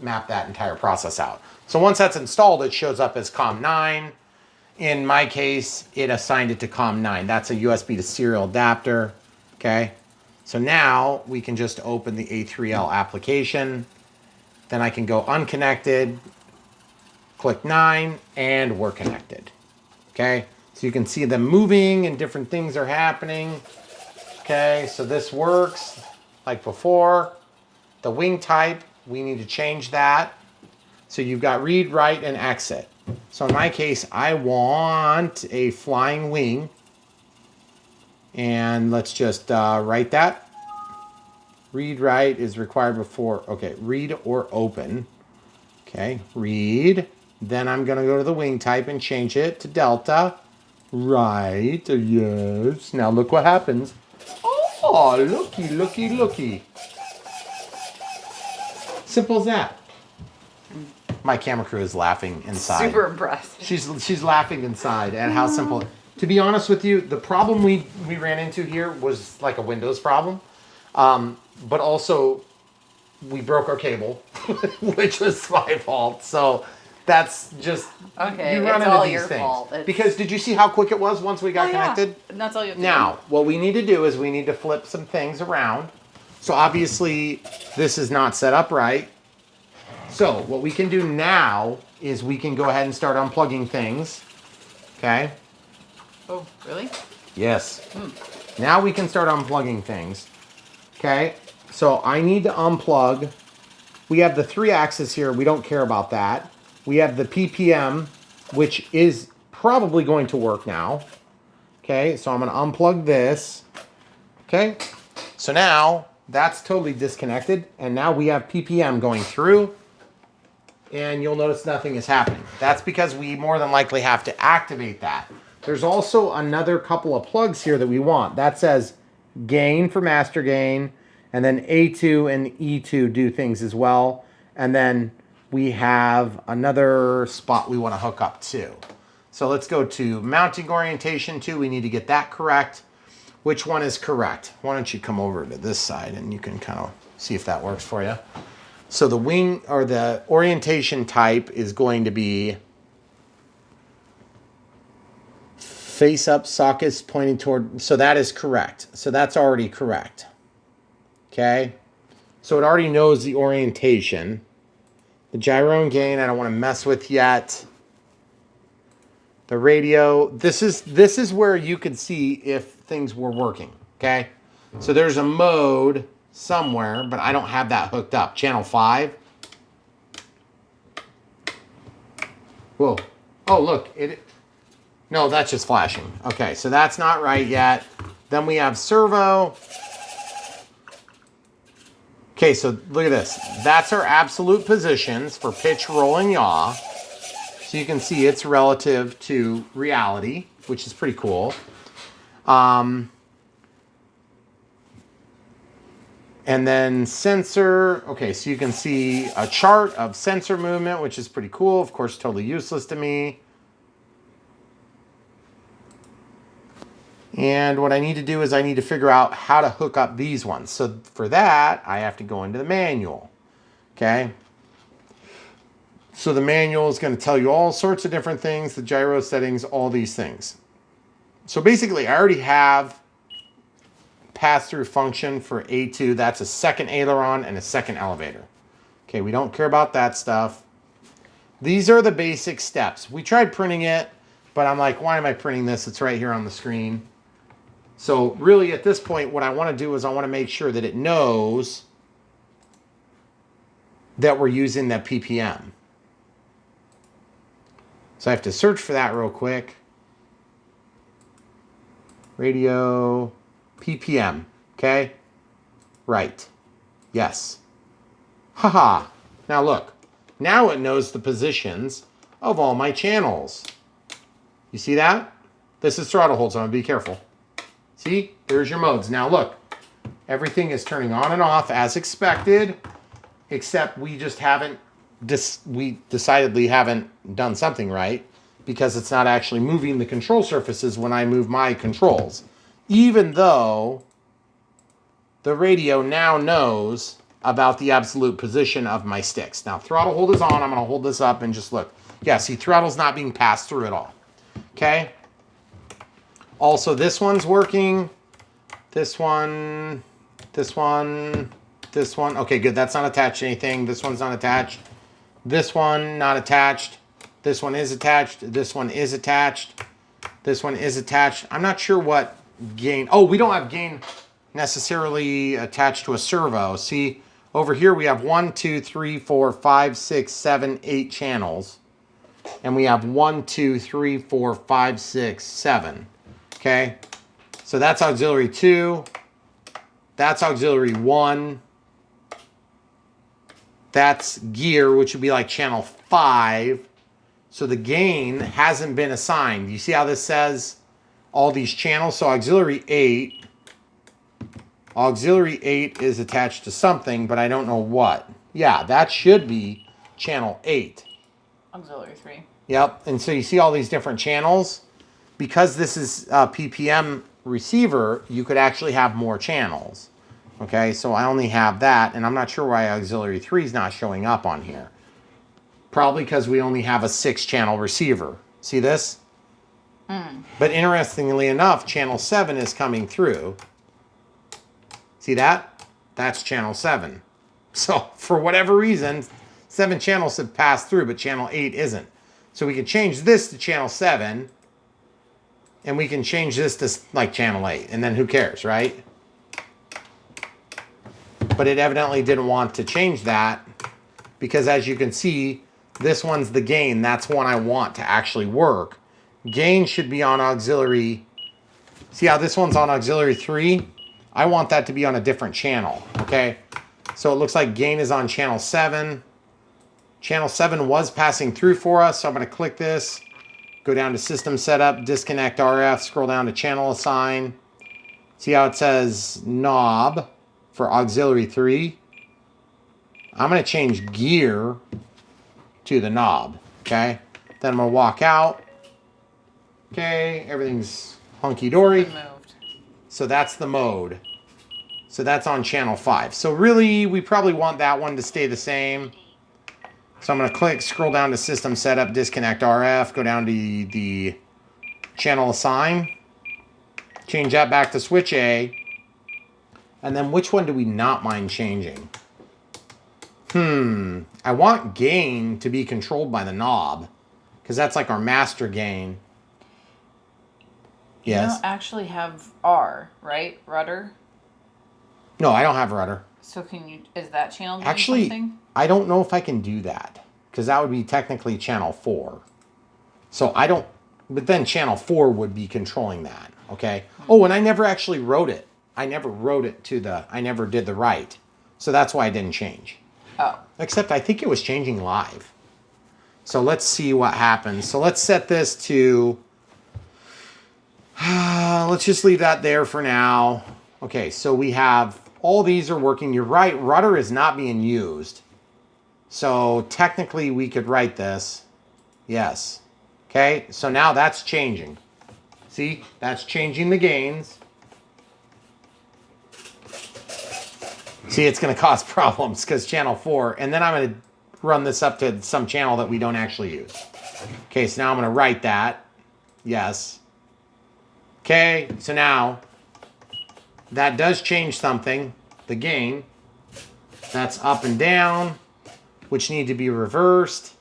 [SPEAKER 1] map that entire process out. So once that's installed, it shows up as COM 9. In my case, it assigned it to COM 9. That's a USB to serial adapter. Okay, so now we can just open the A3L application. Then I can go unconnected, click 9, and we're connected. Okay, so you can see them moving and different things are happening. Okay, so this works like before. The wing type, we need to change that. So you've got read, write, and exit. So in my case, I want a flying wing. And let's just write that. Read, write is required before, okay, read or open. Okay, read. Then I'm going to go to the wing type and change it to Delta. Right, yes. Now look what happens. Oh, looky, looky, looky. Simple as that. My camera crew is laughing inside.
[SPEAKER 2] Super impressed.
[SPEAKER 1] She's laughing inside at how simple. To be honest with you, the problem we ran into here was like a Windows problem. But also, we broke our cable, which was my fault. So that's just,
[SPEAKER 2] Okay,
[SPEAKER 1] you run
[SPEAKER 2] it's
[SPEAKER 1] into
[SPEAKER 2] all
[SPEAKER 1] these
[SPEAKER 2] your
[SPEAKER 1] things.
[SPEAKER 2] fault.
[SPEAKER 1] Because did you see how quick it was once we got connected?
[SPEAKER 2] And that's all you have to
[SPEAKER 1] Now, what we need to do is we need to flip some things around. So obviously, this is not set up right. So what we can do now is we can go ahead and start unplugging things. Okay?
[SPEAKER 2] Oh, really?
[SPEAKER 1] Yes. Now we can start unplugging things. Okay? So I need to unplug. We have the 3-axis here. We don't care about that. We have the PPM, which is probably going to work now. Okay? So I'm going to unplug this. Okay? So now that's totally disconnected. And now we have PPM going through. And you'll notice nothing is happening. That's because we more than likely have to activate that. There's also another couple of plugs here that we want. That says gain for master gain, and then A2 and E2 do things as well. And then we have another spot we want to hook up to. So let's go to mounting orientation 2. We need to get that correct. Which one is correct? Why don't you come over to this side and you can kind of see if that works for you. So the wing or the orientation type is going to be face up sockets pointing toward. So that is correct. So that's already correct. Okay. So it already knows the orientation. The gyro and gain I don't want to mess with yet. The radio. This is where you could see if things were working. Okay. So there's a mode somewhere, but I don't have that hooked up. Channel 5. Whoa. Oh, look. No, that's just flashing. Okay, so that's not right yet. Then we have servo. Okay, so look at this. That's our absolute positions for pitch, roll, and yaw. So you can see it's relative to reality, which is pretty cool. And then sensor, okay, so you can see a chart of sensor movement, which is pretty cool. Of course, totally useless to me. And what I need to do is I need to figure out how to hook up these ones. So for that, I have to go into the manual, okay? So the manual is going to tell you all sorts of different things, the gyro settings, all these things. So basically, I already have pass-through function for A2. That's a second aileron and a second elevator. Okay, we don't care about that stuff. These are the basic steps. We tried printing it, but I'm like, why am I printing this? It's right here on the screen. So really at this point, what I want to do is I want to make sure that it knows that we're using that PPM. So I have to search for that real quick. Radio PPM, okay? Right. Yes. Haha. Now look. Now it knows the positions of all my channels. You see that? This is throttle hold, so I'm going to be careful. See? There's your modes. Now look. Everything is turning on and off as expected, except we just haven't, we decidedly haven't done something right because it's not actually moving the control surfaces when I move my controls. Even though the radio now knows about the absolute position of my sticks. Now, throttle hold is on. I'm going to hold this up and just look. Yeah, see, throttle's not being passed through at all. Okay? Also, this one's working. This one, this one, this one. Okay, good. That's not attached to anything. This one's not attached. This one, not attached. This one is attached. This one is attached. This one is attached. I'm not sure what gain. Oh, we don't have gain necessarily attached to a servo. See, over here we have 1, 2, 3, 4, 5, 6, 7, 8 channels. And we have 1, 2, 3, 4, 5, 6, 7. Okay? So that's auxiliary 2. That's auxiliary 1. That's gear, which would be like channel 5. So the gain hasn't been assigned. You see how this says all these channels? So auxiliary 8. Auxiliary 8 is attached to something, but I don't know what. Yeah, that should be channel 8.
[SPEAKER 2] Auxiliary 3.
[SPEAKER 1] Yep, and so you see all these different channels. Because this is a PPM receiver, you could actually have more channels. Okay, so I only have that, and I'm not sure why auxiliary 3 is not showing up on here. Probably because we only have a 6-channel receiver. See this? But interestingly enough, channel 7 is coming through. See that? That's channel 7. So for whatever reason, 7 channels have passed through, but channel 8 isn't. So we can change this to channel 7, and we can change this to like channel 8, and then who cares, right? But it evidently didn't want to change that because as you can see, this one's the gain. That's one I want to actually work. Gain should be on auxiliary. See how this one's on auxiliary 3? I want that to be on a different channel, okay? So it looks like gain is on channel 7. Channel 7 was passing through for us, so I'm going to click this, go down to system setup, disconnect RF, scroll down to channel assign. See how it says knob for auxiliary 3? I'm going to change gear to the knob, okay? Then I'm going to walk out. Okay, everything's hunky-dory.
[SPEAKER 2] Moved.
[SPEAKER 1] So that's the mode. So that's on channel 5. So really, we probably want that one to stay the same. So I'm going to click, scroll down to system setup, disconnect RF, go down to the channel assign, change that back to switch A. And then which one do we not mind changing? I want gain to be controlled by the knob because that's like our master gain. Yes.
[SPEAKER 2] You don't actually have R, right? Rudder.
[SPEAKER 1] No, I don't have rudder.
[SPEAKER 2] So can you? Is that channel doing
[SPEAKER 1] Actually,
[SPEAKER 2] something?
[SPEAKER 1] I don't know if I can do that because that would be technically channel 4. So I don't, but then channel 4 would be controlling that, okay? Oh, and I never actually wrote it. I never wrote it to the, I never did the write. So that's why I didn't change.
[SPEAKER 2] Oh.
[SPEAKER 1] Except I think it was changing live. So let's see what happens. So let's set this to, let's just leave that there for now. Okay, so we have, all these are working. You're right, rudder is not being used. So technically we could write this. Yes. Okay, so now that's changing. See, that's changing the gains. See, it's going to cause problems because channel 4, and then I'm going to run this up to some channel that we don't actually use. Okay, so now I'm going to write that. Yes. Okay, so now that does change something, the gain. That's up and down, which need to be reversed.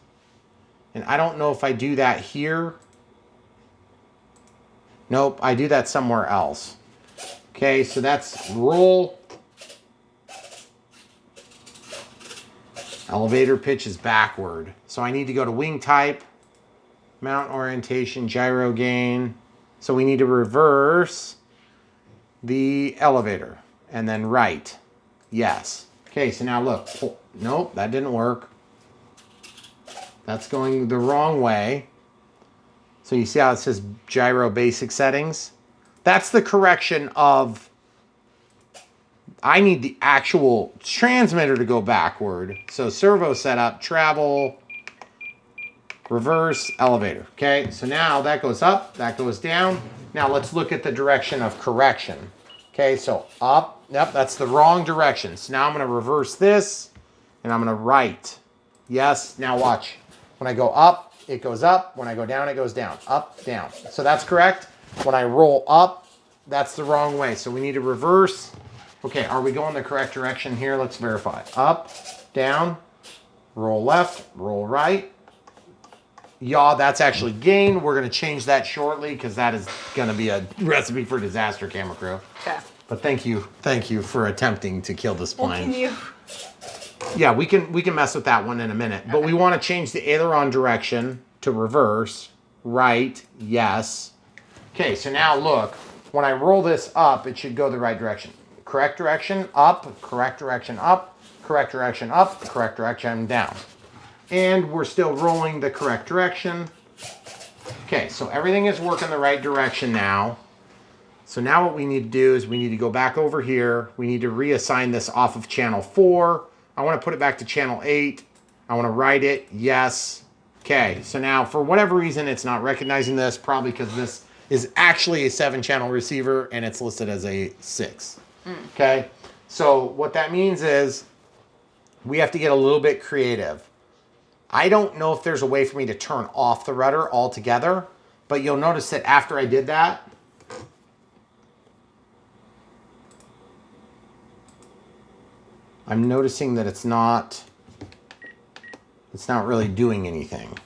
[SPEAKER 1] And I don't know if I do that here. Nope, I do that somewhere else. Okay, so that's roll. Elevator pitch is backward. So I need to go to wing type, mount orientation, gyro gain. So we need to reverse the elevator and then right. Yes. Okay, so now look. Oh, nope, that didn't work. That's going the wrong way. So you see how it says gyro basic settings? That's the correction of, I need the actual transmitter to go backward. So servo setup, travel, reverse, elevator. Okay, so now that goes up, that goes down. Now let's look at the direction of correction. Okay, so up, yep, that's the wrong direction. So now I'm gonna reverse this and I'm gonna right. Yes, now watch. When I go up, it goes up. When I go down, it goes down. Up, down. So that's correct. When I roll up, that's the wrong way. So we need to reverse. Okay, are we going the correct direction here? Let's verify. Up, down, roll left, roll right. Yaw, that's actually gain. We're going to change that shortly because that is going to be a recipe for disaster, camera crew.
[SPEAKER 2] Okay.
[SPEAKER 1] But thank you for attempting to kill this
[SPEAKER 2] Well,
[SPEAKER 1] plane.
[SPEAKER 2] can you?
[SPEAKER 1] Yeah, we can mess with that one in a minute. But we want to change the aileron direction to reverse, right, yes. Okay, so now look, when I roll this up, it should go the right direction. Correct direction, up, correct direction, up, correct direction, up, correct direction, down. And we're still rolling the correct direction. Okay, so everything is working the right direction now. So now what we need to do is we need to go back over here. We need to reassign this off of channel 4. I want to put it back to channel 8. I want to write it, yes. Okay, so now for whatever reason, it's not recognizing this, probably because this is actually a 7-channel receiver and it's listed as a 6. Okay, so what that means is we have to get a little bit creative. I don't know if there's a way for me to turn off the rudder altogether, but you'll notice that after I did that, I'm noticing that it's not It's not really doing anything.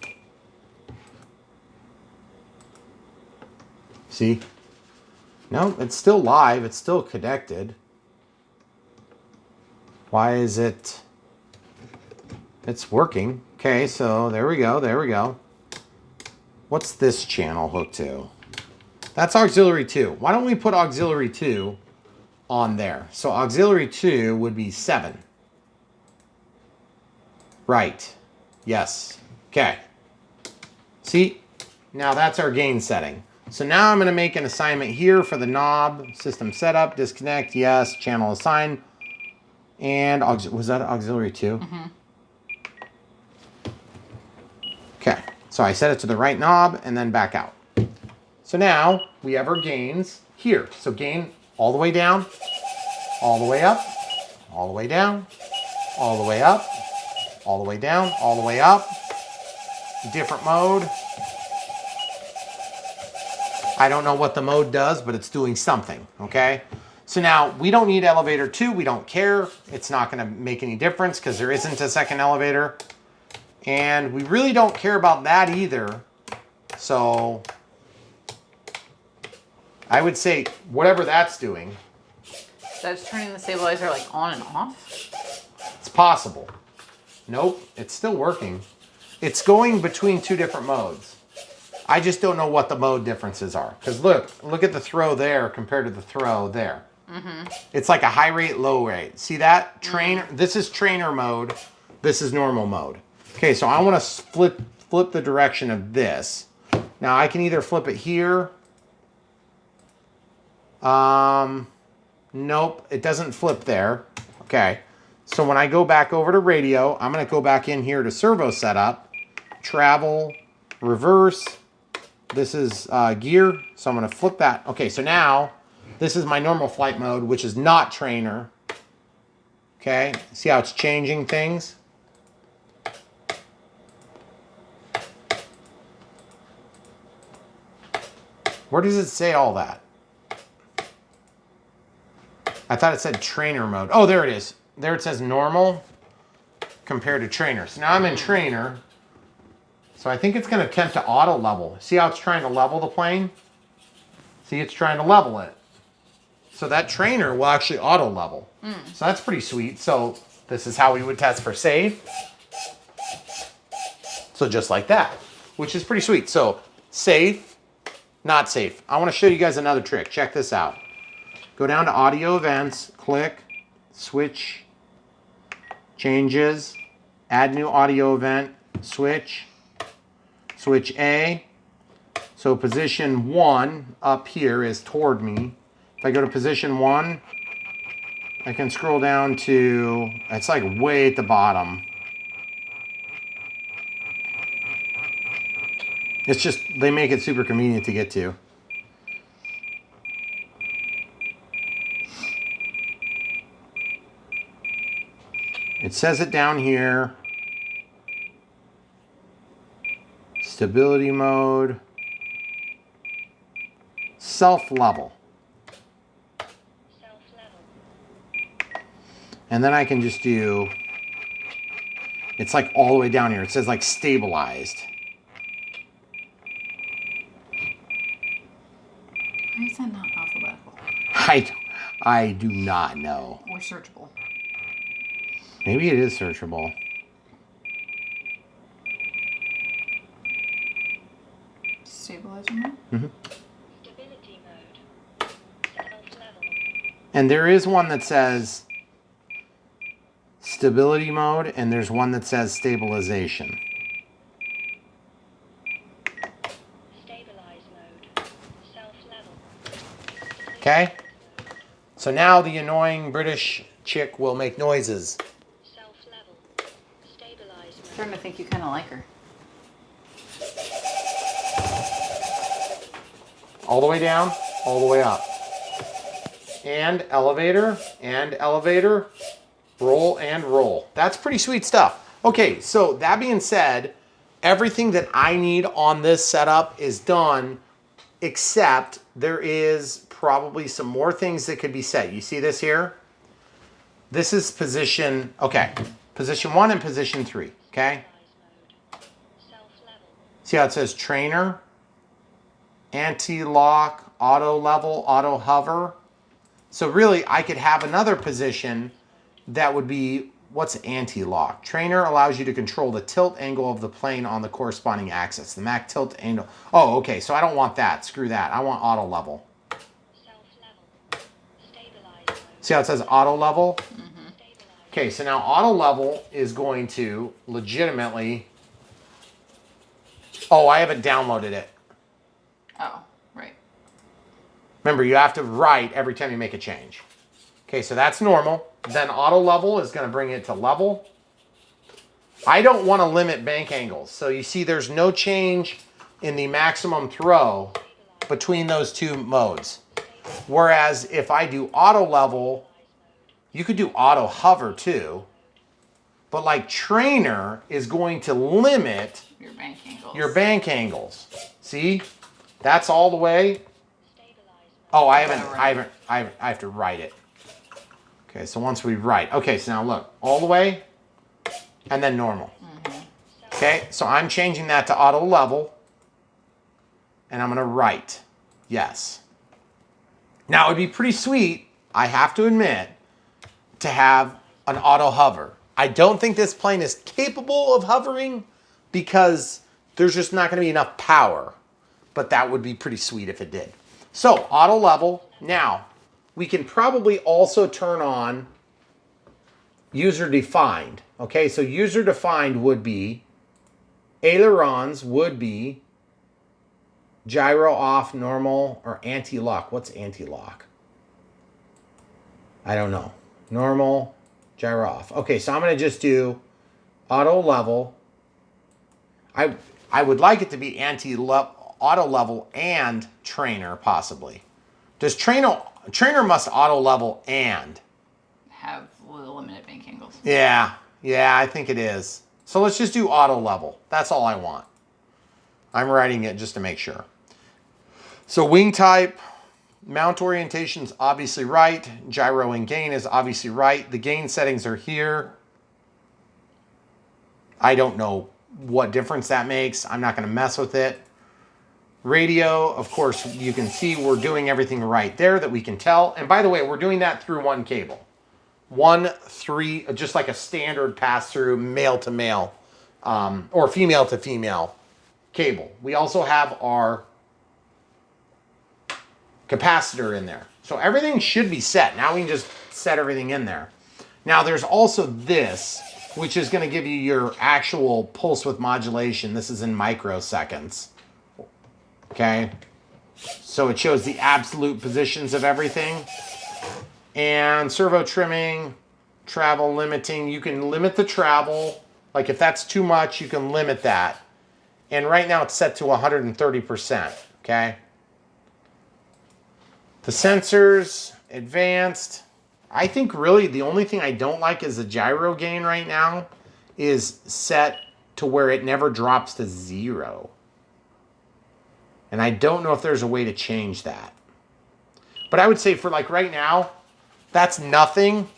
[SPEAKER 1] See? No, it's still live. It's still connected. Why is it? It's working. Okay, so there we go. There we go. What's this channel hooked to? That's auxiliary 2. Why don't we put auxiliary 2 on there? So auxiliary 2 would be 7. Right. Yes. Okay. See? Now that's our gain setting. So now I'm going to make an assignment here for the knob. System setup, disconnect, yes. Channel assign. And was that auxiliary 2?
[SPEAKER 2] Mm-hmm.
[SPEAKER 1] Okay. So I set it to the right knob and then back out. So now we have our gains here. So gain all the way down, all the way up, all the way down, all the way up, all the way down, all the way up. Different mode. I don't know what the mode does, but it's doing something, okay? So now we don't need elevator 2. We don't care. It's not going to make any difference because there isn't a second elevator. And we really don't care about that either. So I would say whatever that's doing.
[SPEAKER 2] That's turning the stabilizer like on and off?
[SPEAKER 1] It's possible. Nope, it's still working. It's going between 2 different modes. I just don't know what the mode differences are. Because look at the throw there compared to the throw there. Mm-hmm. It's like a high rate, low rate. See that? Trainer. Mm-hmm. This is trainer mode. This is normal mode. Okay, so I want to flip the direction of this. Now I can either flip it here. Nope, it doesn't flip there. Okay, so when I go back over to radio, I'm going to go back in here to servo setup, travel, reverse. This is gear, so I'm going to flip that. Okay, so now this is my normal flight mode, which is not trainer. Okay, see how it's changing things? Where does it say all that? I thought it said trainer mode. Oh, there it is. There it says normal compared to trainer. So now I'm in trainer. So I think it's going to attempt to auto level. See how it's trying to level the plane? See, it's trying to level it. So that trainer will actually auto level. So that's pretty sweet. So this is how we would test for safe. So just like that, which is pretty sweet. So safe, not safe. I want to show you guys another trick. Check this out. Go down to audio events, click, switch, changes, add new audio event, switch A. So position 1 up here is toward me. If I go to position 1, I can scroll down to, it's like way at the bottom. It's just, they make it super convenient to get to. It says it down here. Stability mode. Self-level. And then I can just do, it's like all the way down here. It says like stabilized.
[SPEAKER 2] Why is that not alphabetical?
[SPEAKER 1] I do not know.
[SPEAKER 2] Or searchable?
[SPEAKER 1] Maybe it is searchable.
[SPEAKER 2] Stabilizer mode?
[SPEAKER 1] Mm-hmm.
[SPEAKER 3] Stability mode. Self-level.
[SPEAKER 1] And there is one that says stability mode, and there's one that says stabilization.
[SPEAKER 3] Stabilize mode. Self-level.
[SPEAKER 1] Okay? So now the annoying British chick will make noises.
[SPEAKER 3] Self-level. Stabilize
[SPEAKER 2] I'm
[SPEAKER 3] mode.
[SPEAKER 2] starting to think you kind of like her.
[SPEAKER 1] All the way down, all the way up. And elevator, roll and roll. That's pretty sweet stuff. Okay, so that being said, everything that I need on this setup is done, except there is probably some more things that could be set. You see this here? This is position, okay, position 1 and position 3, okay? See how it says trainer, anti-lock, auto level, auto hover. So really, I could have another position that would be, what's anti-lock? Trainer allows you to control the tilt angle of the plane on the corresponding axis. The Mach tilt angle. Oh, okay, so I don't want that. Screw that. I want auto level.
[SPEAKER 3] Self-level. Stabilize mode.
[SPEAKER 1] See how it says auto level?
[SPEAKER 3] Stabilize.
[SPEAKER 1] Okay, so now auto level is going to legitimately... Oh, I haven't downloaded it.
[SPEAKER 2] Oh, right.
[SPEAKER 1] Remember, you have to write every time you make a change. Okay, so that's normal. Then auto level is going to bring it to level. I don't want to limit bank angles. So you see there's no change in the maximum throw between those two modes. Whereas if I do auto level, you could do auto hover too. But like trainer is going to limit
[SPEAKER 2] Your bank angles.
[SPEAKER 1] your bank angles. See? That's all the way.
[SPEAKER 3] Stabilize mode.
[SPEAKER 1] Oh, I have to write it. Okay, so once we write. Okay, so now look, all the way and then normal. Okay, so I'm changing that to auto level and I'm gonna write yes. Now it would be pretty sweet, I have to admit, to have an auto hover. I don't think this plane is capable of hovering because there's just not gonna be enough power, but that would be pretty sweet if it did. So auto level, now we can probably also turn on user defined. Okay, so user defined would be ailerons would be gyro off, normal, or anti-lock. What's anti-lock? I don't know. Normal, gyro off. Okay, so I'm going to just do auto level. I would like it to be auto level and trainer possibly. Does trainer must auto level and?
[SPEAKER 2] Have limited bank angles.
[SPEAKER 1] Yeah, I think it is. So let's just do auto level. That's all I want. I'm writing it just to make sure. So wing type, mount orientation is obviously right. Gyro and gain is obviously right. The gain settings are here. I don't know what difference that makes. I'm not going to mess with it. Radio, of course, you can see we're doing everything right there that we can tell. And by the way, we're doing that through one cable. 1, 3, just like a standard pass-through male to male or female to female cable. We also have our capacitor in there. So everything should be set. Now we can just set everything in there. Now there's also this, which is going to give you your actual pulse width modulation. This is in microseconds. Okay. So it shows the absolute positions of everything. And servo trimming, travel limiting. You can limit the travel. Like if that's too much, you can limit that. And right now it's set to 130%. Okay. The sensors, advanced. I think really the only thing I don't like is the gyro gain right now is set to where it never drops to 0. And I don't know if there's a way to change that. But I would say for like right now, that's nothing.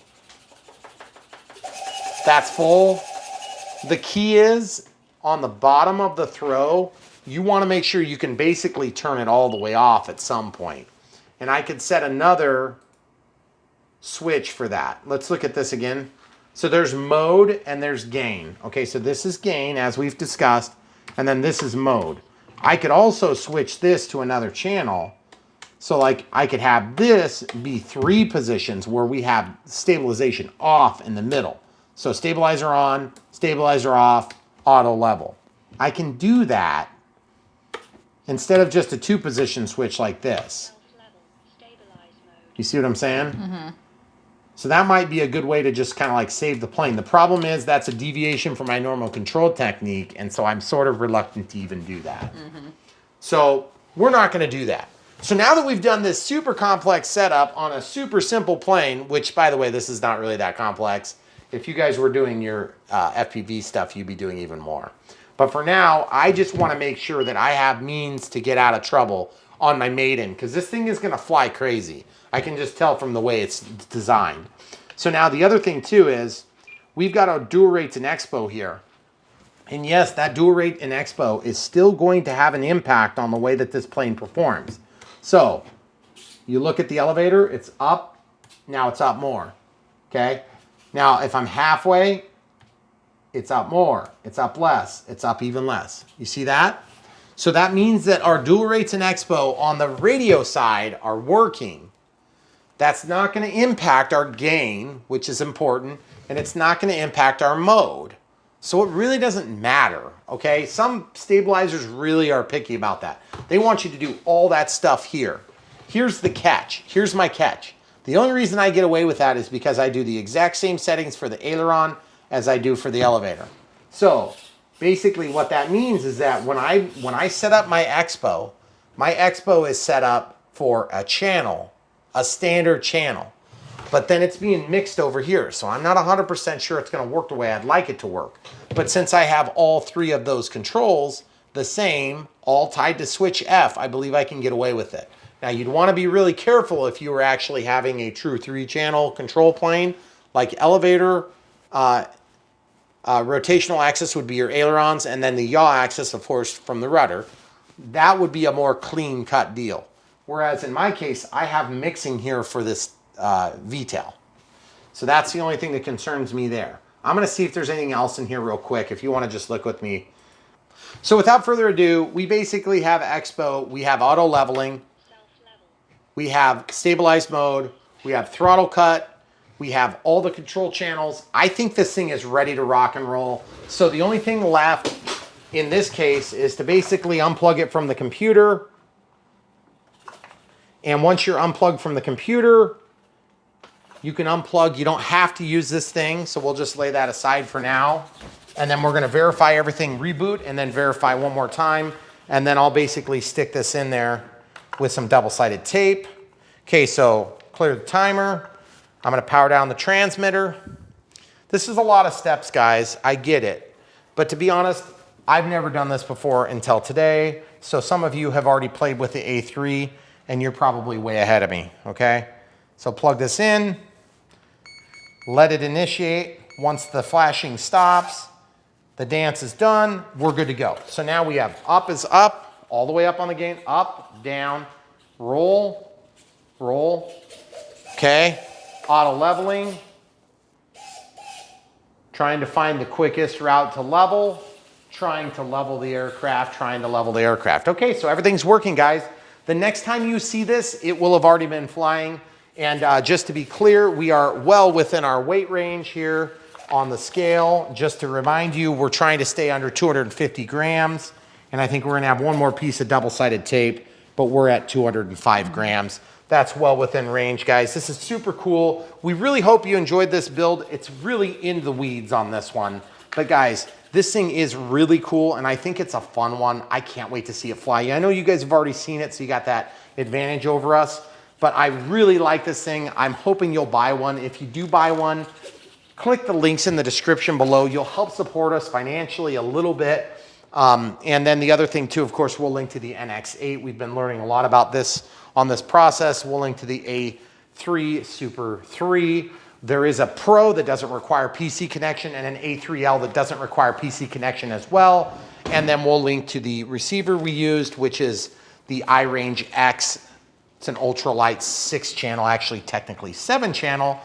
[SPEAKER 1] That's full. The key is on the bottom of the throw, you want to make sure you can basically turn it all the way off at some point. And I could set another switch for that. Let's look at this again. So there's mode and there's gain. Okay, so this is gain as we've discussed, and then this is mode. I could also switch this to another channel. So like I could have this be 3 positions where we have stabilization off in the middle. So stabilizer on, stabilizer off, auto level. I can do that instead of just a 2-position switch like this.
[SPEAKER 3] Self-level. Stabilize mode.
[SPEAKER 1] You see what I'm saying? Mm-hmm. So that might be a good way to just kind of like save the plane. The problem is that's a deviation from my normal control technique, and so I'm sort of reluctant to even do that. Mm-hmm. So we're not going to do that. So now that we've done this super complex setup on a super simple plane, which by the way, this is not really that complex. If you guys were doing your FPV stuff, you'd be doing even more. But for now, I just want to make sure that I have means to get out of trouble on my maiden, because this thing is going to fly crazy. I can just tell from the way it's designed. So now the other thing too is we've got our dual rates and expo here. And yes, that dual rate in Expo is still going to have an impact on the way that this plane performs. So you look at the elevator, it's up, now it's up more, okay? Now, if I'm halfway, it's up more, it's up less, it's up even less. You see that? So that means that our dual rates in Expo on the radio side are working. That's not going to impact our gain, which is important, and it's not going to impact our mode. So it really doesn't matter, okay? Some stabilizers really are picky about that. They want you to do all that stuff here. Here's the catch. Here's my catch. The only reason I get away with that is because I do the exact same settings for the aileron as I do for the elevator. So basically what that means is that when I set up my Expo is set up for a channel, a standard channel. But then it's being mixed over here. So I'm not 100% sure it's going to work the way I'd like it to work. But since I have all three of those controls the same, all tied to switch F, I believe I can get away with it. Now you'd want to be really careful if you were actually having a true 3-channel control plane, like elevator, rotational axis would be your ailerons, and then the yaw axis, of course, from the rudder. That would be a more clean cut deal. Whereas in my case, I have mixing here for this VTEL. So that's the only thing that concerns me there. I'm going to see if there's anything else in here real quick if you want to just look with me. So without further ado, we basically have Expo, we have auto leveling, we have stabilized mode, we have throttle cut, we have all the control channels. I think this thing is ready to rock and roll. So the only thing left in this case is to basically unplug it from the computer. And once you're unplugged from the computer, you can unplug. You don't have to use this thing, so we'll just lay that aside for now. And then we're going to verify everything, reboot, and then verify one more time. And then I'll basically stick this in there with some double-sided tape. Okay, so clear the timer. I'm going to power down the transmitter. This is a lot of steps, guys. I get it. But to be honest, I've never done this before until today. So some of you have already played with the A3, and you're probably way ahead of me, okay? So plug this in. Let it initiate. Once the flashing stops, the dance is done, we're good to go. So now we have up is up, all the way up on the gain, up, down, roll, roll, okay? Auto leveling, trying to find the quickest route to level, trying to level the aircraft, trying to level the aircraft. Okay, so everything's working, guys. The next time you see this, it will have already been flying. And just to be clear, we are well within our weight range here on the scale. Just to remind you, we're trying to stay under 250 grams. And I think we're gonna have one more piece of double-sided tape, but we're at 205 grams. That's well within range, guys. This is super cool. We really hope you enjoyed this build. It's really in the weeds on this one. But guys, this thing is really cool, and I think it's a fun one. I can't wait to see it fly. I know you guys have already seen it, so you got that advantage over us. But I really like this thing. I'm hoping you'll buy one. If you do buy one, click the links in the description below. You'll help support us financially a little bit. And then the other thing too, of course, we'll link to the NX8. We've been learning a lot about this on this process. We'll link to the A3 Super 3. There is a Pro that doesn't require PC connection and an A3L that doesn't require PC connection as well. And then we'll link to the receiver we used, which is the iRange X. It's an ultralight 6-channel, actually technically 7-channel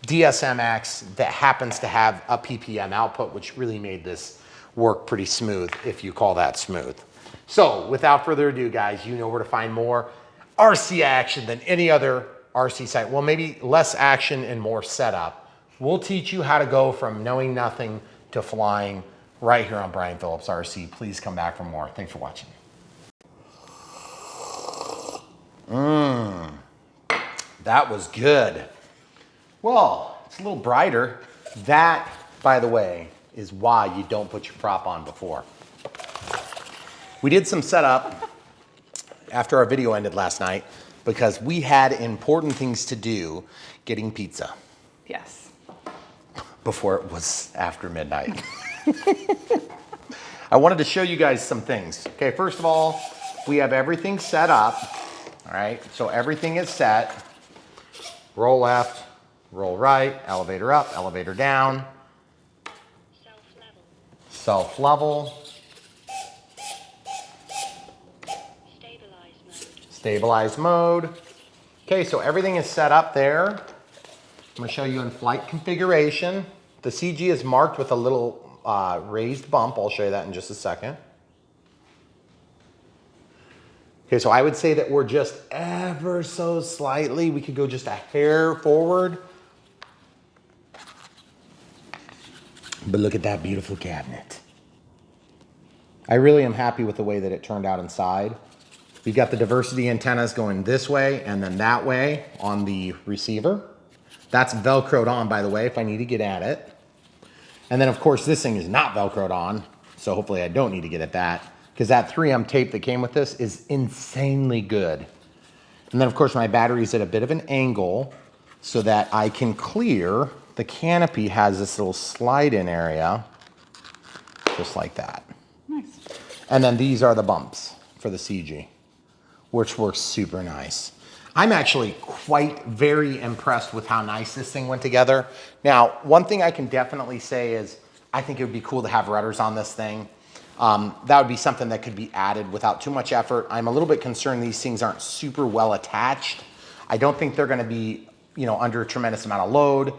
[SPEAKER 1] DSM-X that happens to have a PPM output, which really made this work pretty smooth, if you call that smooth. So without further ado, guys, you know where to find more RC action than any other RC site. Well, maybe less action and more setup. We'll teach you how to go from knowing nothing to flying right here on Brian Phillips RC. Please come back for more. Thanks for watching. That was good. Well, it's a little brighter. That, by the way, is why you don't put your prop on before. We did some setup after our video ended last night because we had important things to do getting pizza.
[SPEAKER 2] Yes.
[SPEAKER 1] Before it was after midnight. I wanted to show you guys some things. Okay, first of all, we have everything set up. All right, so everything is set. Roll left, roll right, elevator up, elevator down. self-level,
[SPEAKER 3] Stabilize mode.
[SPEAKER 1] stabilize mode. Okay, so everything is set up there. I'm gonna show you in flight configuration. The CG is marked with a little raised bump. I'll show you that in just a second. Okay, so I would say that we're just ever so slightly, we could go just a hair forward. But look at that beautiful cabinet. I really am happy with the way that it turned out inside. We've got the diversity antennas going this way and then that way on the receiver. That's Velcroed on, by the way, if I need to get at it. And then of course this thing is not Velcroed on, so hopefully I don't need to get at that, because that 3M tape that came with this is insanely good. And then of course my battery's at a bit of an angle so that I can clear. The canopy has this little slide in area, just like that.
[SPEAKER 2] Nice.
[SPEAKER 1] And then these are the bumps for the CG, which works super nice. I'm actually very impressed with how nice this thing went together. Now, one thing I can definitely say is I think it would be cool to have rudders on this thing. That would be something that could be added without too much effort. I'm a little bit concerned these things aren't super well attached. I don't think they're gonna be, you know, under a tremendous amount of load,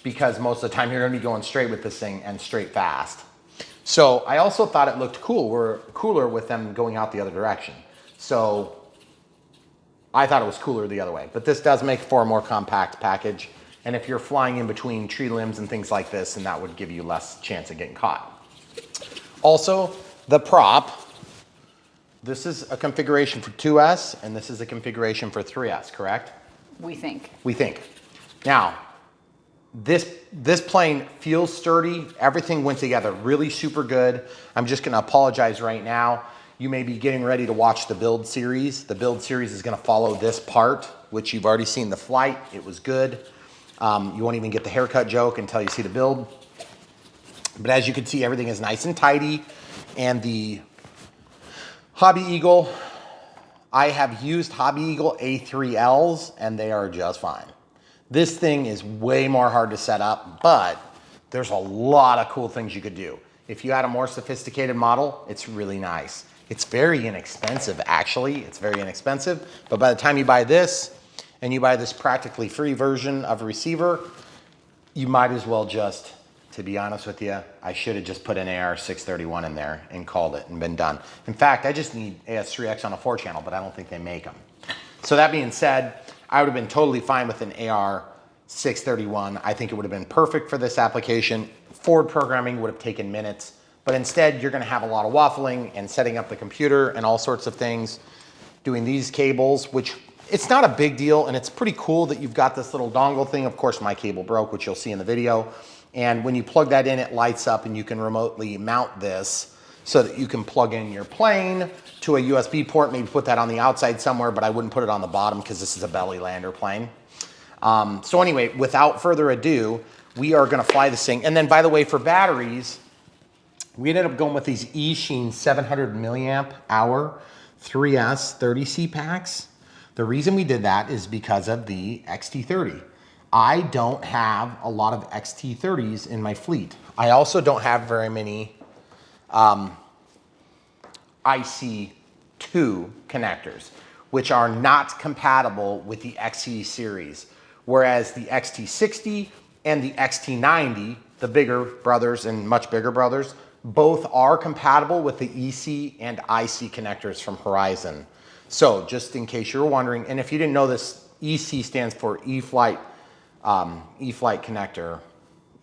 [SPEAKER 1] because most of the time you're gonna be going straight with this thing and straight fast. So I also thought it looked cool. We're cooler with them going out the other direction. So I thought it was cooler the other way, but this does make for a more compact package. And if you're flying in between tree limbs and things like this, then that would give you less chance of getting caught. Also, the prop, this is a configuration for 2S and this is a configuration for 3S, correct?
[SPEAKER 2] We think.
[SPEAKER 1] We think. Now, this plane feels sturdy. Everything went together really super good. I'm just gonna apologize right now. You may be getting ready to watch the build series. The build series is gonna follow this part, which you've already seen the flight. It was good. You won't even get the haircut joke until you see the build. But as you can see, everything is nice and tidy. And the Hobby Eagle, I have used Hobby Eagle A3Ls and they are just fine. This thing is way more hard to set up, but there's a lot of cool things you could do. If you had a more sophisticated model, it's really nice. It's very inexpensive, actually. It's very inexpensive, but by the time you buy this, and you buy this practically free version of a receiver, you might as well just, to be honest with you, I should have just put an AR631 in there and called it and been done. In fact, I just need AS3X on a 4-channel, but I don't think they make them. So that being said, I would have been totally fine with an AR631. I think it would have been perfect for this application. Forward programming would have taken minutes, but instead you're gonna have a lot of waffling and setting up the computer and all sorts of things, doing these cables, which it's not a big deal, and it's pretty cool that you've got this little dongle thing. Of course, my cable broke, which you'll see in the video. And when you plug that in, it lights up and you can remotely mount this so that you can plug in your plane to a USB port, maybe put that on the outside somewhere, but I wouldn't put it on the bottom because this is a belly lander plane. So anyway, without further ado, we are gonna fly this thing. And then by the way, for batteries, we ended up going with these eSheen 700 milliamp hour 3S 30C packs. The reason we did that is because of the XT30. I don't have a lot of XT30s in my fleet. I also don't have very many IC2 connectors, which are not compatible with the XT series. Whereas the XT60 and the XT90, the bigger brothers and much bigger brothers, both are compatible with the EC and IC connectors from Horizon. So just in case you're wondering, and if you didn't know this, EC stands for E-Flight connector,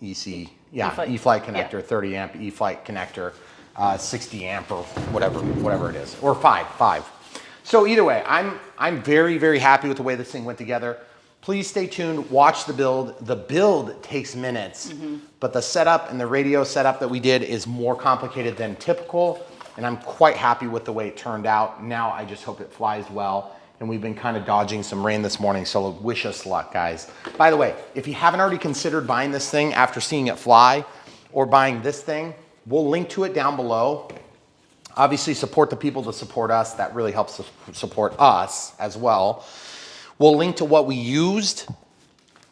[SPEAKER 1] EC, yeah, E-Flight connector, yeah. 30 amp E-Flight connector, 60 amp or whatever it is, or five. So either way, I'm very, very happy with the way this thing went together. Please stay tuned, watch the build. The build takes minutes, but the setup and the radio setup that we did is more complicated than typical, and I'm quite happy with the way it turned out. Now I just hope it flies well, and we've been kind of dodging some rain this morning, so wish us luck, guys. By the way, if you haven't already considered buying this thing after seeing it fly, or buying this thing, we'll link to it down below. Obviously, support the people to support us. That really helps support us as well. We'll link to what we used,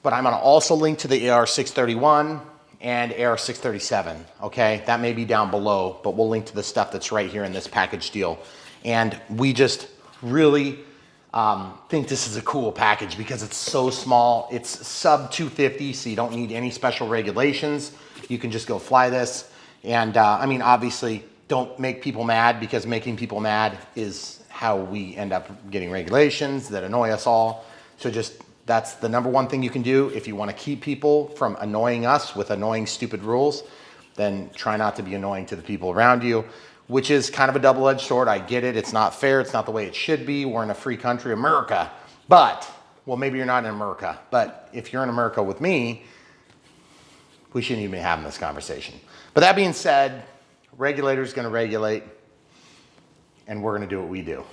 [SPEAKER 1] but I'm gonna also link to the AR631 and AR637, okay? That may be down below, but we'll link to the stuff that's right here in this package deal. And we just really think this is a cool package because it's so small. It's sub 250, so you don't need any special regulations. You can just go fly this. And I mean, obviously, don't make people mad, because making people mad is how we end up getting regulations that annoy us all. So just, that's the number one thing you can do. If you want to keep people from annoying us with annoying, stupid rules, then try not to be annoying to the people around you, which is kind of a double-edged sword. I get it. It's not fair. It's not the way it should be. We're in a free country, America. But, well, maybe you're not in America, but if you're in America with me, we shouldn't even be having this conversation. But that being said, regulators going to regulate, and we're going to do what we do.